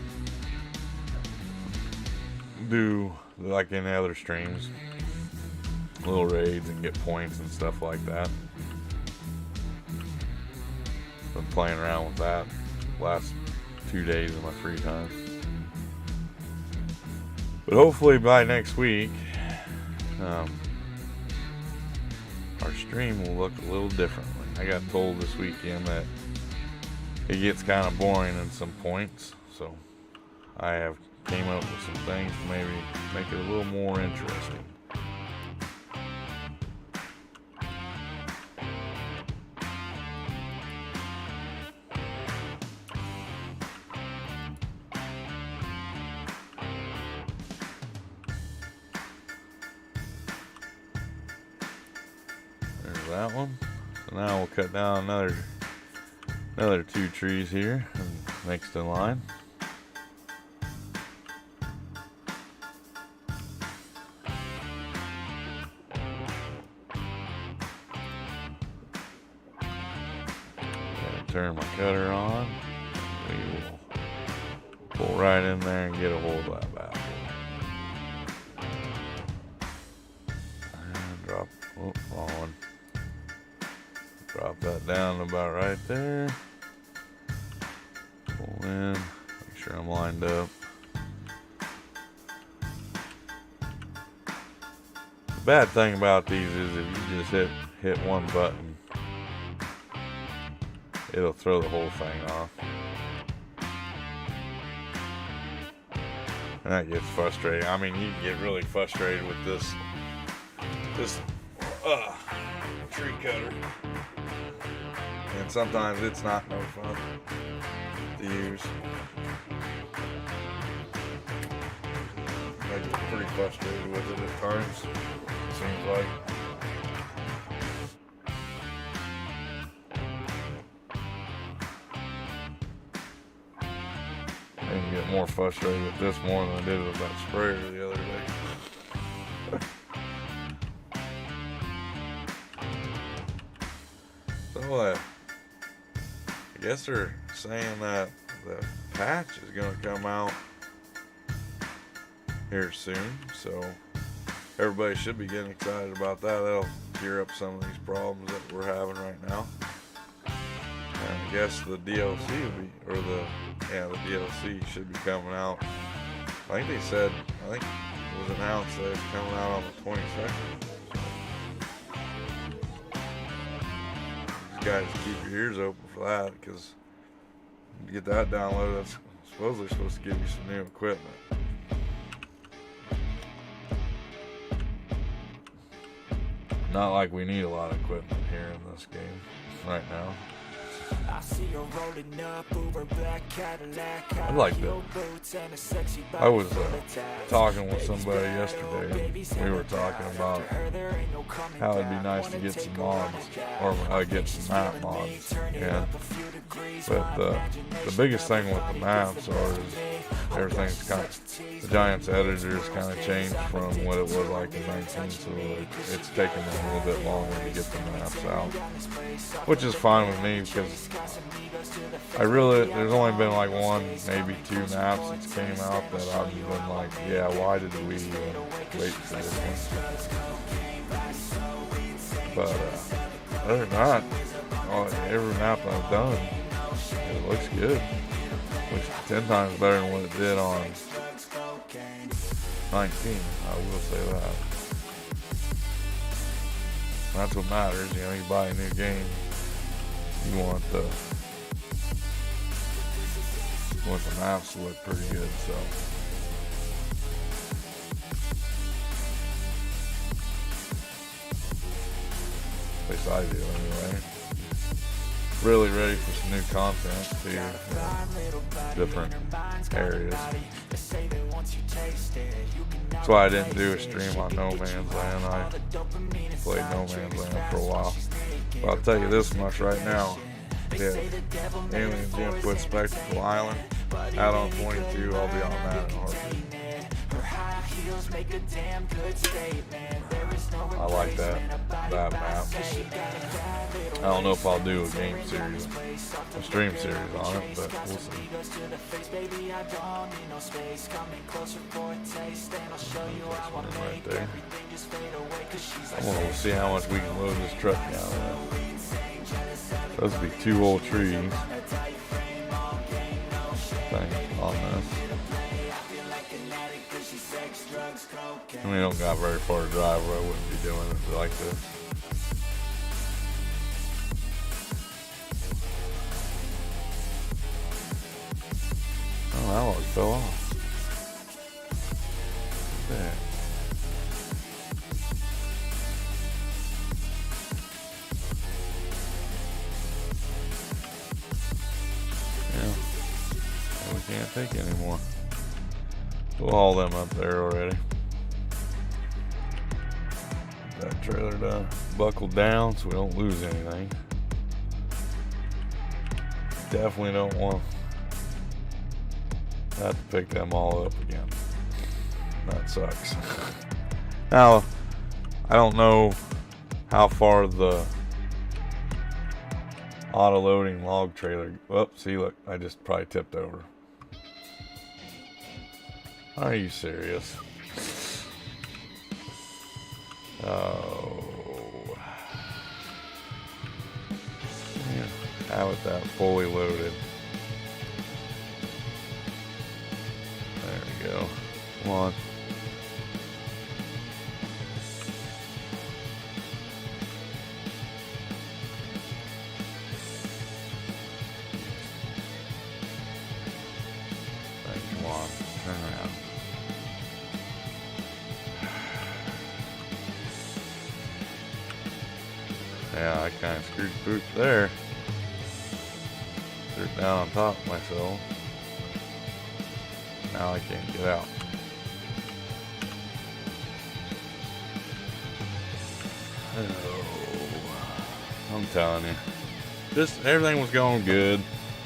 Speaker 1: do like in other streams, little raids and get points and stuff like that. Been playing around with that last 2 days of my free time. But hopefully by next week, our stream will look a little differently. I got told this weekend that it gets kind of boring in some points, so I have came up with some things to maybe make it a little more interesting. There's that one. So now we'll cut down another 2 trees here and next in line. Turn my cutter on. We will pull right in there and get a hold of that bad boy. And drop, wrong one. Drop that down about right there. Pull in, make sure I'm lined up. The bad thing about these is if you just hit one button, it'll throw the whole thing off. And that gets frustrating. I mean, you can get really frustrated with this tree cutter. And sometimes it's not no fun to use. I get pretty frustrated with it at times, it seems like. I get more frustrated with this more than I did with that sprayer the other day. So I guess they're saying that the patch is going to come out here soon, so everybody should be getting excited about that. That'll clear up some of these problems that we're having right now. And I guess the DLC will be, or the DLC should be coming out. I think they said, I think it was announced that it's coming out on the 22nd. You guys keep your ears open for that, because to get that downloaded, that's supposedly supposed to give you some new equipment. Not like we need a lot of equipment here in this game right now. I like that. I was talking with somebody yesterday, and we were talking about how it'd be nice to get some mods, or get some map mods. Yeah. But the biggest thing with the maps is everything's kind of, the Giants editors kind of changed from what it was like in 19, so it's taken them a little bit longer to get the maps out, which is fine with me, because there's only been like 1, maybe 2 maps that came out that I've been like, yeah, why did we wait for this one? But other than that, every map I've done, it looks good. Looks 10 times better than what it did on 19, I will say that. That's what matters, you know, you buy a new game, you want the maps to look pretty good, so. At least I do anyway. Really ready for some new content too, you know, different areas. That's why I didn't do a stream on No Man's Land. I played No Man's Land for a while. But I'll tell you this much right now. Yeah, Alien Jim put Spectacle Island out on 22. I'll be on that in a heartbeat. I like that map. I don't know if I'll do a game series, a stream series on it, but we'll see. Right there. I want to see how much we can load this truck down. Those would be 2 whole trees thing on this. And we don't got very far to drive, or I wouldn't be doing it like this. Oh, that one fell off. There. Yeah. We can't take it anymore. We'll haul them up there already. That trailer done buckled down so we don't lose anything. Definitely don't want to have to pick them all up again. That sucks. Now, I don't know how far the auto loading log trailer. Oh, see, look, I just probably tipped over. Are you serious? Oh. Yeah, how is that fully loaded? There we go. Come on. Come on, turn around. Yeah, I kind of screwed the pooch there. Threw it down on top of myself. Now I can't get out. Oh, I'm telling you. Just everything was going good.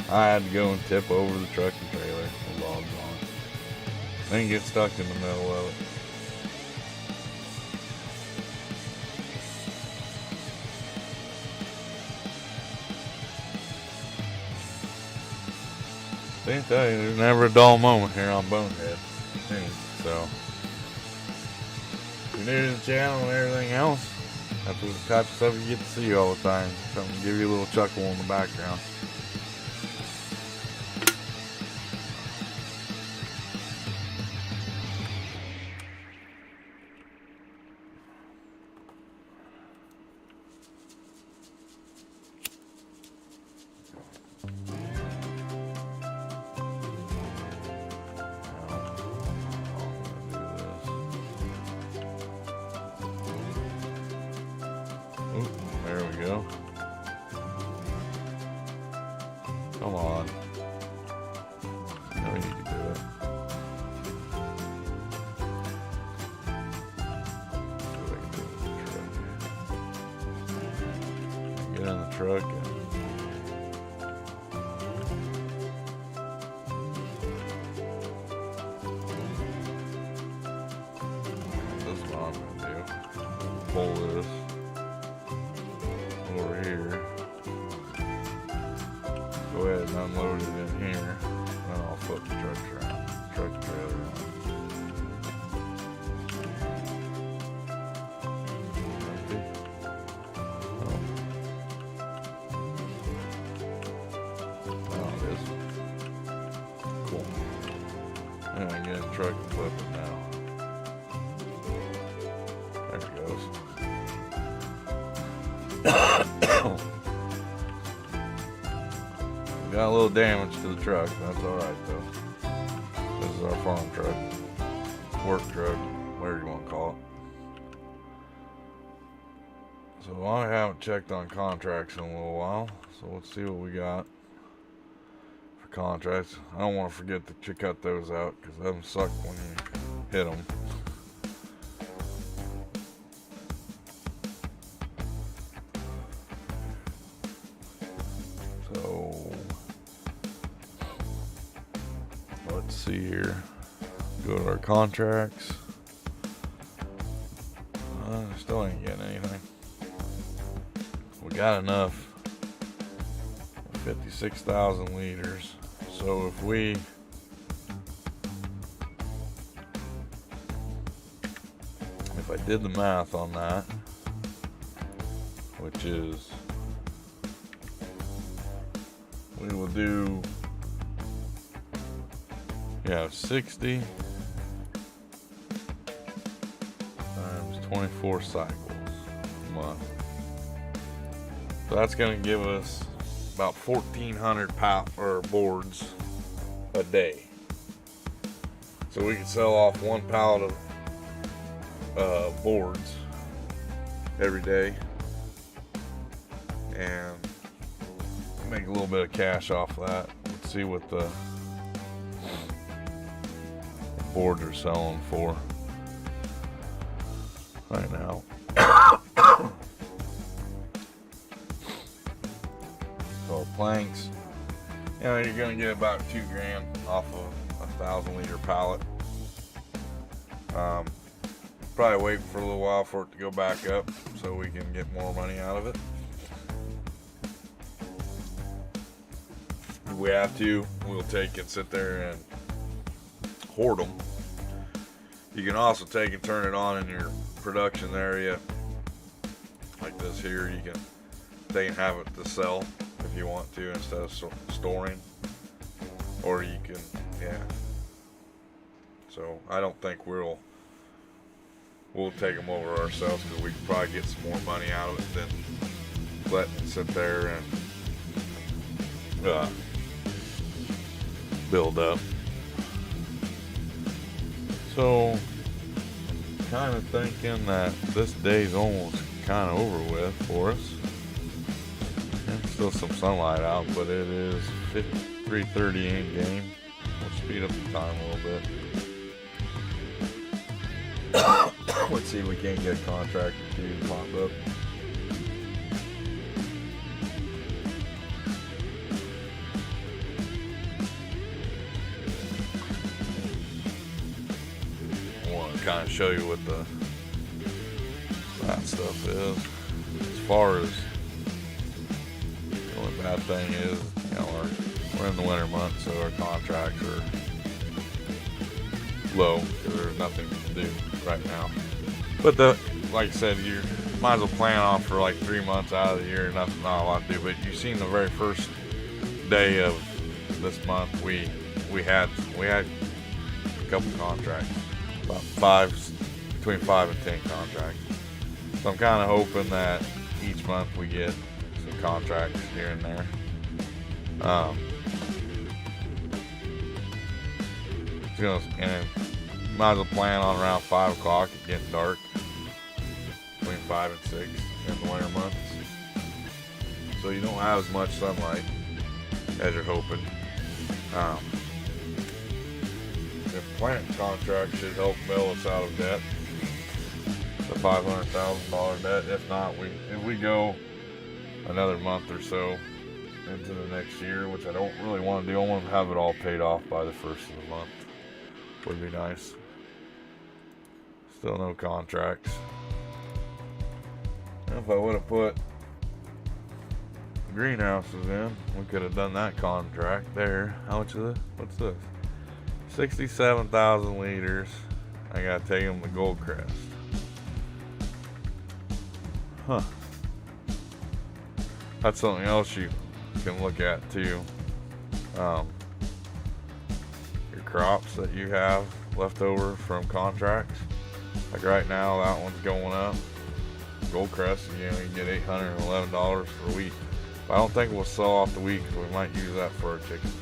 Speaker 1: I had to go and tip over the truck and trailer with logs on it. Then get stuck in the middle of it. I tell you, there's never a dull moment here on Bonehead. So, if you're new to the channel and everything else, that's the type of stuff you get to see all the time. Something to give you a little chuckle in the background. Oop, there we go. Come on. No, you can do it. See what I can do with the truck. Get in the truck and this is what I'm gonna do. Pull this over here. Go ahead and unload it in here. Then I'll flip the truck around. Truck trailer around. Oh, it is. Cool. And I get in the truck and flip it now. There it goes. We got a little damage to the truck. That's alright though. This is our farm truck. Work truck. Whatever you want to call it. So I haven't checked on contracts in a little while. So let's see what we got for contracts. I don't want to forget to cut those out because them suck when you hit them. see here. Go to our contracts. Still ain't getting anything. We got enough. 56,000 liters. So if I did the math on that, which is, we will do, 60 times 24 cycles a month. So that's going to give us about 1,400 boards a day. So we can sell off one pallet of boards every day and make a little bit of cash off that. Let's see what the boards are selling for right now. So planks, you're gonna get about $2,000 off of a 1,000-liter pallet. Probably wait for a little while for it to go back up so we can get more money out of it. If we have to, we'll take and sit there and hoard them. You can also take and turn it on in your production area like this here. You can take and have it to sell if you want to instead of storing, or you can, so I don't think we'll take them over ourselves, because we can probably get some more money out of it than letting it sit there and build up. So kind of thinking that this day's almost kind of over with for us. And still some sunlight out, but it is 3:30 in game. We'll speed up the time a little bit. Let's see if we can't get a contract or two to pop up. I want to kind of show you what that stuff is. As far as, the only bad thing is, we're in the winter months, so our contracts are low because there's nothing to do right now. But like I said, you might as well plan on for like 3 months out of the year, not a lot to do. But you've seen the very first day of this month, we had a couple contracts, about between 5 and 10 contracts. So I'm kind of hoping that each month we get some contracts here and there. And might as well plan on around 5 o'clock. It's getting dark between 5 and 6 in the winter months, so you don't have as much sunlight as you're hoping. The plant contract should help bail us out of debt, the $500,000 debt. If not, if we go another month or so into the next year, which I don't really want to do, I want to have it all paid off by the first of the month. Would be nice. Still no contracts. If I would have put greenhouses in, we could have done that contract there. How much is it? What's this? 67,000 liters. I gotta take them to Goldcrest. Huh. That's something else you can look at too. Your crops that you have left over from contracts. Like right now, that one's going up. Goldcrest, you can get $811 for wheat. But I don't think we'll sell off the wheat because we might use that for our chickens.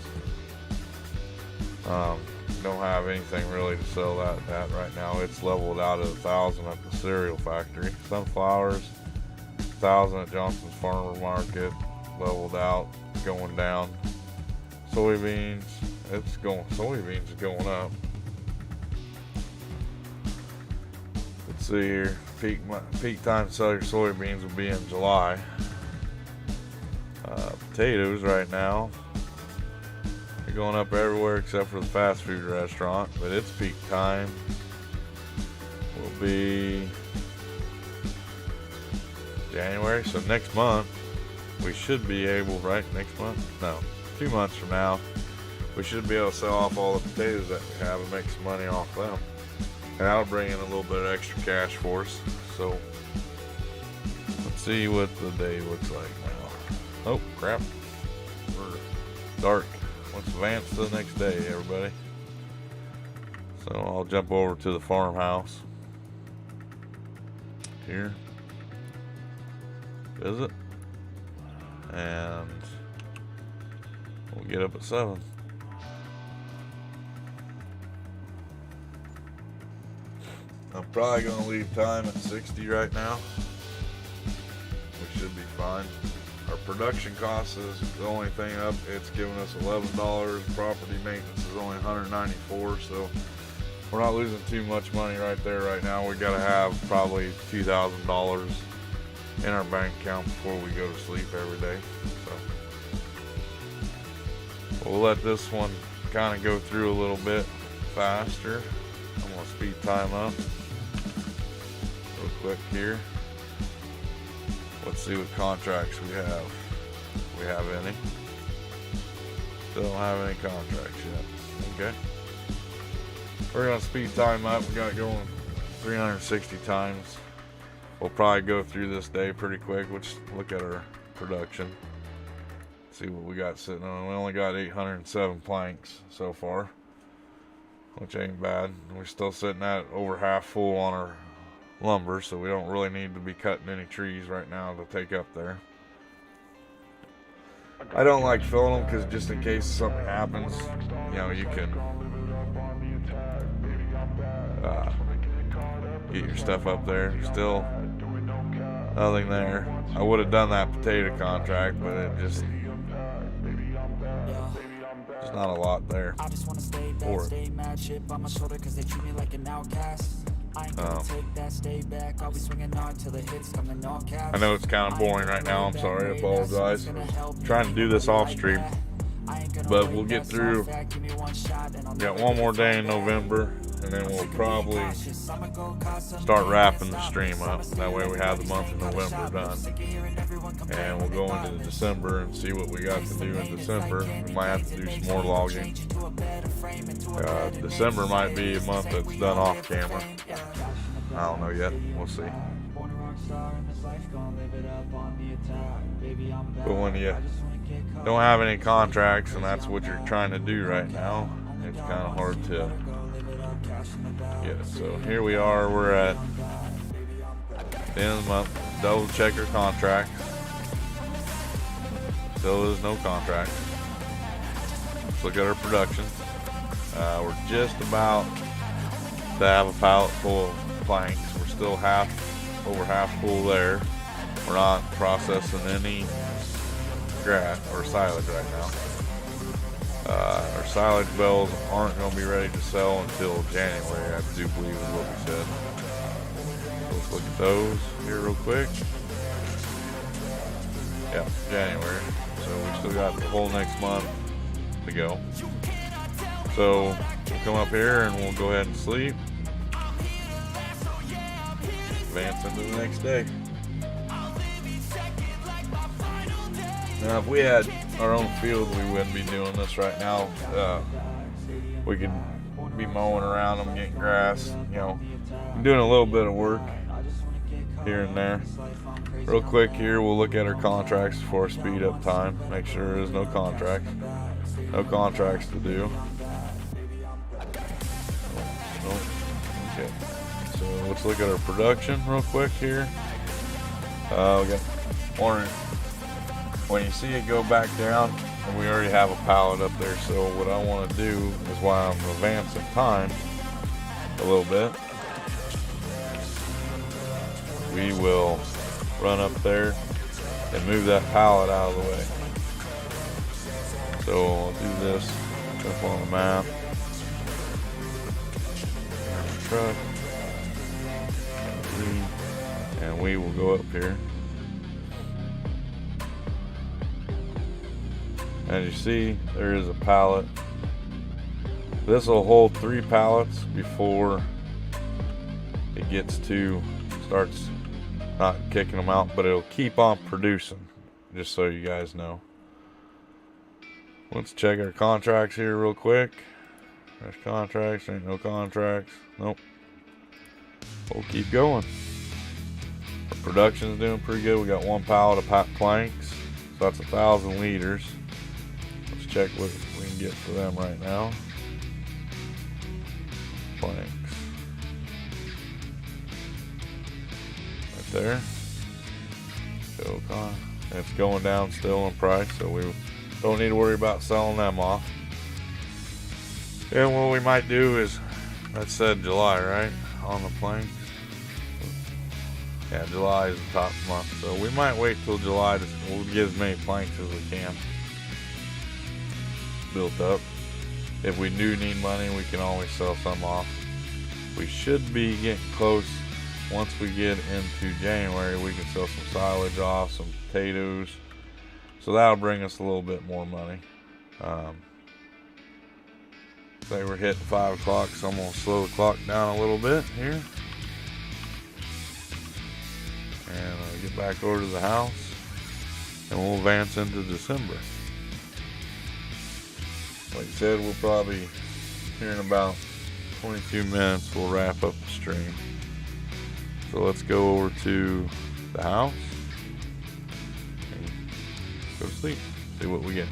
Speaker 1: Don't have anything really to sell that at right now. It's leveled out at 1,000 at the cereal factory. Sunflowers, 1,000 at Johnson's Farmer Market, leveled out, going down. Soybeans, soybeans is going up. Let's see here. Peak time to sell your soybeans will be in July. Potatoes right now, They're going up everywhere except for the fast food restaurant, but its peak time will be January. So next month we should be able, right? Next month? No, 2 months from now, we should be able to sell off all the potatoes that we have and make some money off them. And that'll bring in a little bit of extra cash for us. So let's see what the day looks like now. Oh crap, we're dark. Let's advance to the next day, everybody. So I'll jump over to the farmhouse here, visit, and we'll get up at 7. I'm probably going to leave time at 60 right now. We should be fine. Our production cost is the only thing up. It's giving us $11. Property maintenance is only $194. So we're not losing too much money right there right now. We got to have probably $2,000 in our bank account before we go to sleep every day. So we'll let this one kind of go through a little bit faster. I'm going to speed time up real quick here. Let's see what contracts we have. We have any? Still don't have any contracts yet. Okay. We're going to speed time up. We got going 360 times. We'll probably go through this day pretty quick. We'll just look at our production. See what we got sitting on. We only got 807 planks so far, which ain't bad. We're still sitting at over half full on our lumber, so we don't really need to be cutting any trees right now to take up there. I don't like filling them because just in case something happens, you know, you can get your stuff up there. Still nothing there. I would have done that potato contract, but it just there's not a lot there for it. I know it's kind of boring right now. I'm sorry. I apologize. I'm trying to do this off stream, but we'll get through. We got one more day in November, and then we'll probably start wrapping the stream up. That way we have the month of November done, and we'll go into December and see what we got to do in December. We might have to do some more logging. December might be a month that's done off camera. I don't know yet. We'll see. But when you don't have any contracts and that's what you're trying to do right now, it's kind of hard to get it. So here we are. We're at the end of the month. Double check our contract. Still is no contract. Let's look at our production. We're just about to have a pallet full of planks. We're still over half full there. We're not processing any grass or silage right now. Our silage bales aren't going to be ready to sell until January, I do believe is what we said. So let's look at those here real quick. Yeah, January. So we still got the whole next month to go. So we'll come up here and we'll go ahead and sleep. Advance into the next day. Now if we had our own field, we wouldn't be doing this right now. We could be mowing around them, getting grass, you know, doing a little bit of work here and there. Real quick here, we'll look at our contracts before speed up time. Make sure there's no contracts. No contracts to do. Okay. So let's look at our production real quick here. We got orange. When you see it go back down, and we already have a pallet up there, so what I want to do is while I'm advancing time a little bit, we will run up there and move that pallet out of the way. So I'll do this, jump on the map, truck, and we will go up here. As you see, there is a pallet. This will hold 3 pallets before it starts not kicking them out, but it'll keep on producing, just so you guys know. Let's check our contracts here real quick. There's contracts, ain't no contracts. Nope. We'll keep going. Our production's doing pretty good. We got 1 pallet of planks, so that's 1,000 liters. Let's check what we can get for them right now. Planks. Right there. It's going down still in price, so we don't need to worry about selling them off. And what we might do is, that said July, right? On the planks. Yeah, July is the top month, so we might wait till July to we'll get as many planks as we can built up. If we do need money, we can always sell some off. We should be getting close. Once we get into January, we can sell some silage off, some potatoes, so that'll bring us a little bit more money. Say we're hitting 5 o'clock, so I'm gonna slow the clock down a little bit here. And get back over to the house, and we'll advance into December. Like I said, we'll probably, here in about 22 minutes, we'll wrap up the stream. So let's go over to the house and go to sleep, see what we get.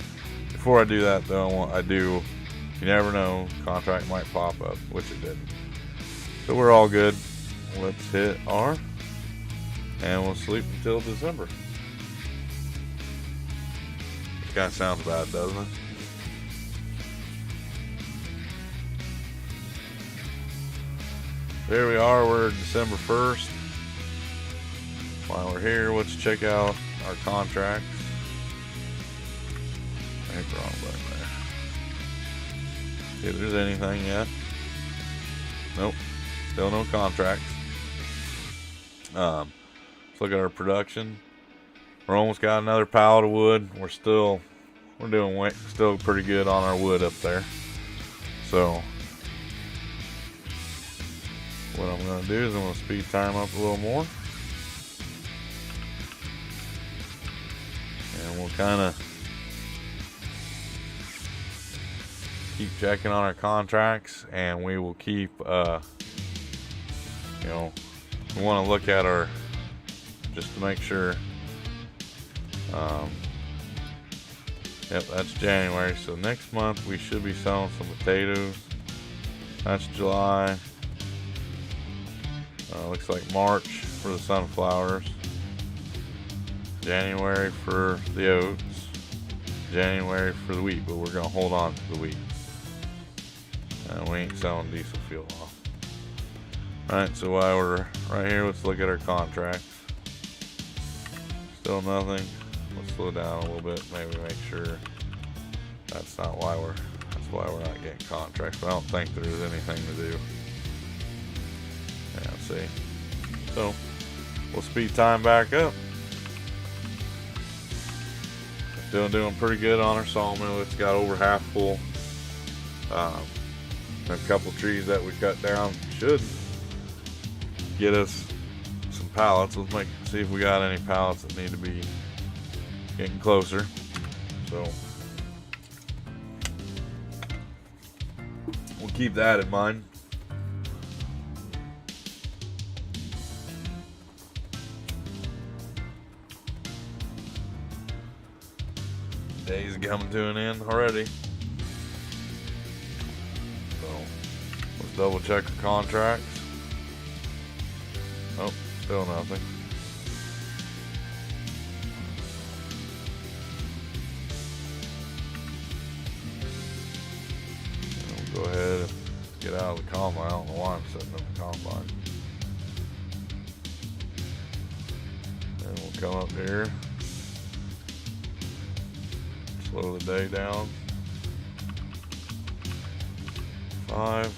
Speaker 1: Before I do that though, you never know, contract might pop up, which it didn't. So we're all good. Let's hit R, and we'll sleep until December. It kind of sounds bad, doesn't it? There we are, we're December 1st. While we're here, let's check out our contracts. I hit the wrong button there. See if there's anything yet. Nope, still no contracts. Let's look at our production. We're almost got another pallet of wood. We're doing still pretty good on our wood up there. So what I'm going to do is I'm going to speed time up a little more. And we'll kind of keep checking on our contracts, and we will keep, we want to look at our, just to make sure. Yep, that's January. So next month we should be selling some potatoes. That's July. Looks like March for the sunflowers, January for the oats, January for the wheat, but we're going to hold on to the wheat. We ain't selling diesel fuel off. Alright, so while we're right here, let's look at our contracts. Still nothing. Let's slow down a little bit, maybe make sure that's why we're not getting contracts, but I don't think there's anything to do. Yeah, see. So we'll speed time back up. Still doing pretty good on our sawmill. It's got over half full. A couple trees that we cut down should get us some pallets. Let's see if we got any pallets that need to be getting closer. So we'll keep that in mind. Day's coming to an end already. So let's double check the contracts. Oh, still nothing. And we'll go ahead and get out of the combine. I don't know why I'm setting up the combine. And we'll come up here. Slow the day down. 5.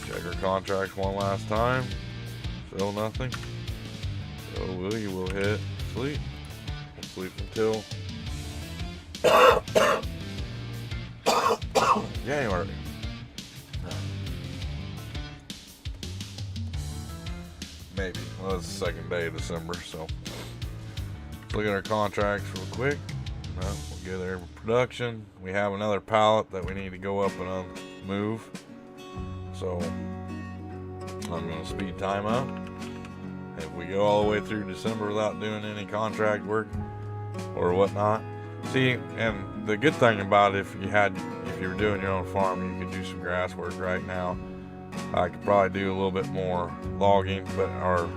Speaker 1: Check our contracts one last time. Still nothing. So we will hit sleep. We'll sleep until January. Maybe. Well, it's the second day of December, so let's look at our contracts real quick. We'll get our production. We have another pallet that we need to go up and move. So I'm going to speed time up. If we go all the way through December without doing any contract work or whatnot. See, and the good thing about it, if you were doing your own farm, you could do some grass work right now. I could probably do a little bit more logging, but I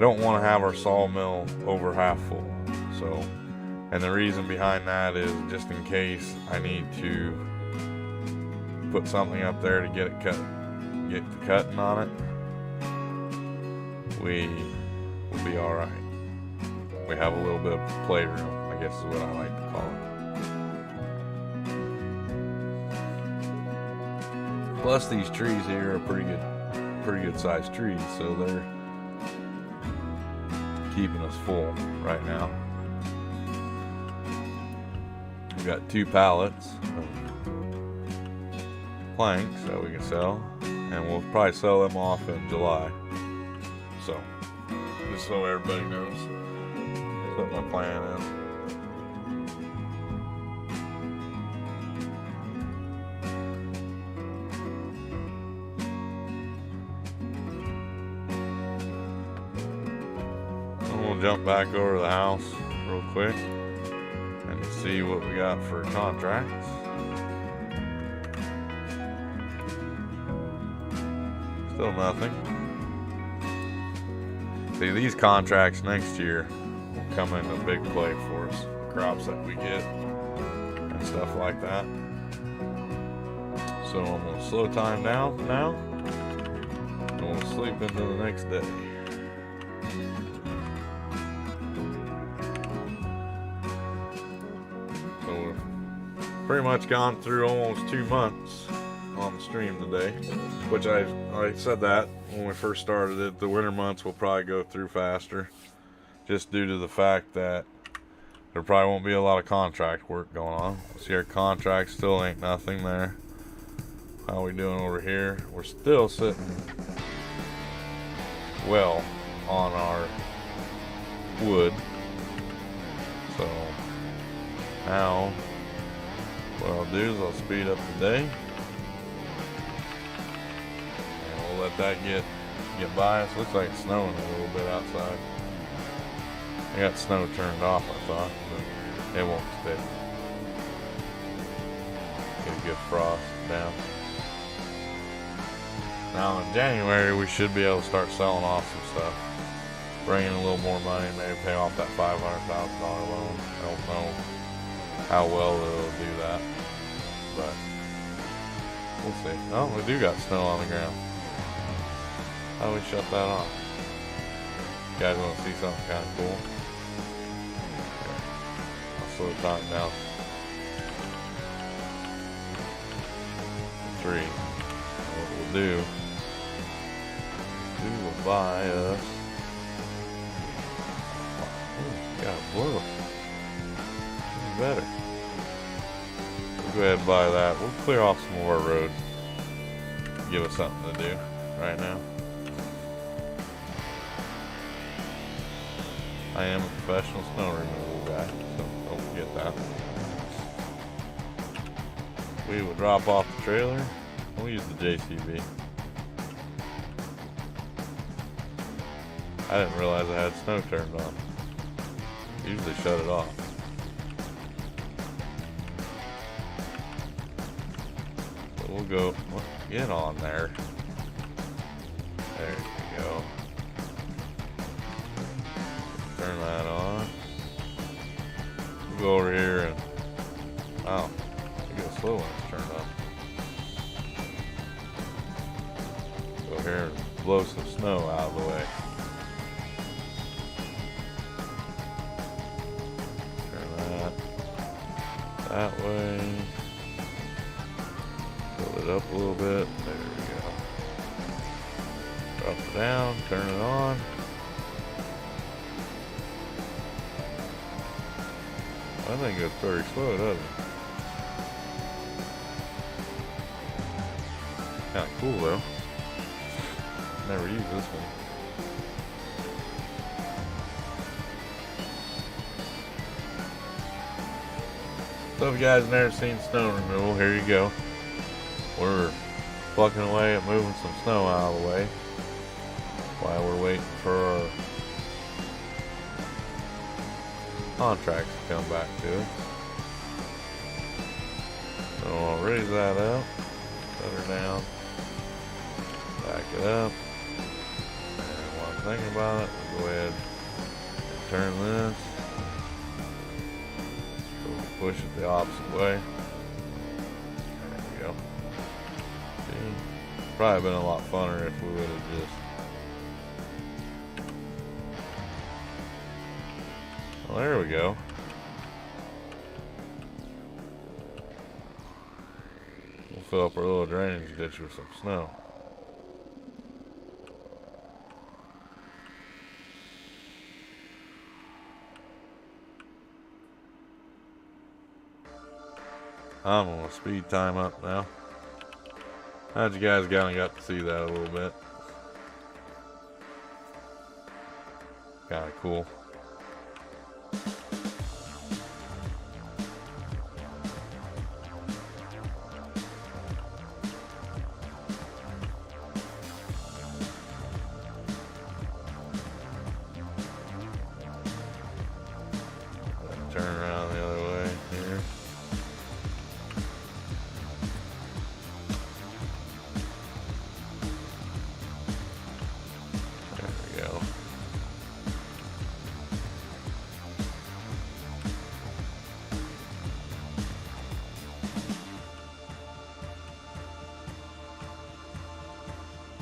Speaker 1: don't want to have our sawmill over half full. So, and the reason behind that is just in case I need to put something up there to get the cutting on it, we will be all right. We have a little bit of playroom, I guess is what I like to call it. Plus, these trees here are pretty good sized trees, so they're keeping us full right now. We've got 2 pallets of planks that we can sell, and we'll probably sell them off in July. So, just so everybody knows what my plan is. We'll jump back over to the house real quick and see what we got for contracts. Still nothing. See, these contracts next year will come into big play for us. Crops that we get and stuff like that. So I'm going to slow time down now and we'll sleep into the next day. So we've pretty much gone through almost 2 months on the stream today, which I said that when we first started it. The winter months will probably go through faster, just due to the fact that there probably won't be a lot of contract work going on. See, our contract still ain't nothing there. How we doing over here? We're still sitting well on our wood. So now what I'll do is I'll speed up the day. Let that get by us. Looks like it's snowing a little bit outside. I got snow turned off, I thought, but it won't stick. Get a good frost down. Now in January we should be able to start selling off some stuff, bring in a little more money, maybe pay off that $500,000 loan. I don't know how well it'll do that, but we'll see. Oh, we do got snow on the ground. How do we shut that off? You guys want to see something kind of cool? Okay. I'll slow time down. 3. What we'll do, we will buy us. Ooh, got blue. Even better. We'll go ahead and buy that. We'll clear off some more roads. Give us something to do right now. I am a professional snow removal guy, so don't forget that. We will drop off the trailer. We'll use the JCB. I didn't realize I had snow turned on. Usually shut it off. So we'll go, get on there. There you go. Turn that on. We'll go over here and, wow, you get slow when it's turned on. Go here and blow some snow out of the way. Turn that way. Build it up a little bit. There we go. Drop it down, turn it on. I think it's very slow, doesn't it? Kind of cool though. Never used this one. So if you guys never seen snow removal, here you go. We're plucking away at moving some snow out of the way while we're waiting for our contracts to come back to us. So I'll raise that up, put her down, back it up, and while I'm thinking about it, we'll go ahead and turn this, so we'll push it the opposite way. There we go. See, probably been a lot funner if we would have just, well, there we go. We'll fill up our little drainage ditch with some snow. I'm gonna speed time up now. How'd you guys got to see that a little bit? Kinda cool. Turn around the other way here. There we go.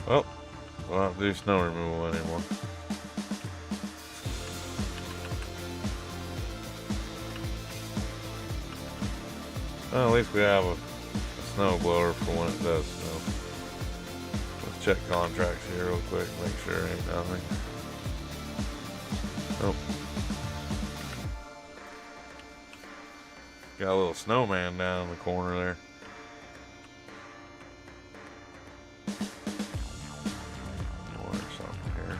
Speaker 1: Well, we'll not do snow removal anymore. Well, at least we have a snow blower for when it does snow. Let's check contracts here real quick, make sure there ain't nothing. Nope. Got a little snowman down in the corner there. Order something here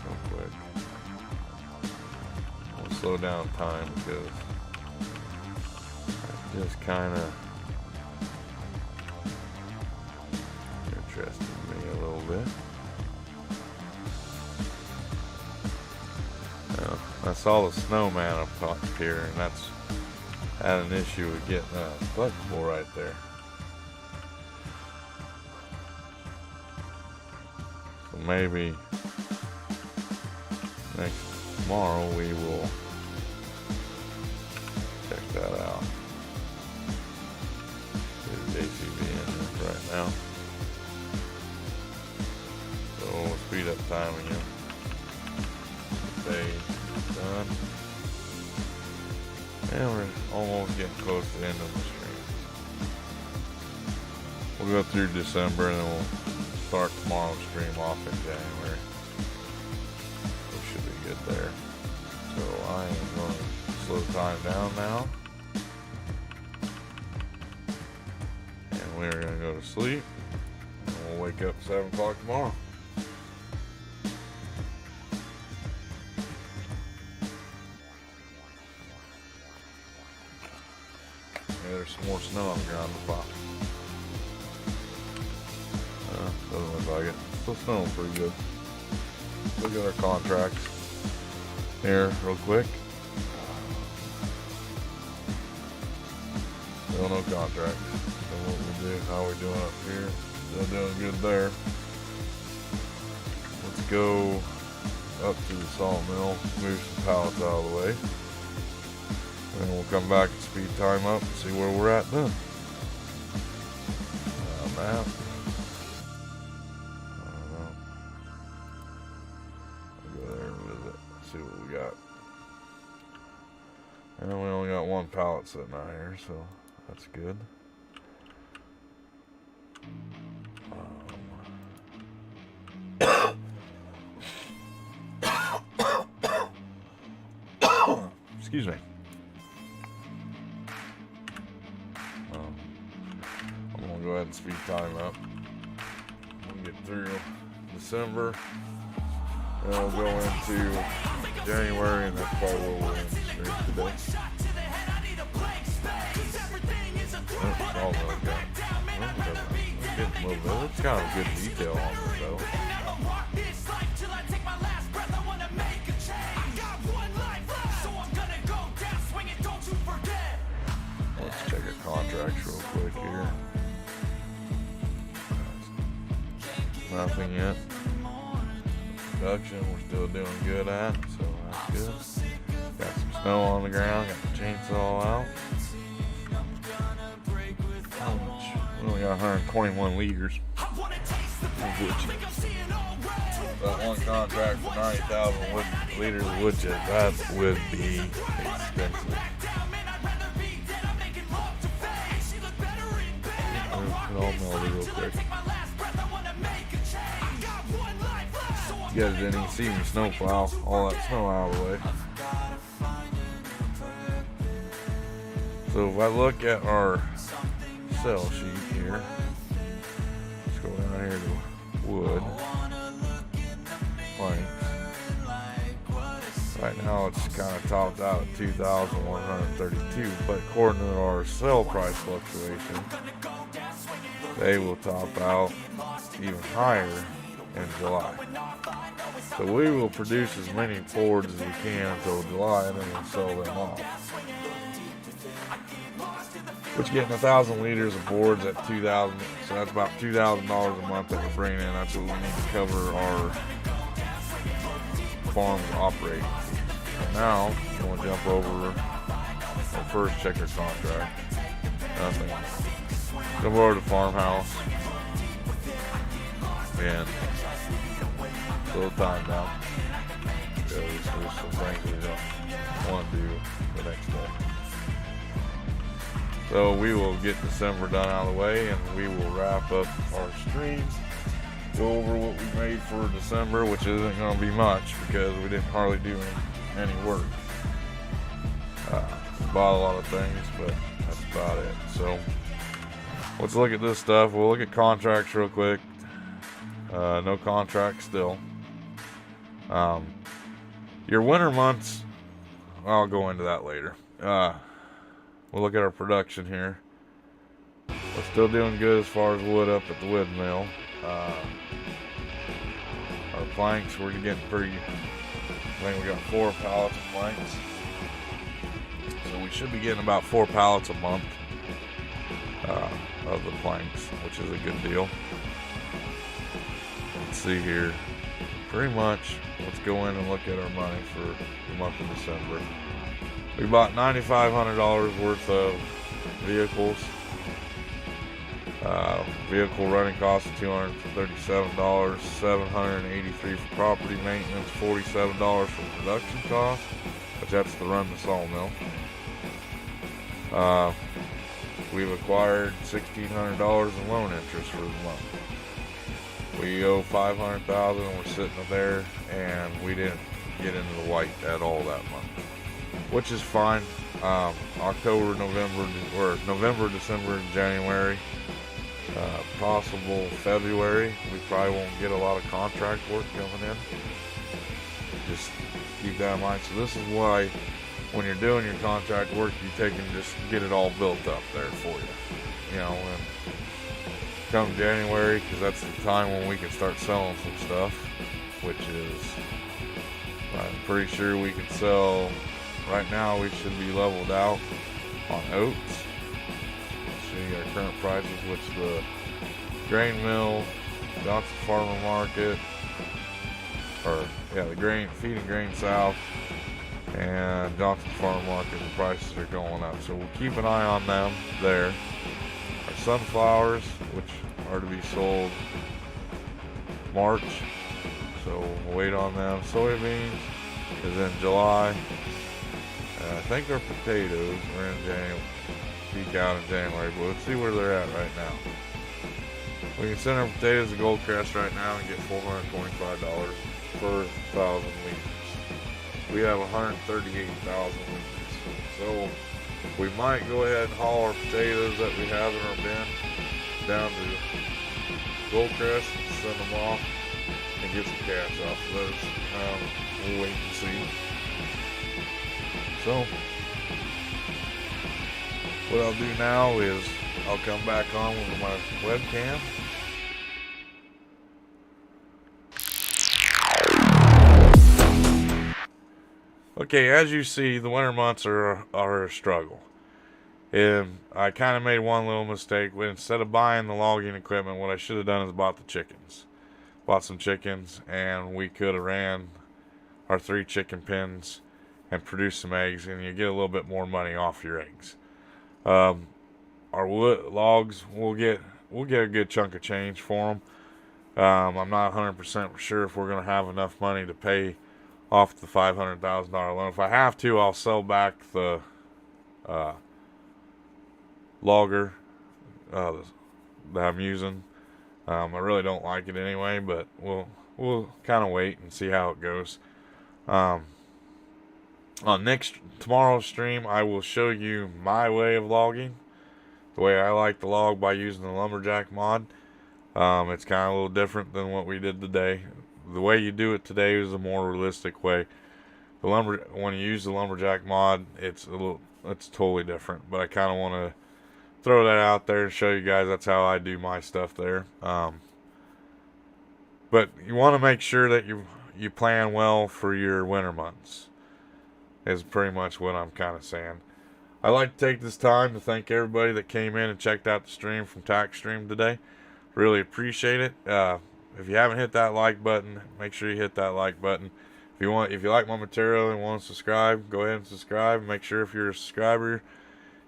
Speaker 1: real quick. We'll slow down time because just kind of interested me a little bit. I saw the snowman up here, and that's had an issue with getting flexible right there. So maybe tomorrow we will check that out. JCB in right now. So we'll speed up time again. Day done. And we're almost getting close to the end of the stream. We'll go through December and then we'll start tomorrow's stream off in January. We should be good there. So I am going to slow time down now. We're gonna go to sleep and we'll wake up at 7 o'clock tomorrow. Yeah, there's some more snow on the ground to pop. Doesn't look like it. Still snowing pretty good. Look at our contracts here real quick. Still no contracts. What we do, how we doing up here? Still doing good there. Let's go up to the sawmill, move some pallets out of the way, and then we'll come back and speed time up and see where we're at then. Map. I don't know. I'll go there and visit, see what we got. And we only got one pallet sitting out here, so that's good. Excuse me. ahead and speed time up. We'll get through December, and we'll go into January, and that's probably where we'll end the stream today. That's all I've got. It's kind of a good detail on it, though. Let's check our contracts real quick here. Nothing yet. Production we're still doing good at, so that's good. Got some snow on the ground, got the chainsaw out. We only got 121 liters. That one contract for 90,000 liters of wood chip, that would be expensive. It all melted real quick. You guys didn't even see me snowplow all that snow out of the way. So if I look at our cell sheet here, let's go down here to wood, planks. Right now it's kind of topped out at 2,132, but according to our sell price fluctuation, they will top out even higher in July. So we will produce as many boards as we can until July, and then we'll sell them off. Which getting 1,000 liters of boards at 2,000, so that's about $2,000 a month that we're bringing in. That's what we need to cover our farm's operating fees. And now I'm going to jump over our first checker contract. Nothing. Jump over to farmhouse and slow time down because there's some things we don't want to do the next day. So we will get December done out of the way, and we will wrap up our stream, go over what we made for December, which isn't going to be much because we didn't hardly do any work. Bought a lot of things, but that's about it. So let's look at this stuff. We'll look at contracts real quick. No contracts still. Your winter months, I'll go into that later. We'll look at our production here. We're still doing good as far as wood up at the wood mill. Our planks, we're getting pretty, I think we got 4 pallets of planks. So we should be getting about 4 pallets a month of the planks, which is a good deal. Let's see here. Pretty much, let's go in and look at our money for the month of December. We bought $9,500 worth of vehicles. Vehicle running cost of $237, $783 for property maintenance, $47 for production cost, which that's to run the sawmill. We've acquired $1,600 in loan interest for the month. We owe $500,000 and we're sitting there, and we didn't get into the white at all that month, which is fine. October, November, December, and January, possible February. We probably won't get a lot of contract work coming in. Just keep that in mind. So this is why when you're doing your contract work, you take and just get it all built up there for you. You know, and come January, because that's the time when we can start selling some stuff, which is, I'm pretty sure we can sell. Right now we should be leveled out on oats. See our current prices, which the grain mill, Johnson Farmer Market, the Feed and Grain South, and Johnson Farmer Market, the prices are going up. So we'll keep an eye on them there. Our sunflowers, which are to be sold March, so we'll wait on them. Soybeans is in July. I think our potatoes are in January, peak out in January, but let's see where they're at right now. We can send our potatoes to Goldcrest right now and get $425 per 1,000 liters. We have 138,000 liters. So we might go ahead and haul our potatoes that we have in our bin
Speaker 3: down to Goldcrest, send them off, and get some cash off of those. We'll wait and see. So, what I'll do now is I'll come back on with my webcam. Okay, as you see, the winter months are a struggle. And I kind of made one little mistake. Instead of buying the logging equipment, what I should have done is bought the chickens. Bought some chickens, and we could have ran our 3 chicken pens and produced some eggs, and you get a little bit more money off your eggs. Our wood logs, we'll get a good chunk of change for them. I'm not 100% sure if we're going to have enough money to pay off the $500,000 loan. If I have to, I'll sell back the logger that I'm using. I really don't like it anyway, but we'll kind of wait and see how it goes. On tomorrow's stream, I will show you my way of logging, the way I like to log by using the lumberjack mod. It's kind of a little different than what we did today. The way you do it today is a more realistic way. When you use the lumberjack mod, it's totally different. But I kind of want to throw that out there and show you guys that's how I do my stuff there. But you want to make sure that you plan well for your winter months, is pretty much what I'm kind of saying. I'd like to take this time to thank everybody that came in and checked out the stream from Tax Stream today. Really appreciate it. If you haven't hit that like button, make sure you hit that like button. If you like my material and want to subscribe, go ahead and subscribe. Make sure if you're a subscriber,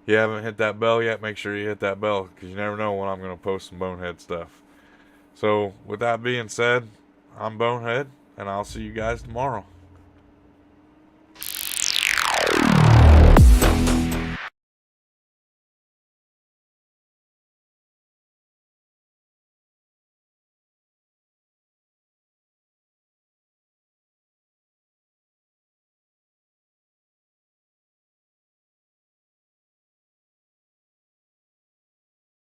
Speaker 3: you haven't hit that bell yet, make sure you hit that bell, because you never know when I'm going to post some Bonehead stuff. So with that being said, I'm Bonehead, and I'll see you guys tomorrow.